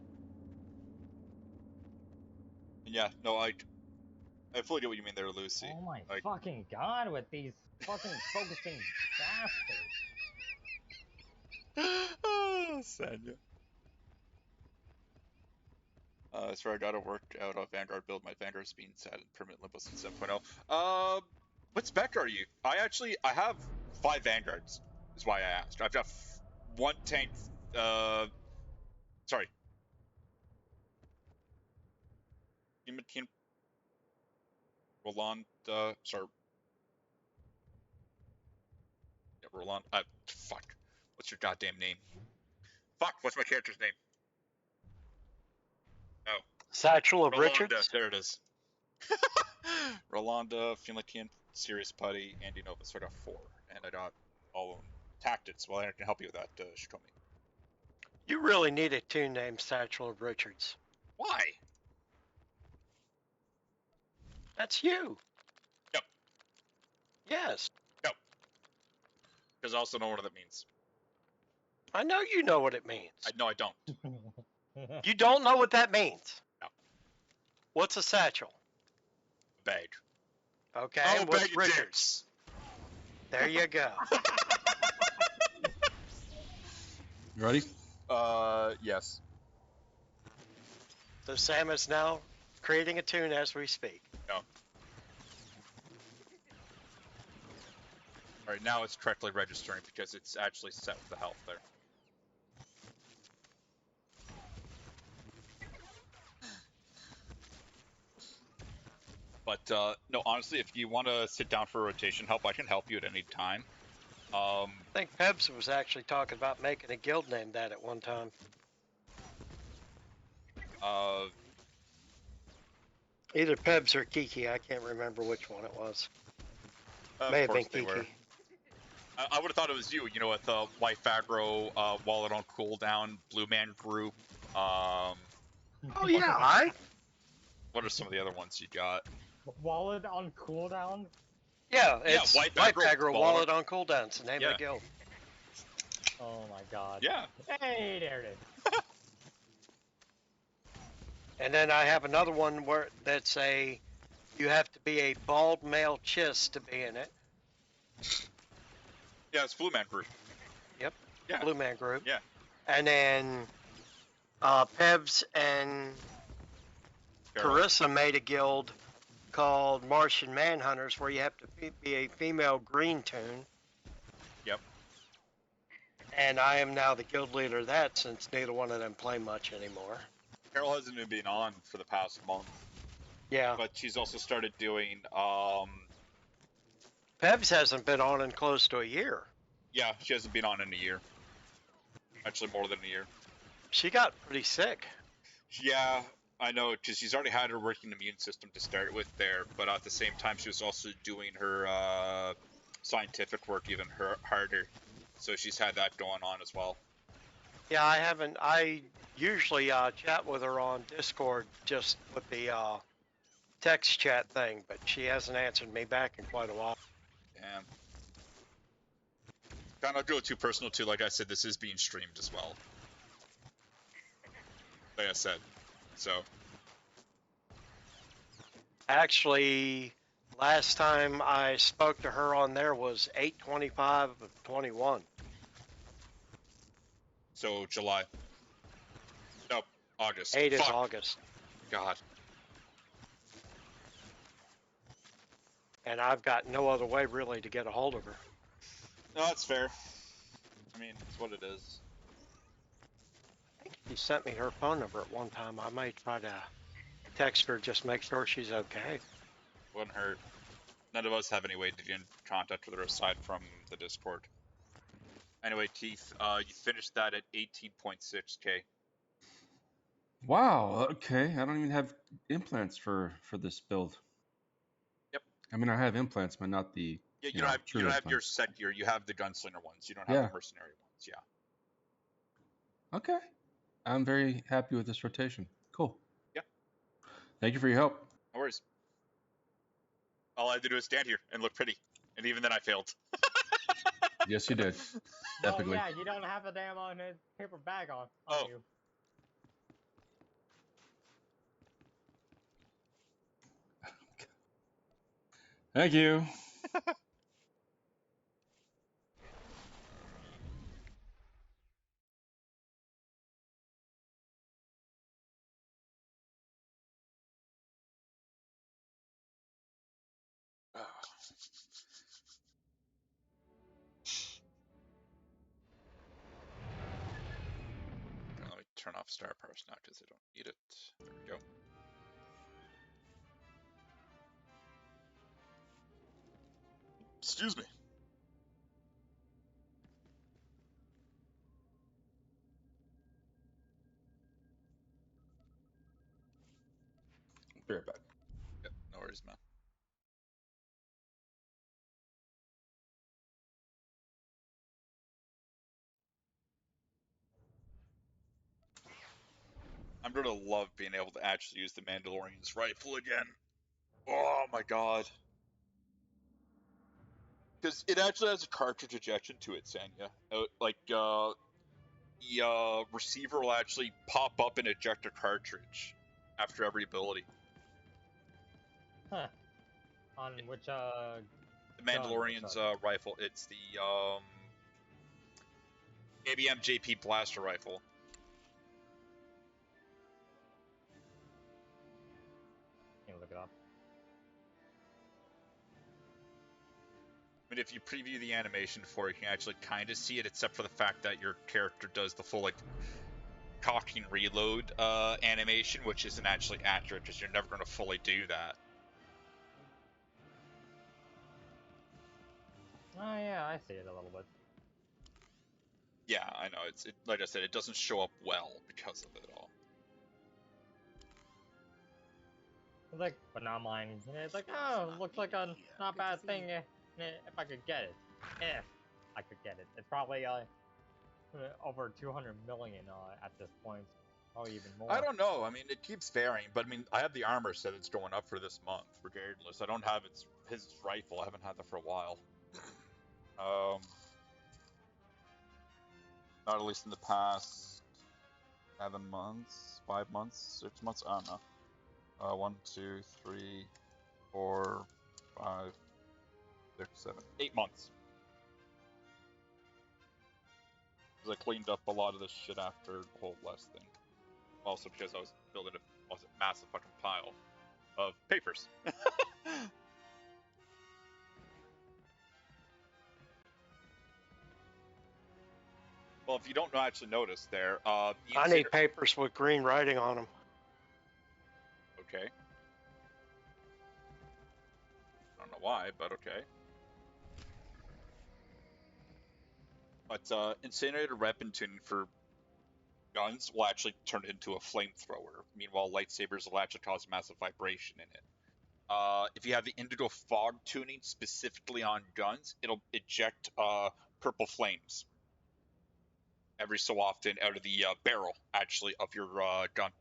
Yeah, no, I fully get what you mean there, Lucy. Oh my fucking god, with these fucking focusing bastards. Oh, Sanya. As far as I gotta work out a Vanguard build, my Vanguard's being set in permanent limbo since 7.0. What spec are you? I have 5 Vanguards, is why I asked. I've got 1 tank, sorry. Roland, sorry. Yeah, Roland, fuck. What's your goddamn name? Fuck, what's my character's name? Oh. Satchel of Rolanda, Richards? there it is. Rolanda, Finlatian, Serious Putty, Andy Nova. So I got 4. And I got all tactics. Well, I can help you with that, Shikomi. You really need a tune named Satchel of Richards. Why? That's you. Yep. Yes. Yep. Because I also know what that means. I know you know what it means. I don't. You don't know what that means? No. What's a satchel? Bag. Okay, Oh, and what's bag of Richards? dicks. There you go. You ready? Yes. So Sam is now creating a tune as we speak. No. Alright, now it's correctly registering because it's actually set with the health there. But, no, honestly, if you want to sit down for rotation help, I can help you at any time. I think Pebs was actually talking about making a guild named that at one time. Either Pebs or Kiki, I can't remember which one it was. May have been Kiki. I would have thought it was you, with White Fagro, Wallet on Cooldown, Blue Man Group. Oh yeah, What are some of the other ones you got? Wallet on cooldown? Yeah, it's White Fagro Wallet on Cooldown. It's the name of the guild. Oh my god. Yeah. Hey, there it is. And then I have another one where that's you have to be a bald male chiss to be in it. Yeah, it's Blue Man Group. Yep. Yeah. Blue Man Group. Yeah. And then Pebs and Carissa made a guild called Martian Manhunters where you have to be a female green tune. Yep. And I am now the guild leader of that since neither one of them play much anymore. Carol hasn't even been on for the past month. Yeah. But she's also started doing, Pebs hasn't been on in close to a year. Yeah, she hasn't been on in a year. Actually, more than a year. She got pretty sick. Yeah, I know, because she's already had her working immune system to start with there, but at the same time, she was also doing her scientific work even harder. So she's had that going on as well. Yeah, I usually chat with her on Discord just with the text chat thing, but she hasn't answered me back in quite a while. Damn. Kind of go too personal too. Like I said, this is being streamed as well. Like I said, so. Actually, last time I spoke to her on there was 8/25 of 21. So July. Nope, August. 8 is August. God. And I've got no other way really to get a hold of her. No, that's fair. I mean, it's what it is. I think she sent me her phone number at one time. I might try to text her, just make sure she's okay. Wouldn't hurt. None of us have any way to get in contact with her aside from the Discord. Anyway, Keith, you finished that at 18.6k. Wow. Okay. I don't even have implants for this build. Yep. I mean, I have implants, but not the. Yeah, you don't have your set gear. You have the gunslinger ones. You don't have the mercenary ones. Yeah. Okay. I'm very happy with this rotation. Cool. Yeah. Thank you for your help. No worries. All I had to do is stand here and look pretty, and even then I failed. Yes, you did. Oh yeah, you don't have a damn paper bag on you. Thank you. Let me turn off star powers now because I don't need it. There we go. Excuse me. Be right back. Yep, no worries, man. I'm gonna love being able to actually use the Mandalorian's rifle again. Oh my god. Because it actually has a cartridge ejection to it, Sanya. The receiver will actually pop up and eject a cartridge after every ability. Huh. On which The Mandalorian's rifle. It's the ABM JP blaster rifle. Can you look it up? I mean, if you preview the animation for it, you can actually kind of see it, except for the fact that your character does the full, like, cocking reload animation, which isn't actually accurate, because you're never going to fully do that. Oh yeah, I see it a little bit. Yeah, I know. It's like I said, it doesn't show up well because of it all. It's like, but not mine. It's like, oh, looks like a not bad thing if I could get it. If I could get it. It's probably over 200 million at this point. Probably even more. I don't know. I mean, it keeps varying, but I mean, I have the armor set it's going up for this month, regardless. I don't have his rifle. I haven't had that for a while. Not at least in the past 7 months, 5 months, 6 months. I don't know. 1, 2, 3, 4, 5, 6, 7, 8 months. Because I cleaned up a lot of this shit after the whole last thing. Also because I was building a massive fucking pile of papers. Well, if you don't actually notice there, I need papers with green writing on them. Okay. I don't know why, but okay. But incinerator weapon tuning for guns will actually turn it into a flamethrower. Meanwhile, lightsabers will actually cause massive vibration in it. If you have the indigo fog tuning specifically on guns, it'll eject purple flames every so often out of the barrel, actually, of your gun.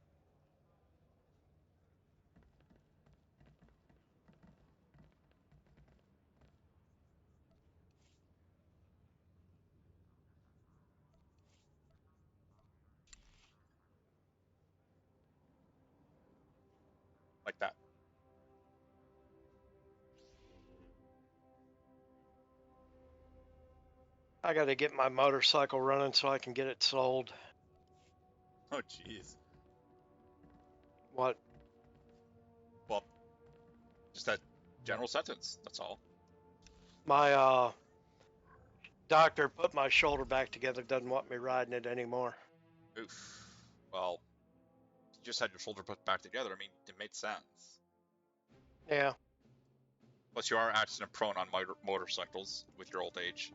Like that. I got to get my motorcycle running so I can get it sold. Oh, jeez. What? Well, just that general sentence, that's all. My doctor put my shoulder back together, doesn't want me riding it anymore. Oof. Well, you just had your shoulder put back together. I mean, it made sense. Yeah. Plus, you are accident prone on motorcycles with your old age.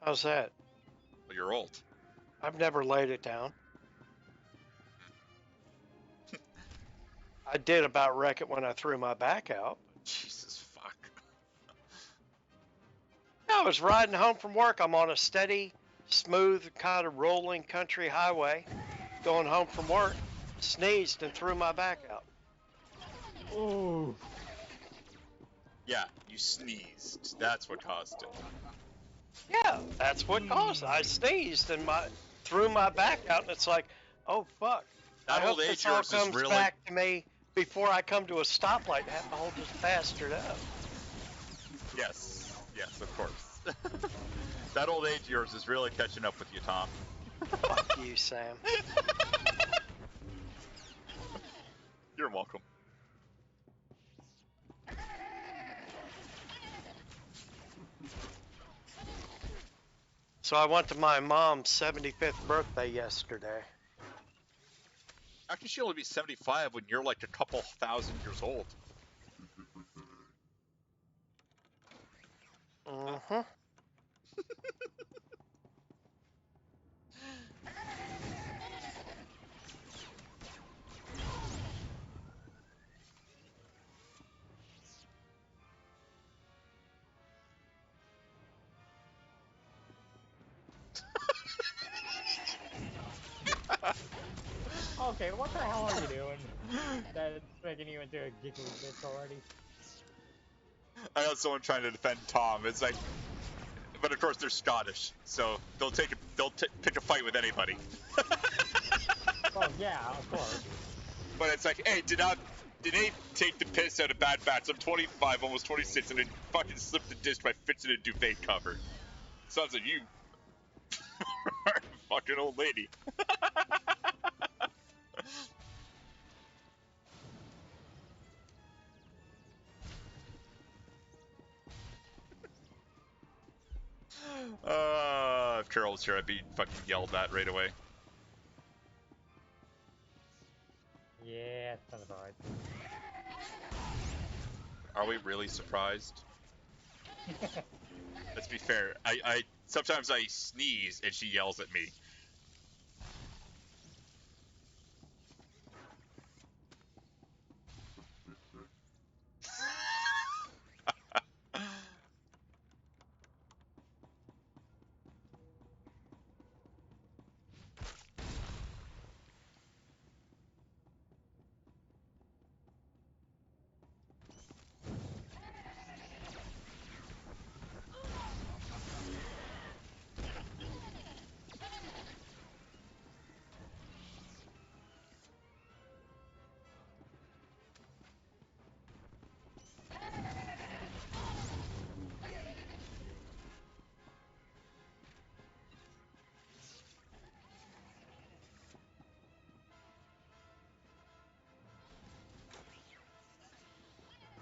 How's that? Well, you're old. I've never laid it down. I did about wreck it when I threw my back out. Jesus fuck. I was riding home from work. I'm on a steady, smooth, kind of rolling country highway, going home from work, sneezed and threw my back out. Ooh. Yeah, you sneezed. That's what caused it. Yeah, that's what caused it. I sneezed and threw my back out, and it's like, oh fuck. That I old hope age this all yours is comes really back to me before I come to a stoplight and have to hold this bastard up. Yes, of course. That old age of yours is really catching up with you, Tom. Fuck you, Sam. You're welcome. So I went to my mom's 75th birthday yesterday. Actually, she'll only be 75 when you're like a couple thousand years old. Mm-hmm. Okay, what the hell are you doing? That's making you into a giggly bitch already. I got someone trying to defend Tom. It's like, but of course they're Scottish, so they'll pick a fight with anybody. Well, yeah, of course. But it's like, hey, did they take the piss out of Bad Bats? I'm 25, almost 26, and then fucking slipped the disc by fixing a duvet cover. Sounds like you are a fucking old lady. If Carol was here, I'd be fucking yelled at right away. Yeah, sounds alright. Are we really surprised? Let's be fair. I sometimes I sneeze and she yells at me.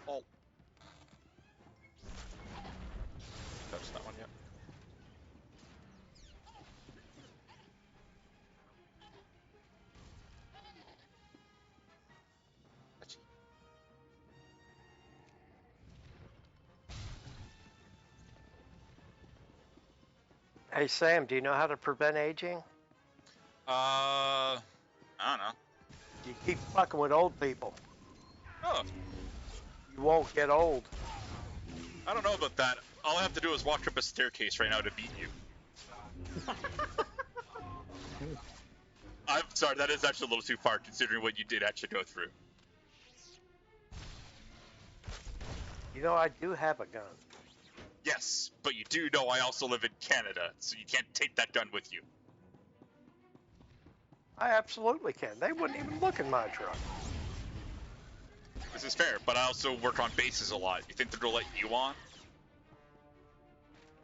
Oh. Touch that one yet. Hey Sam, do you know how to prevent aging? I don't know. You keep fucking with old people. Oh. You won't get old. I don't know about that. All I have to do is walk up a staircase right now to beat you. I'm sorry, that is actually a little too far considering what you did actually go through. You know, I do have a gun. Yes, but you do know I also live in Canada, so you can't take that gun with you. I absolutely can. They wouldn't even look in my truck. This is fair, but I also work on bases a lot. You think they're gonna let you on?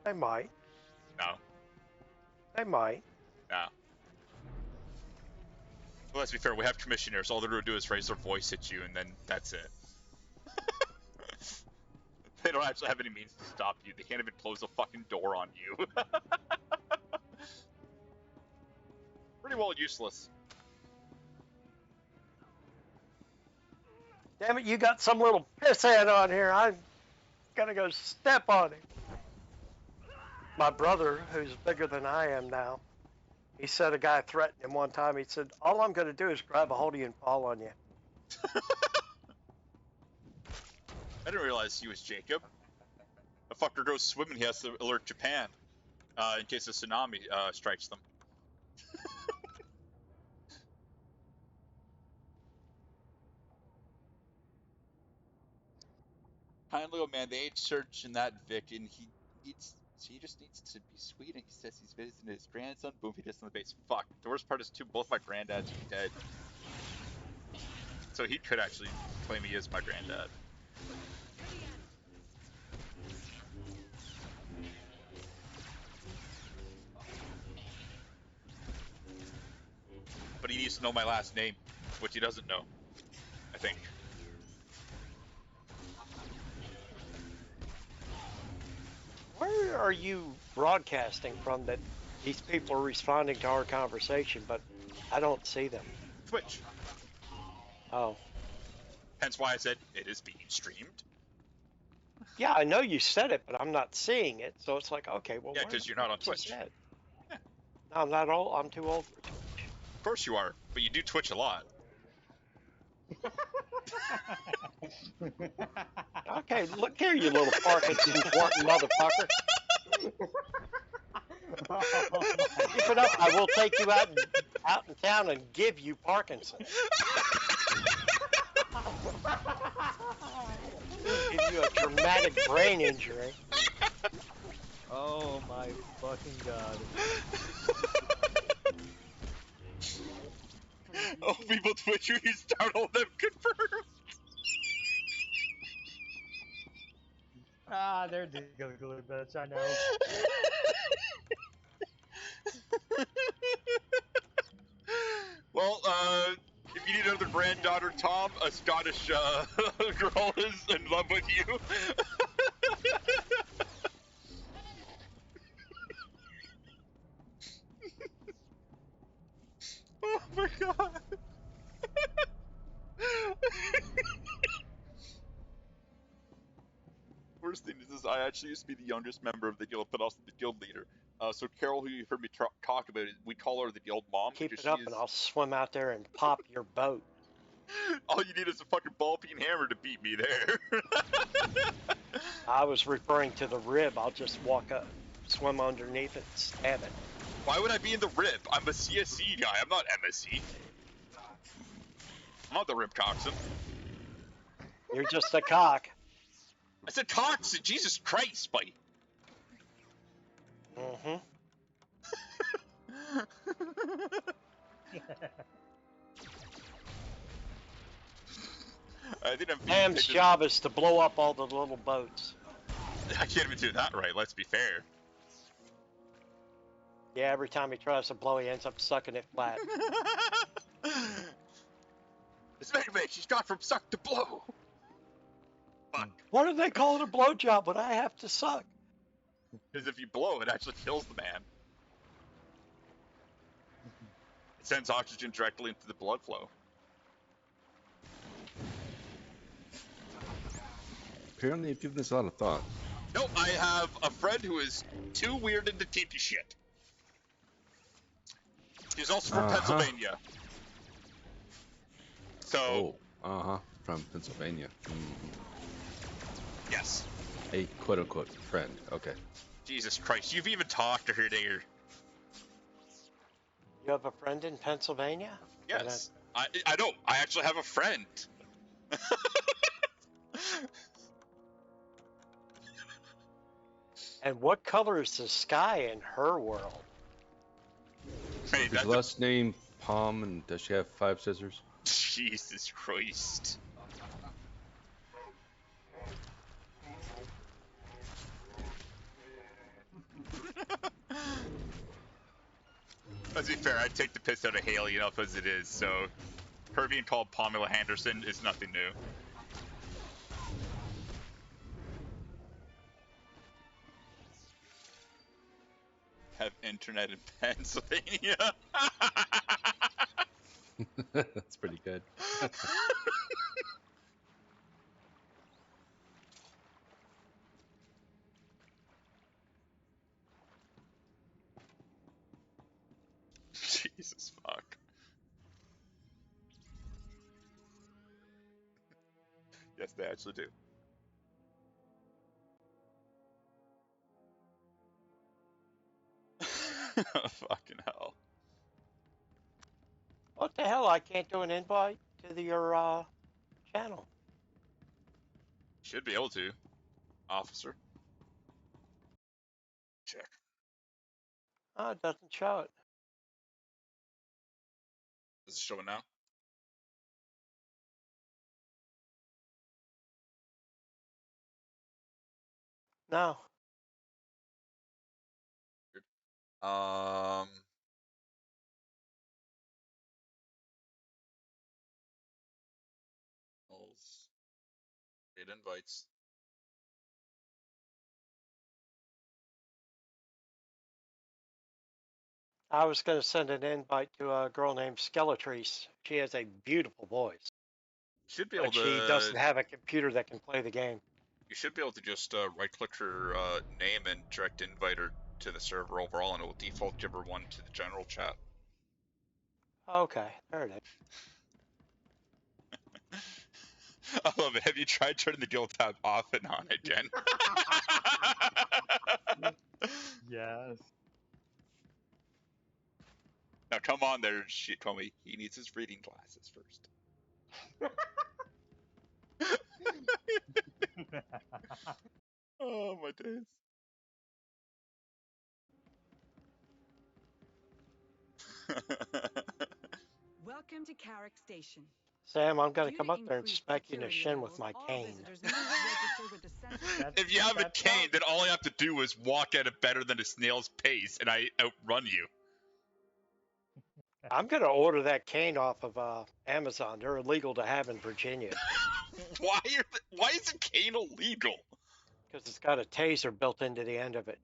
They might. No. They might. No. Well, let's be fair, we have commissioners. All they're gonna do is raise their voice at you, and then that's it. They don't actually have any means to stop you. They can't even close a fucking door on you. Pretty well useless. Damn it, you got some little pisshead on here. I'm gonna go step on him. My brother, who's bigger than I am now, he said a guy threatened him one time. He said, all I'm gonna do is grab a hold of you and fall on you. I didn't realize he was Jacob. The fucker goes swimming, he has to alert Japan. In case a tsunami strikes them. Kind little man, they age search in that Vic, and he just needs to be sweet, and he says he's visiting his grandson. Boom, he gets on the base. Fuck. The worst part is too, both my granddads are dead. So he could actually claim he is my granddad. But he needs to know my last name, which he doesn't know, I think. Where are you broadcasting from that these people are responding to our conversation, but I don't see them? Twitch. Oh. Hence why I said it is being streamed. Yeah, I know you said it, but I'm not seeing it. So it's like, okay, well, Yeah, where because the you're not on fuck is Twitch. that? No, I'm not old. I'm too old for Twitch. Of course you are, but you do Twitch a lot. Okay, look here, you little Parkinson's wanting motherfucker. Keep it up. I will take you out in town and give you Parkinson's. Give you a traumatic brain injury. Oh my fucking god. Oh, people Twitch restart, all them confirmed. Ah, they're giggly bitch, I know. Well, if you need another granddaughter, Tom, a Scottish girl is in love with you. Oh my god. Worst thing is I actually used to be the youngest member of the guild, but also the guild leader. So Carol, who you've heard me talk about, we call her the guild mom. Keep because it up, she and is... I'll swim out there and pop your boat. All you need is a fucking ball-peen hammer to beat me there. I was referring to the rib. I'll just walk up, swim underneath it, and stab it. Why would I be in the rib? I'm a CSC guy. I'm not MSC. I'm not the rib coxswain. You're just a cock. I said coxswain. Jesus Christ, buddy. Mm-hmm. I think I'm Ham's job is to blow up all the little boats. I can't even do that right, let's be fair. Yeah, every time he tries to blow, he ends up sucking it flat. This Mega Man, she's gone from suck to blow. Fuck. Why do they call it a blowjob when I have to suck? Because if you blow, it actually kills the man. It sends oxygen directly into the blood flow. Apparently, you've given this a lot of thought. No, I have a friend who is too weird into tinky shit. He's also from Pennsylvania. So. Oh, from Pennsylvania. Yes. A quote-unquote friend. Okay. Jesus Christ, you've even talked to her there. You have a friend in Pennsylvania? Yes. I don't. I actually have a friend. And what color is the sky in her world? Hey, is last name Palm, and does she have 5 scissors? Jesus Christ. Let's be fair, I'd take the piss out of Haley enough as it is, so her being called Pamela Henderson is nothing new. Have internet in Pennsylvania. That's pretty good. Jesus fuck. Yes, they actually do. Fucking hell. What the hell? I can't do an invite to your channel. Should be able to. Officer. Check. Oh, it doesn't show it. Is it showing now? No. It invites. I was going to send an invite to a girl named Skeletrice. She has a beautiful voice. Should be able but to. She doesn't have a computer that can play the game. You should be able to just right-click her name and direct invite her to the server overall, and it will default everyone to the general chat. Okay, there it is. I love it. Have you tried turning the guild tab off and on again? Yes. Now come on there, shit, Tommy. He needs his reading glasses first. Oh my days. Welcome to Carrick Station. Sam, I'm gonna come up there and smack you in the shin with my cane. If you have a cane, then all I have to do is walk at it better than a snail's pace, and I outrun you. I'm gonna order that cane off of Amazon. They're illegal to have in Virginia. Why is a cane illegal? Because it's got a taser built into the end of it.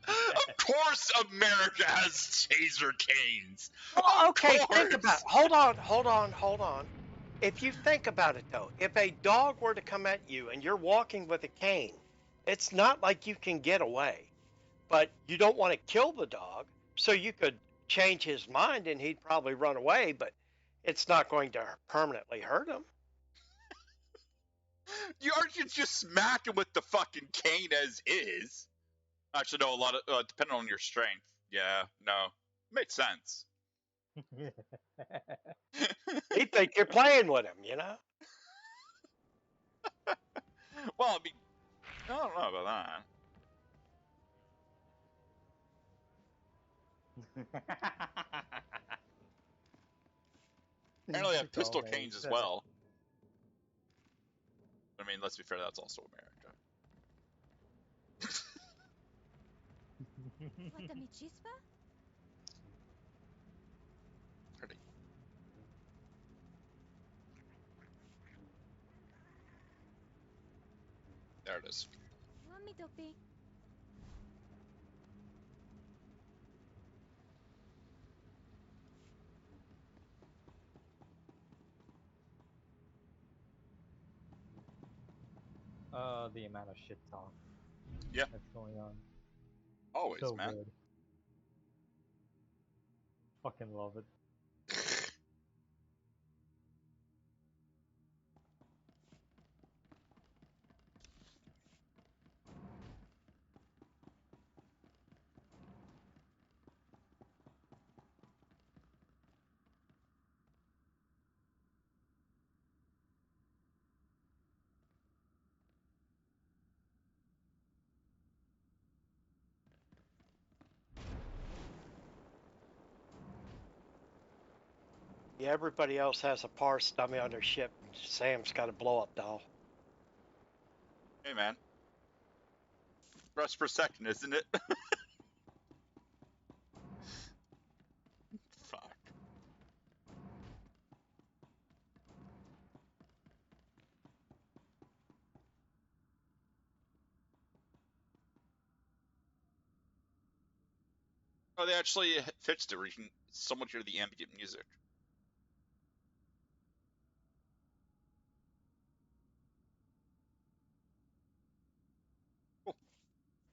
Of course America has taser canes. Well, okay, think about it. Hold on. If you think about it, though, if a dog were to come at you and you're walking with a cane, it's not like you can get away. But you don't want to kill the dog, so you could change his mind and he'd probably run away, but it's not going to permanently hurt him. You could just smack him with the fucking cane as is. Actually, no, a lot of depending on your strength. Yeah, no, makes sense. He'd think you're playing with him, you know? Well, I mean, I don't know about that. Apparently, they have pistol canes as well. I mean, let's be fair, that's also America. There it is. The amount of shit talk. Yeah. That's going on. Always, so man. Good. Fucking love it. Yeah, everybody else has a parse dummy on their ship. Sam's got a blow-up doll. Hey, man. Rest per second, isn't it? Fuck. Oh, they actually fixed it where you can somewhat hear the ambient music.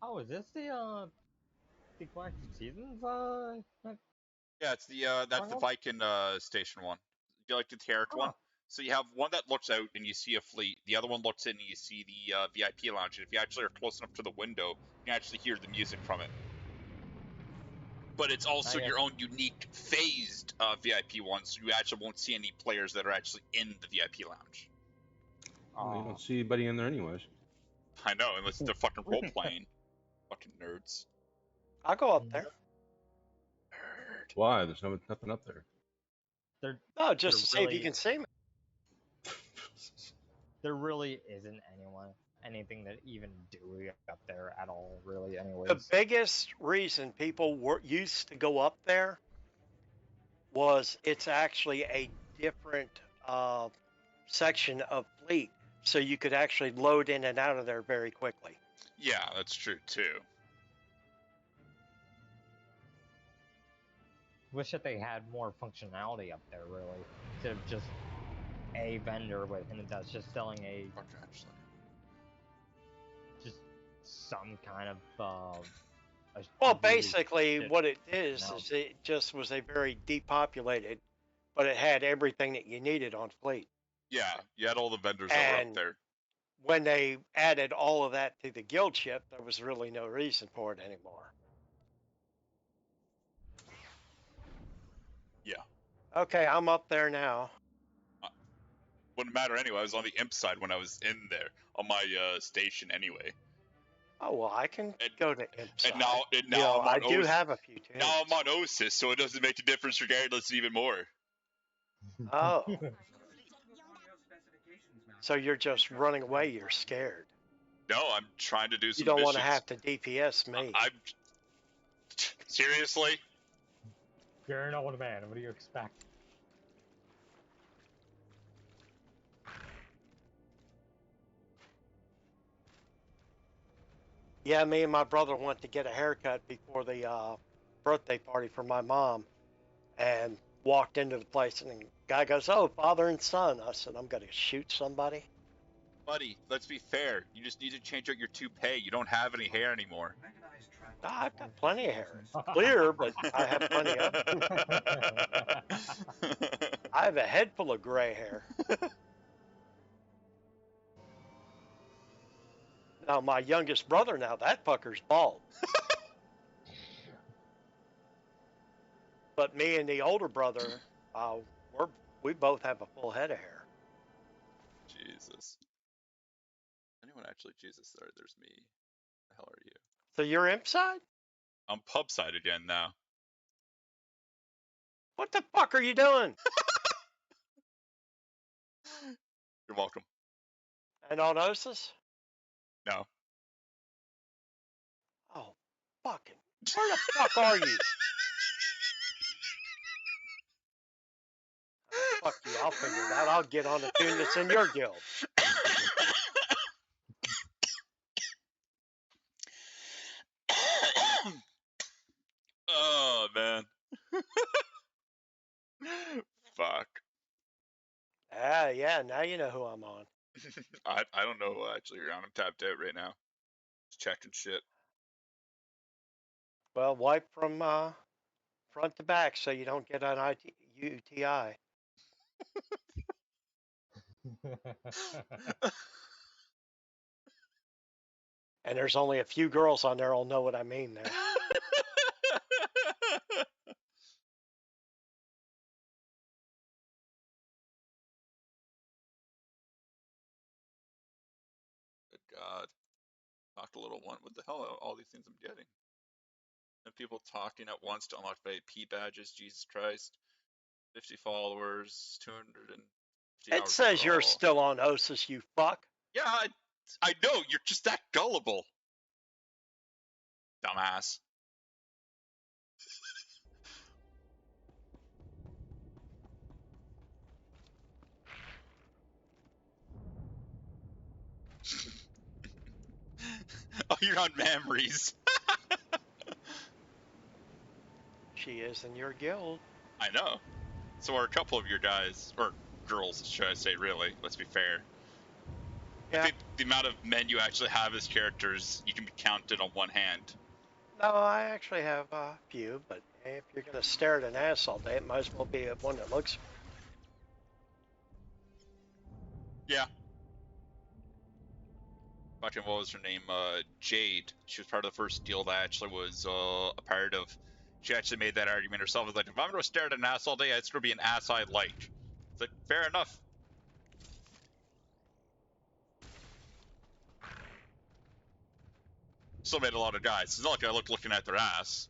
Oh, is this the Galactic Seasons Yeah, it's the that's the Viking station one. You like the Terrac one? So you have one that looks out and you see a fleet. The other one looks in and you see the VIP lounge. And if you actually are close enough to the window, you can actually hear the music from it. But it's also your own unique phased VIP one, so you actually won't see any players that are actually in the VIP lounge. Well, you don't see anybody in there anyways. I know, unless they're fucking role playing. Fucking nerds. I'll go up there. Why? There's nothing up there. No, just to see if you can see me. There really isn't anything that even do up there at all, really, anyways. The biggest reason people used to go up there was it's actually a different section of fleet, so you could actually load in and out of there very quickly. Yeah, that's true too. Wish that they had more functionality up there, really, instead of just a vendor with him that's just selling a just some kind of Well, really basically, shit what it is amount. it just was a very depopulated, but it had everything that you needed on fleet. Yeah, you had all the vendors that were up And there. when they added all of that to the guild ship, there was really no reason for it anymore. Yeah. Okay, I'm up there now. Wouldn't matter anyway. I was on the imp side when I was in there on my station anyway. Oh well, I can go to imp side. And now You know, I'm on I do have a few tunes. Now I'm on Osis, so it doesn't make a difference regardless even more. Oh. So you're just running away. You're scared. No, I'm trying to do some You don't want to missions. have to DPS me. I'm seriously. You're an old man. What do you expect? Yeah, me and my brother went to get a haircut before the birthday party for my mom, and walked into the place, and the guy goes, "Oh, father and son." I said, "I'm gonna shoot somebody." Buddy, let's be fair. You just need to change out your toupee. You don't have any hair anymore. I've got plenty of hair. It's clear, but I have plenty of it. I have a head full of gray hair. Now, my youngest brother, now that fucker's bald. But me and the older brother, we both have a full head of hair. Jesus. Anyone actually? Jesus, there's me. The hell are you? So you're imp side? I'm pub side again now. What the fuck are you doing? You're welcome. And on Osis? No. Oh, fucking. Where the fuck are you? Oh, fuck you. I'll figure it out. I'll get on the tune that's in your guild. Oh, man. Fuck. Yeah, now you know who I'm on. I don't know who actually you're on. I'm tapped out right now. Just checking shit. Well, wipe from front to back so you don't get an UTI. And there's only a few girls on there who'll know what I mean there. Good God. Knocked a little one. What the hell are all these things I'm getting? And people talking at once to unlock VIP badges. Jesus Christ. 50 followers. 250 It hours says you're overall. still on Osis, you fuck. Yeah, I know. You're just that gullible. Dumbass. Oh, you're on memories. She is in your guild. I know. So are a couple of your guys, or girls, should I say, really. Let's be fair. Yeah. I think the amount of men you actually have as characters, you can be counted on one hand. No, I actually have a few, but if you're going to stare at an ass all day, it might as well be one that looks. Yeah. Fucking, what was her name? Jade. She was part of the first deal that actually was a part of. She actually made that argument herself. It's like, if I'm going to stare at an ass all day, it's going to be an ass I like. It's like, fair enough. Still made a lot of guys. It's not like I look looking at their ass.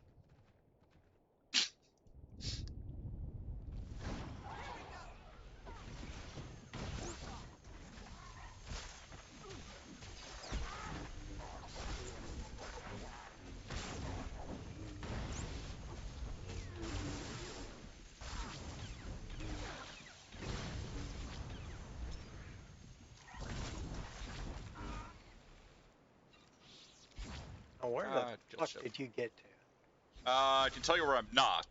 Oh, where the fuck did you get to? I can tell you where I'm not.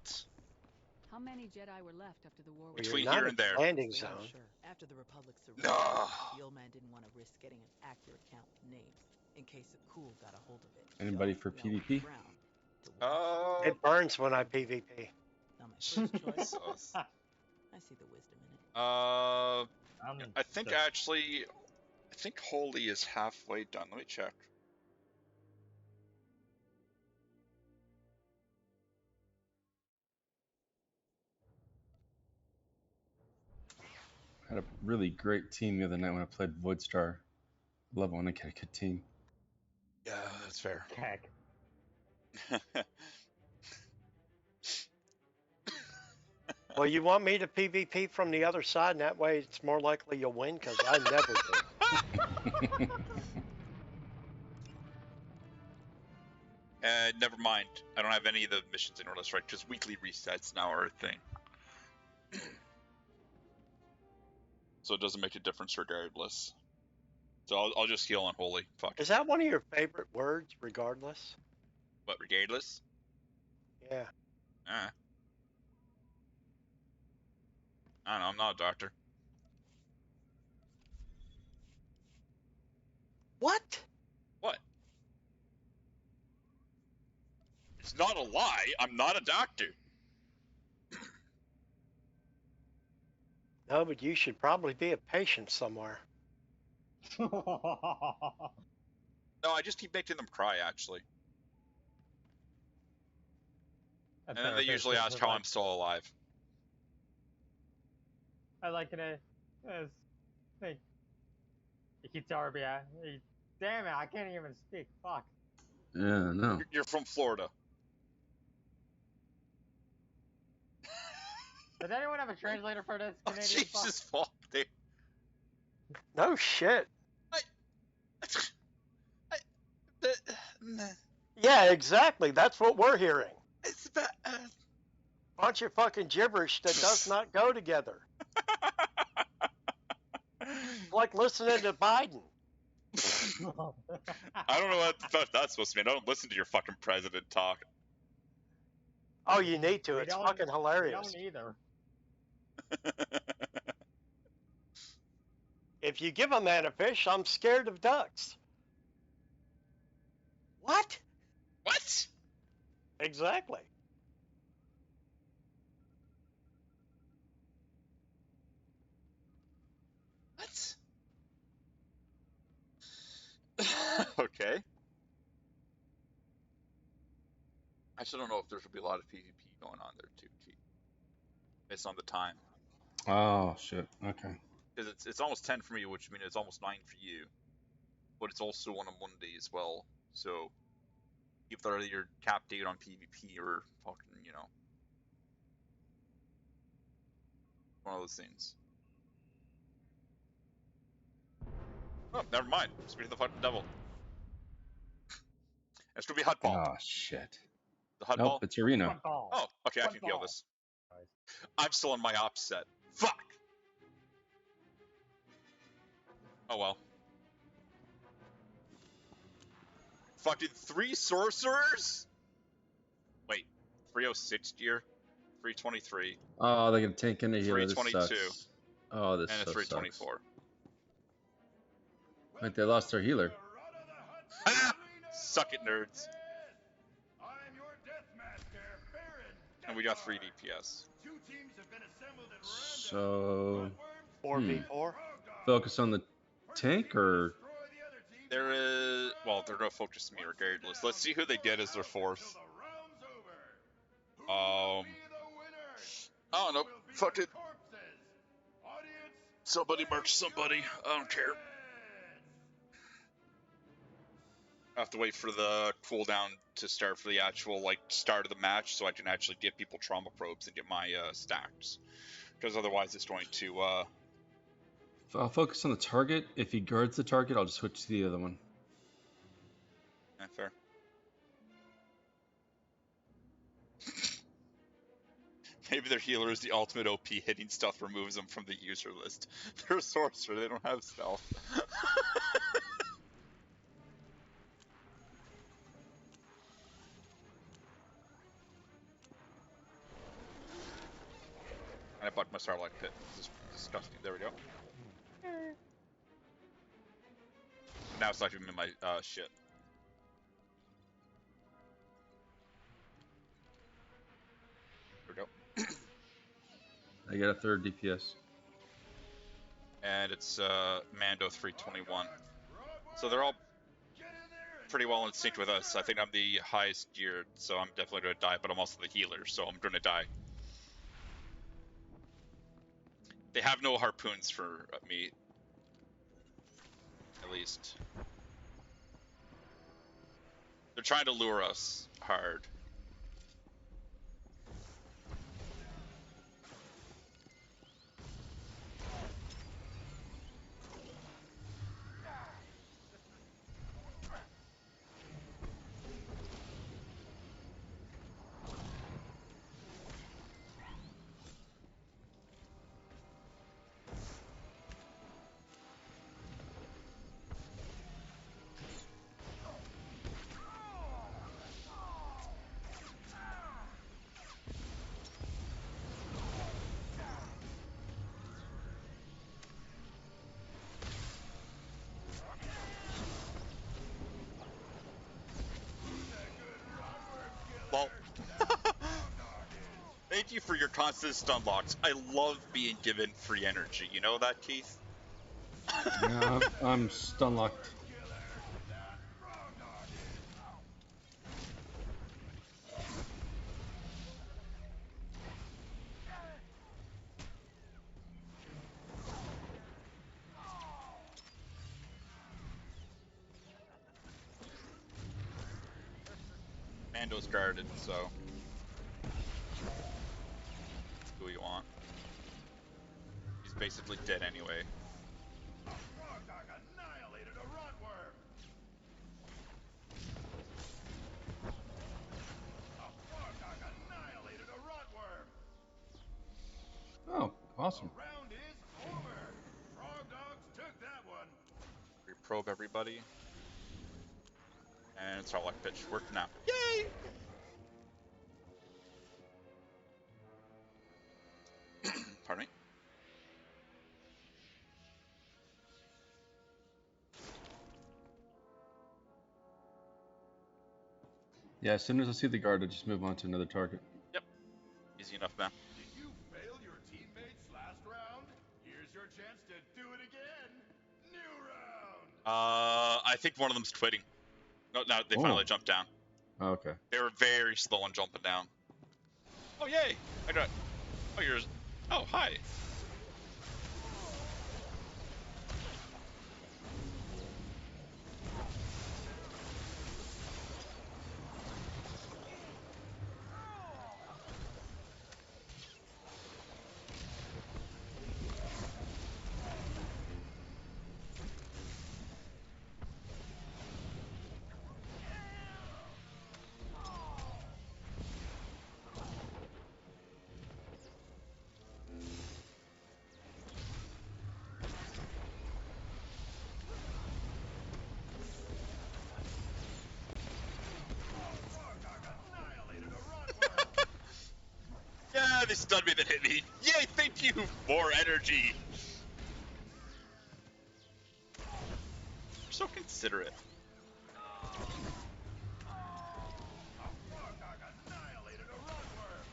How many Jedi were left after the war was Between You're not here in and there. the landing We aren't zone. sure. After the Republic surrendered, No. the old man didn't want to risk getting an accurate count with names in case a coup got a hold of it. Anybody So for we all went PvP? around to watch. It burns when I PvP. Not my first choice. So, I see the wisdom in it. I think actually, I think Holy is halfway done. Let me check. I had a really great team the other night when I played Voidstar. Love it when I get a good team. Yeah, that's fair. Heck. Well, you want me to PvP from the other side, and that way it's more likely you'll win, because I never do. Never mind. I don't have any of the missions in our list, right? Just weekly resets now are a thing. So it doesn't make a difference regardless. So I'll just heal on Holy. Fuck. Is that one of your favorite words, regardless? What, regardless? Yeah. I don't know, I'm not a doctor. What? What? It's not a lie. I'm not a doctor. No, but you should probably be a patient somewhere. No, I just keep making them cry, actually. And then they usually ask how I'm still alive. I like it as like Kitarabia. Damn it, I can't even speak. Fuck. Yeah, no. You're from Florida. Does anyone have a translator for this Canadian fuck? Jesus fuck, dude. No shit. Yeah, exactly. That's what we're hearing. It's about, bunch of fucking gibberish that does not go together. It's like listening to Biden. I don't know what the fuck that's supposed to mean. I don't listen to your fucking president talk. Oh, you need to. It's fucking hilarious. We don't either. If you give a man a fish, I'm scared of ducks. What? What? Exactly. What? Okay. I still don't know if there should be a lot of PvP going on there too, based on the time. Oh shit. Okay. Because it's almost 10 for me, which means it's almost 9 for you. But it's also on a Monday as well, so either your cap date on PvP or fucking, you know, one of those things. Oh, never mind. Speak of the fucking devil. It's gonna be Hut Ball. Oh shit. The Hut Nope, Ball? it's Arena. Oh, okay, I can heal this. I'm still on my ops set. Fuck! Oh well. Fucking 3 sorcerers? Wait, 306 gear? 323. Oh, they're gonna tank into healer. This 322. sucks. Oh, this and a so 324. sucks. Wait, they lost their healer. Ah! Suck it, nerds. And we got 3 DPS. So 4v4. Focus on the tank or There is, well, they're gonna focus me regardless. Let's see who they get as their 4th. I don't know. Fuck it. Somebody mark somebody. I don't care. I have to wait for the cooldown to start for the actual, like, start of the match so I can actually get people trauma probes and get my stacks. Because otherwise it's going to, I'll focus on the target. If he guards the target, I'll just switch to the other one. fair. Maybe their healer is the ultimate OP. Hitting stuff removes them from the user list. They're a sorcerer, they don't have stealth. Starlight Pit. This is disgusting. There we go. Now it's not even in my shit. There we go. I get a third DPS. And it's Mando 321. So they're all pretty well in sync with us. I think I'm the highest geared, so I'm definitely going to die, but I'm also the healer, so I'm going to die. They have no harpoons for me, at least. They're trying to lure us hard. Well, thank you for your constant stun locks. I love being given free energy. You know that, Keith? Yeah, I'm stun locked. Mando's guarded, so do what you want. He's basically dead anyway. Annihilated a rotworm. A frog annihilated a rotworm. Oh, awesome. The round is over. Frog dogs took that one. Reprobe everybody. And Starlight Pitch. Work now. Yay! Pardon me. Yeah, as soon as I see the guard, I just move on to another target. Yep. Easy enough, man. Did you fail your teammates last round? Here's your chance to do it again. New round. I think one of them's quitting. No, they finally jumped down. Oh, okay. They were very slow on jumping down. Oh, yay! I got... Oh, yours. Oh, hi. Yeah, they stunned me, then hit me. Yay, thank you! More energy! You're so considerate. Annihilated a rotworm.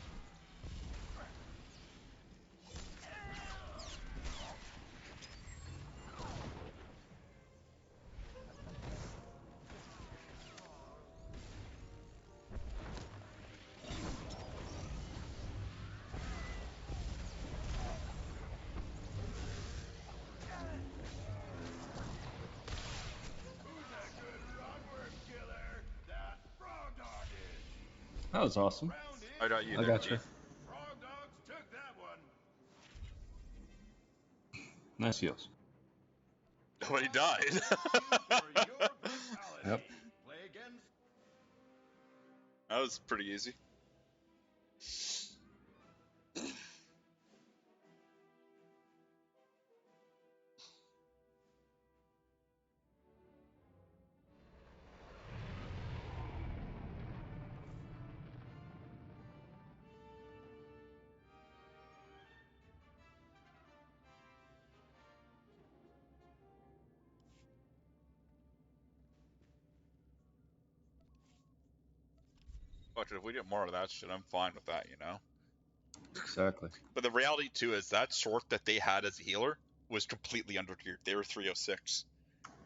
Who's that good rotworm killer? That frog dog is. That was awesome. Round is I got you. I got you. Frog dogs took that one. Nice heals. Nobody died. Yep. Play again. That was pretty easy. Fuck it, if we get more of that shit, I'm fine with that, you know? Exactly. But the reality, too, is that sort that they had as a healer was completely undergeared. They were 306.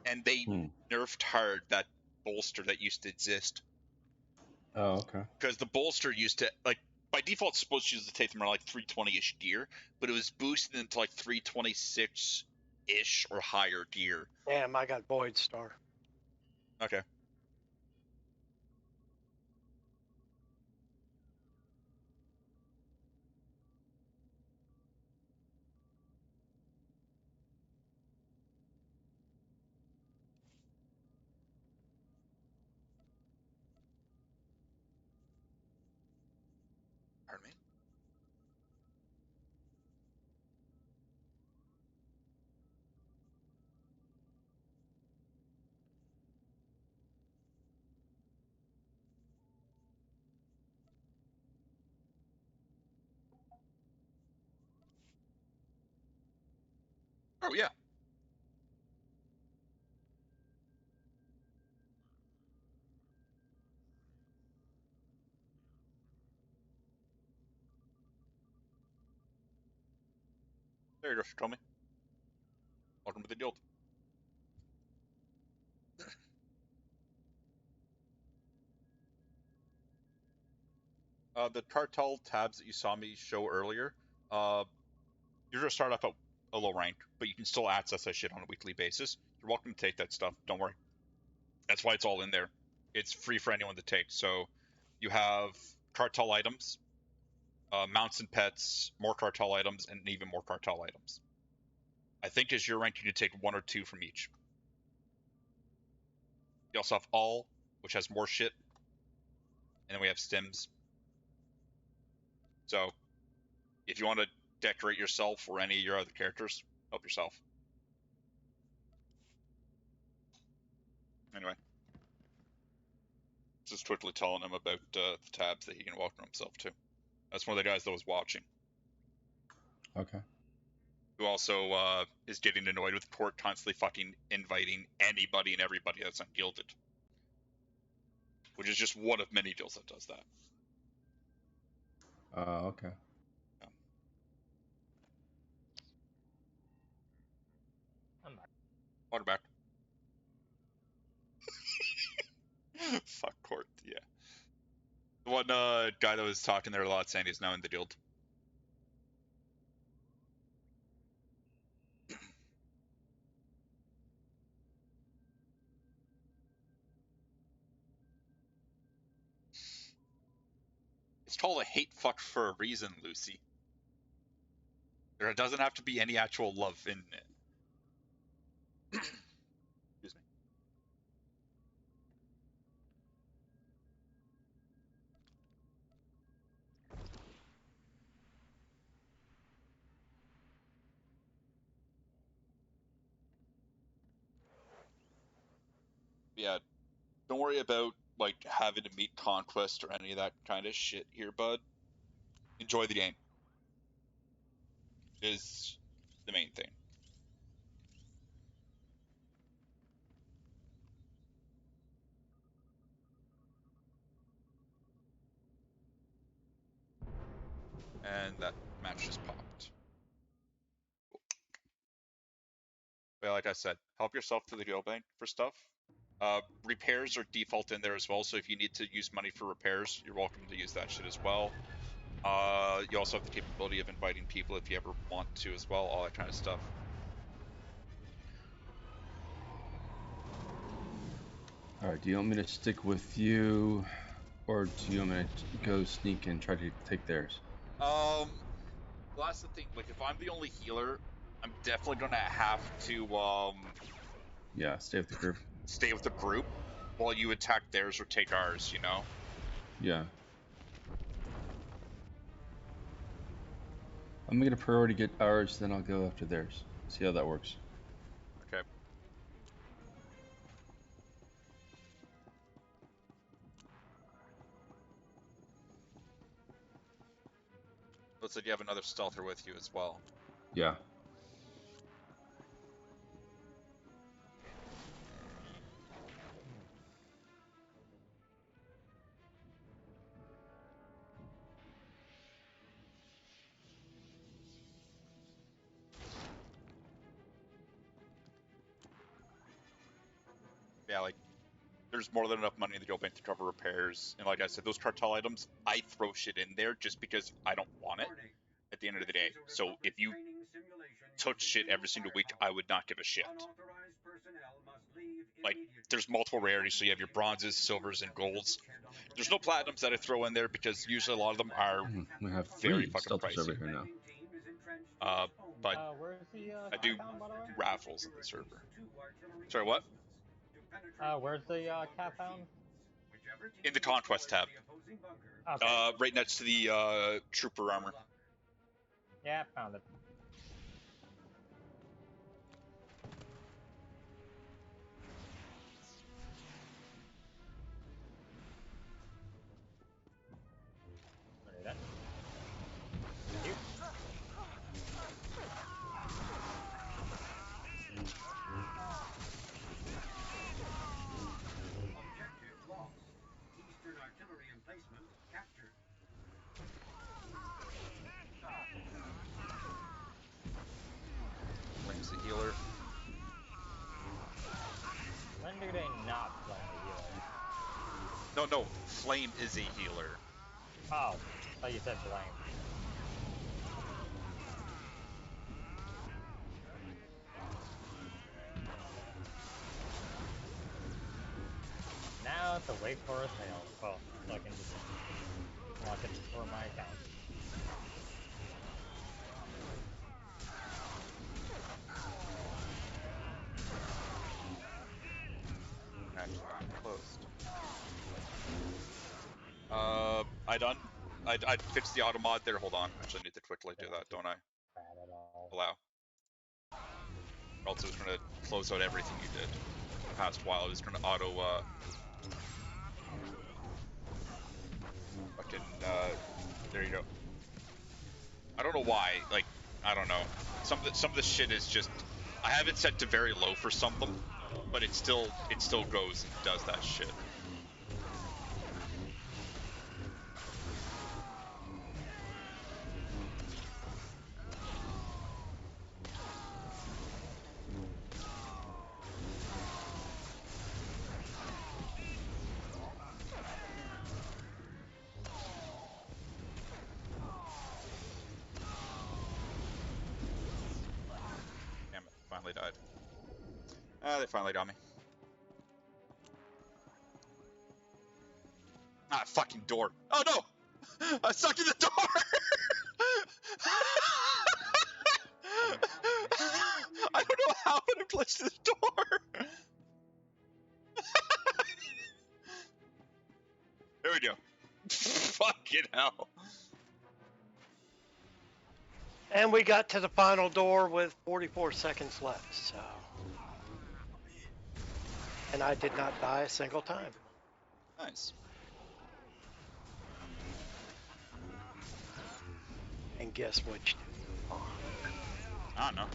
And they nerfed hard that bolster that used to exist. Oh, okay. Because the bolster used to, like, by default, it's supposed to use to take them around, like, 320-ish gear, but it was boosted into, like, 326-ish or higher gear. Damn, I got Void Star. Okay. Pardon me? Oh, yeah. There you go, Tommy. Welcome to the guild. The cartel tabs that you saw me show earlier, you're going to start off at a low rank, but you can still access that shit on a weekly basis. You're welcome to take that stuff. Don't worry. That's why it's all in there. It's free for anyone to take. So you have cartel items, mounts and pets, more cartel items, and even more cartel items. I think as your rank, you can take 1 or 2 from each. You also have all, which has more shit, and then we have stims. So if you want to decorate yourself or any of your other characters, help yourself. Anyway, just quickly telling him about the tabs that he can welcome himself to. That's one of the guys that was watching. Okay. Who also is getting annoyed with Court constantly fucking inviting anybody and everybody that's ungilded. Which is just one of many guilds that does that. Okay. Yeah. I'm back. Water back. Fuck Court, yeah. The one guy that was talking there a lot saying he's now in the guild. It's called a hate fuck for a reason, Lucy. There doesn't have to be any actual love in it. Excuse me. Yeah, don't worry about like having to meet conquest or any of that kind of shit here, bud. Enjoy the game. Is the main thing. And that match just popped. But like I said, help yourself to the guild bank for stuff. Repairs are default in there as well, so if you need to use money for repairs, you're welcome to use that shit as well. You also have the capability of inviting people if you ever want to as well, all that kind of stuff. Alright, do you want me to stick with you, or do you want me to go sneak and try to take theirs? Well, that's the thing, like, if I'm the only healer, I'm definitely gonna have to, Yeah, stay with the group. Stay with the group while you attack theirs or take ours, you know? Yeah. I'm gonna priority get ours, then I'll go after theirs. See how that works. Okay. Looks like you have another stealther with you as well. Yeah. yeah, like there's more than enough money in the guild bank to cover repairs. And like I said, those cartel items, I throw shit in there just because I don't want it at the end of the day. So if you took shit every single week, I would not give a shit. Like, there's multiple rarities, so you have your bronzes, silvers, and golds. There's no platinums that I throw in there because usually a lot of them are We have very 3 fucking stealthers pricey. over here now. But Where's the I do compound, by the way? raffles in the server. Sorry, what? Where's the cat found? In the conquest tab. Okay. Right next to the trooper armor. Yeah, found it. Ready then? Thank you. Objective lost. Eastern artillery emplacement captured. Flame's the healer. When do they not flame the healer? No, Flame is a healer. Oh, I thought you said blame. Now I have to wait for a sale. Well, so I can just lock it for my account. Actually, closed. I fixed the auto mod there. Hold on. Actually, I need to quickly do that, don't I? Allow. Or else it was going to close out everything you did in the past while. It was going to auto, fucking, there you go. I don't know why. Like, I don't know. Some of the shit is just, I have it set to very low for some of them, but it still goes and does that shit. Damn it, finally died. They finally got me. Ah, fucking door. Oh no! I'm stuck in the door! I don't know how, but I glitched the door! There we go. Fucking hell. And we got to the final door with 44 seconds left, so. And I did not die a single time. Nice. And guess which? I don't know.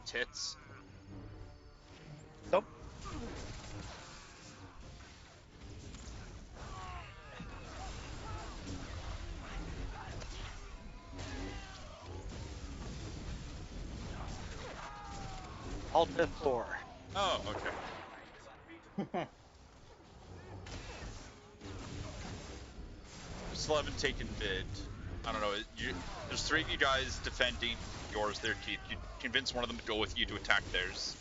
Tits. Nope. Alt F4. Oh, okay. Still haven't taken mid. I don't know. There's 3 of you guys defending yours there, Keith. You convince one of them to go with you to attack theirs.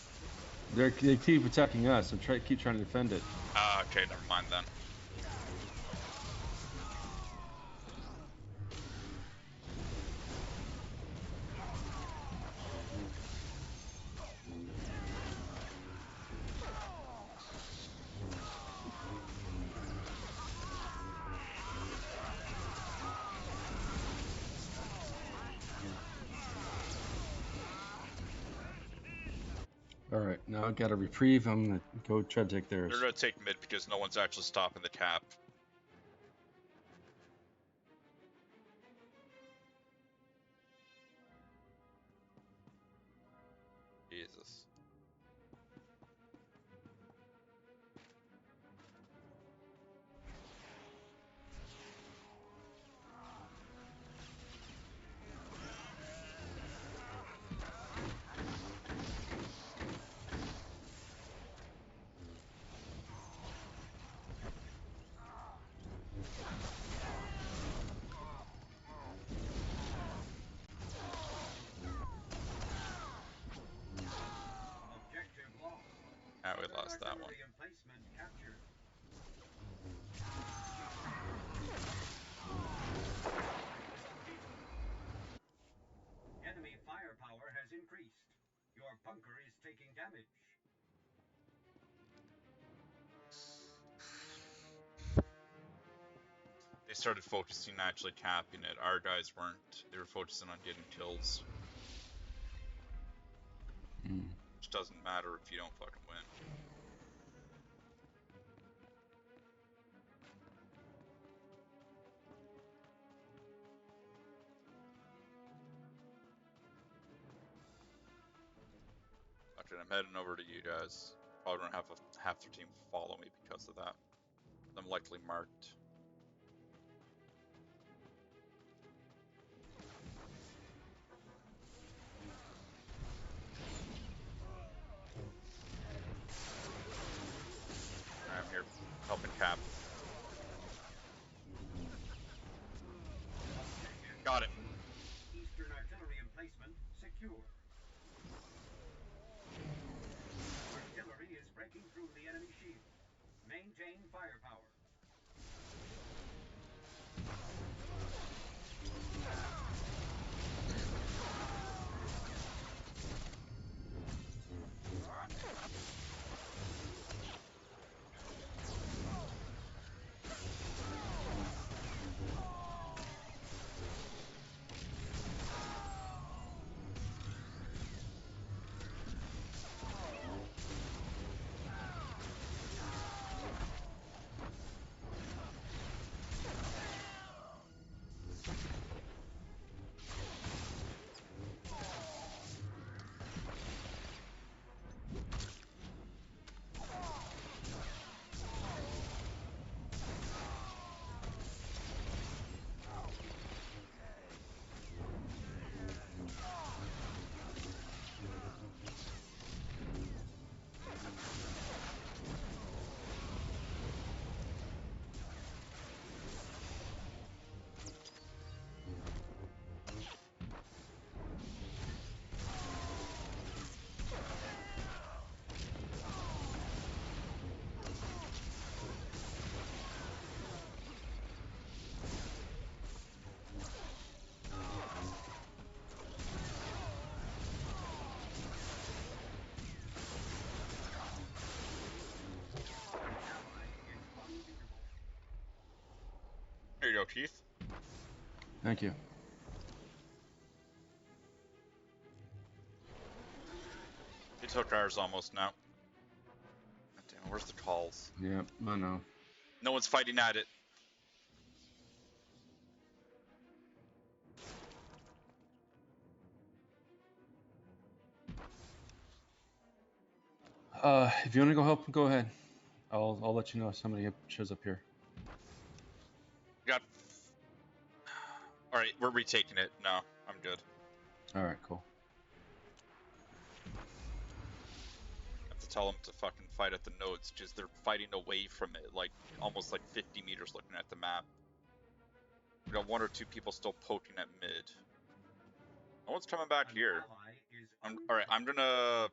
They keep attacking us, so keep trying to defend it. Ah, okay, never mind then. Alright, now I got a reprieve. I'm gonna go try to take theirs. They're gonna take mid because no one's actually stopping the tap. Jesus. missed that one. Emplacement captured. Enemy firepower has increased. Your bunker is taking damage. They started focusing on actually capping it. Our guys weren't. They were focusing on getting kills. Which doesn't matter if you don't fucking win. Okay, I'm heading over to you guys. Probably gonna have half their team follow me because of that. I'm likely marked. I'm here helping cap. Got it. Eastern artillery emplacement secure. Artillery is breaking through the enemy shield. Maintain firepower. Here you go, Keith. Thank you. They took ours almost now. God damn, where's the calls? Yep, I know. No one's fighting at it. If you want to go help, go ahead. I'll let you know if somebody shows up here. Got. All right, we're retaking it. No, I'm good. All right, cool. I have to tell them to fucking fight at the nodes, because they're fighting away from it, like almost like 50 meters looking at the map. We got one or two people still poking at mid. No one's coming back here. All right, I'm gonna.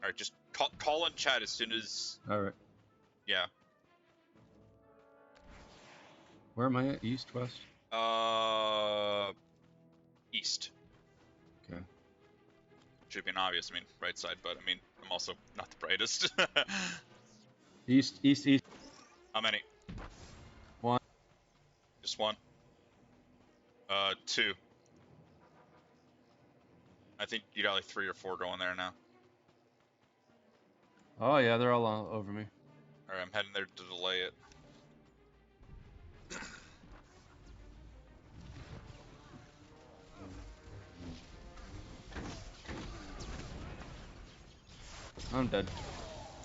All right, just call in chat as soon as. All right. Yeah. Where am I at? East, west? East. Okay. Should be an obvious, I mean, right side, but I mean, I'm also not the brightest. East. How many? One. Just one? Two. I think you got like 3 or 4 going there now. Oh yeah, they're all over me. Alright, I'm heading there to delay it. I'm dead.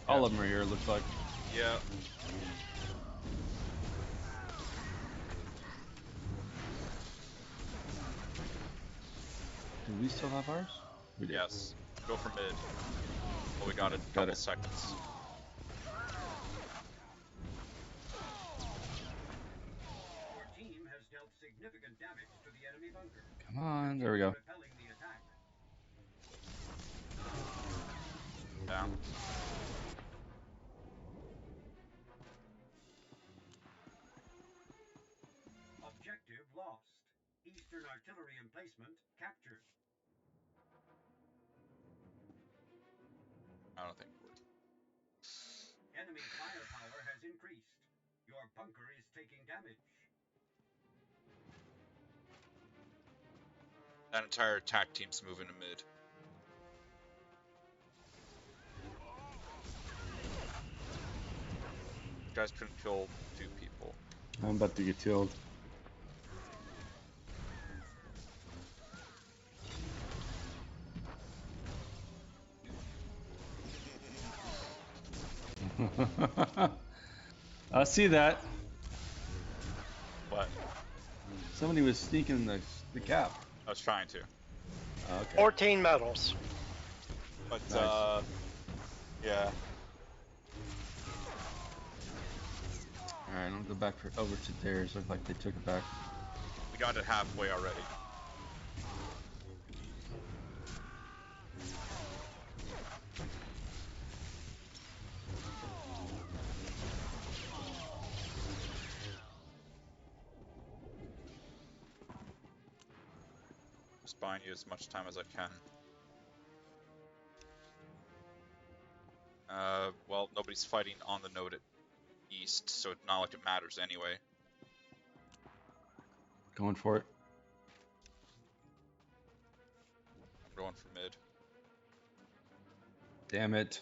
All of them are here, it looks like. Yeah. Do we still have ours? We do. Yes. Go for mid. Well, we got a Got couple it. seconds. Your team has dealt significant damage to the enemy bunker. Come on, there we go. Repelling the attack. Down. Objective lost. Eastern artillery emplacement captured. I don't think it would. Enemy firepower has increased. Your bunker is taking damage. That entire attack team's moving to mid. You guys couldn't kill 2 people. I'm about to get killed. I see that. What? Somebody was sneaking the cap. I was trying to. Okay. 14 medals. But, Nice. yeah. Alright, I'll go back over to theirs. Look like they took it back. We got it halfway already. Just buying you as much time as I can. Well, nobody's fighting on the node at east, so it's not like it matters anyway. Going for it. I'm going for mid. Damn it.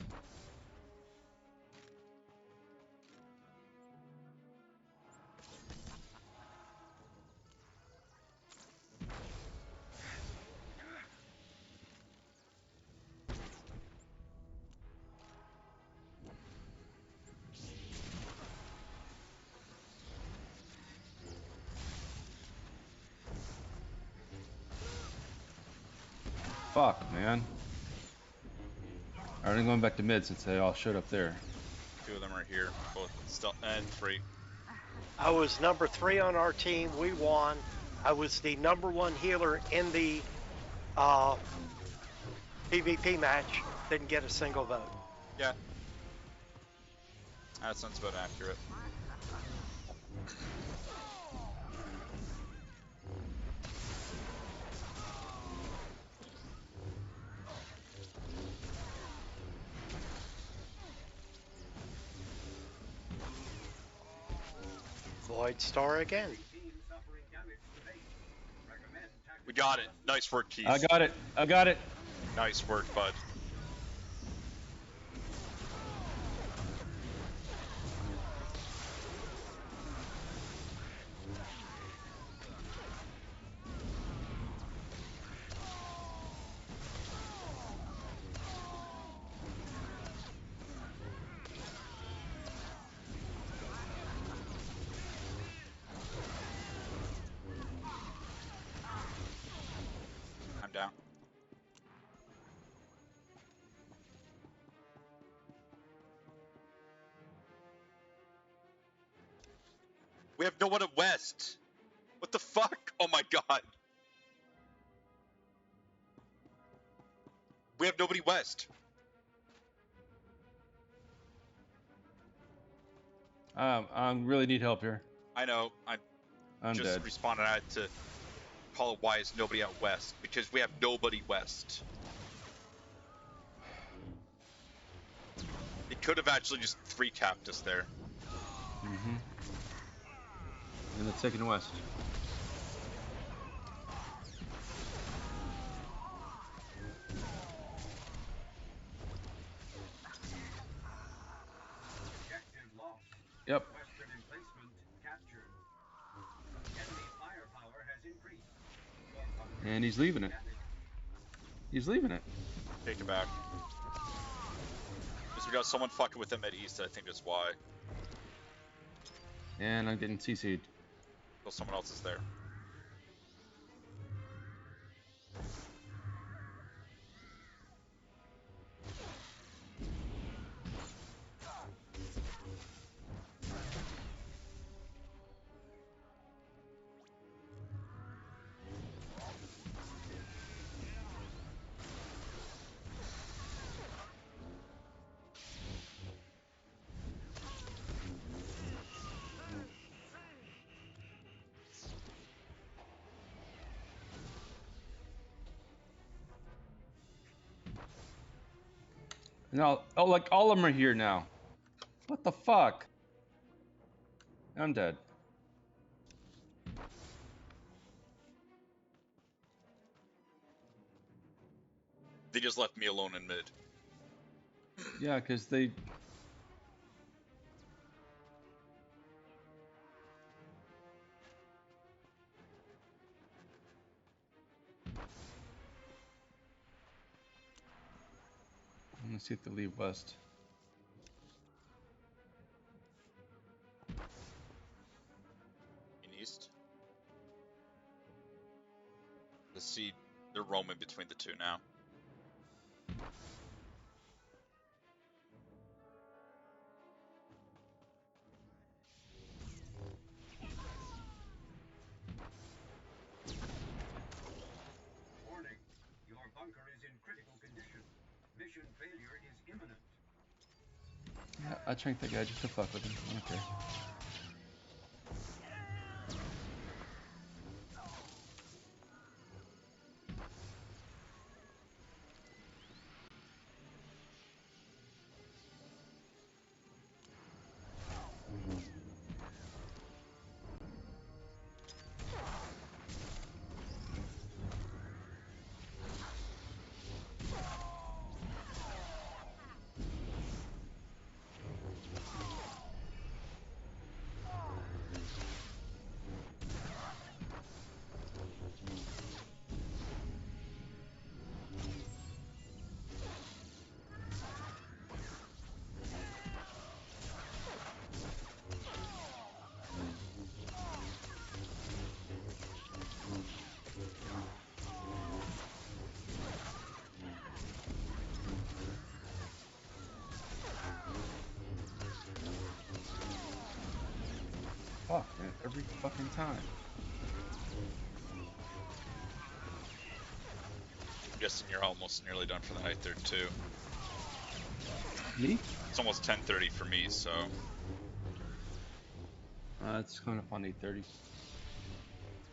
Fuck, man. Alright, I'm going back to mid since they all showed up there. 2 of them are here, both still, and 3. I was number 3 on our team. We won. I was the number 1 healer in the PvP match. Didn't get a single vote. Yeah. That sounds about accurate. Void Star again. We got it. Nice work, Keith. I got it. I got it. Nice work, bud. I'm down. We have no one at west. What the fuck? Oh my god. We have nobody west. I really need help here. I know. I'm just dead. responding. I had to call it why is nobody out west, because we have nobody west. He could have actually just 3-capped us there. Mm-hmm. And the second west. Objective lost. Yep. Western emplacement captured. Enemy firepower has increased. Your bunker And he's leaving it. He's leaving it. Take it back. Because we got someone fucking with them at east, I think that's why. And I'm getting CC'd. Well, someone else is there. No, oh, like all of them are here now. What the fuck? I'm dead. They just left me alone in mid. Yeah, because they... I'm gonna see if they leave west. In east. Let's see. They're roaming between the two now. Warning, your bunker is in critical condition. Mission failure is imminent. Yeah, I tranked that guy just to fuck with him. I don't care. Fuck, man, every fucking time. I'm guessing you're almost nearly done for the night there too. Me? It's almost 10:30 for me, so. It's coming up on 8:30.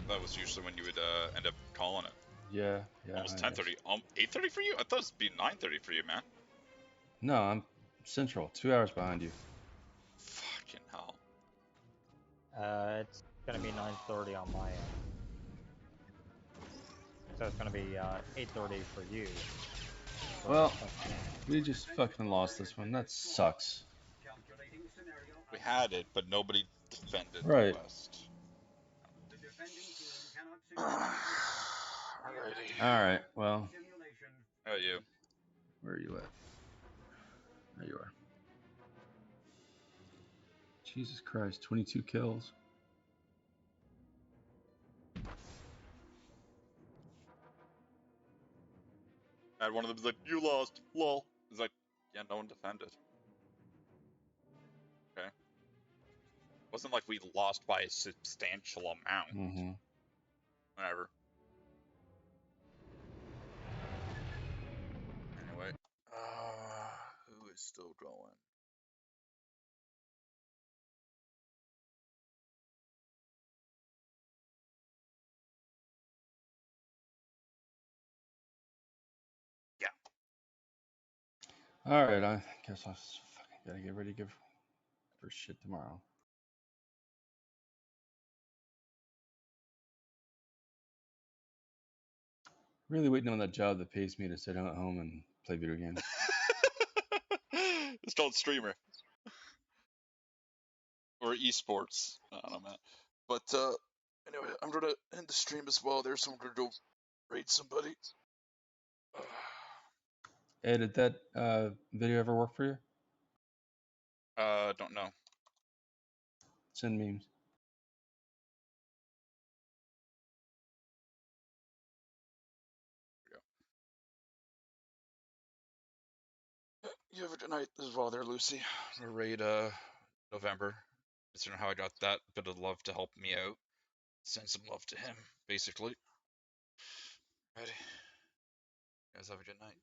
That was usually when you would end up calling it. Yeah. Almost I 10:30. 8:30 for you? I thought it would be 9:30 for you, man. No, I'm central. 2 hours behind you. Fucking hell. It's gonna be 9:30 on my end. So it's gonna be 8:30 for you. Well, we just fucking lost this one. That sucks. We had it, but nobody defended Right. the West. Alrighty. Alright, well. How are you? Where are you at? There you are. Jesus Christ, 22 kills. I had one of them like, you lost, lol. It's like, yeah, no one defended. Okay. Wasn't like we lost by a substantial amount. Mm-hmm. Whatever. Anyway, who is still going? Yeah. Alright, I guess I fucking gotta get ready to give for shit tomorrow. Really waiting on that job that pays me to sit at home and play video games. It's called streamer. Or esports. I don't know, man. But anyway, I'm gonna end the stream as well there, so I'm gonna go raid somebody. Hey, did that video ever work for you? Don't know. Send memes. You have a good night as well there, Lucy. I'm gonna raid November. Considering how I got that bit of love to help me out. Send some love to him, basically. Ready? You guys have a good night.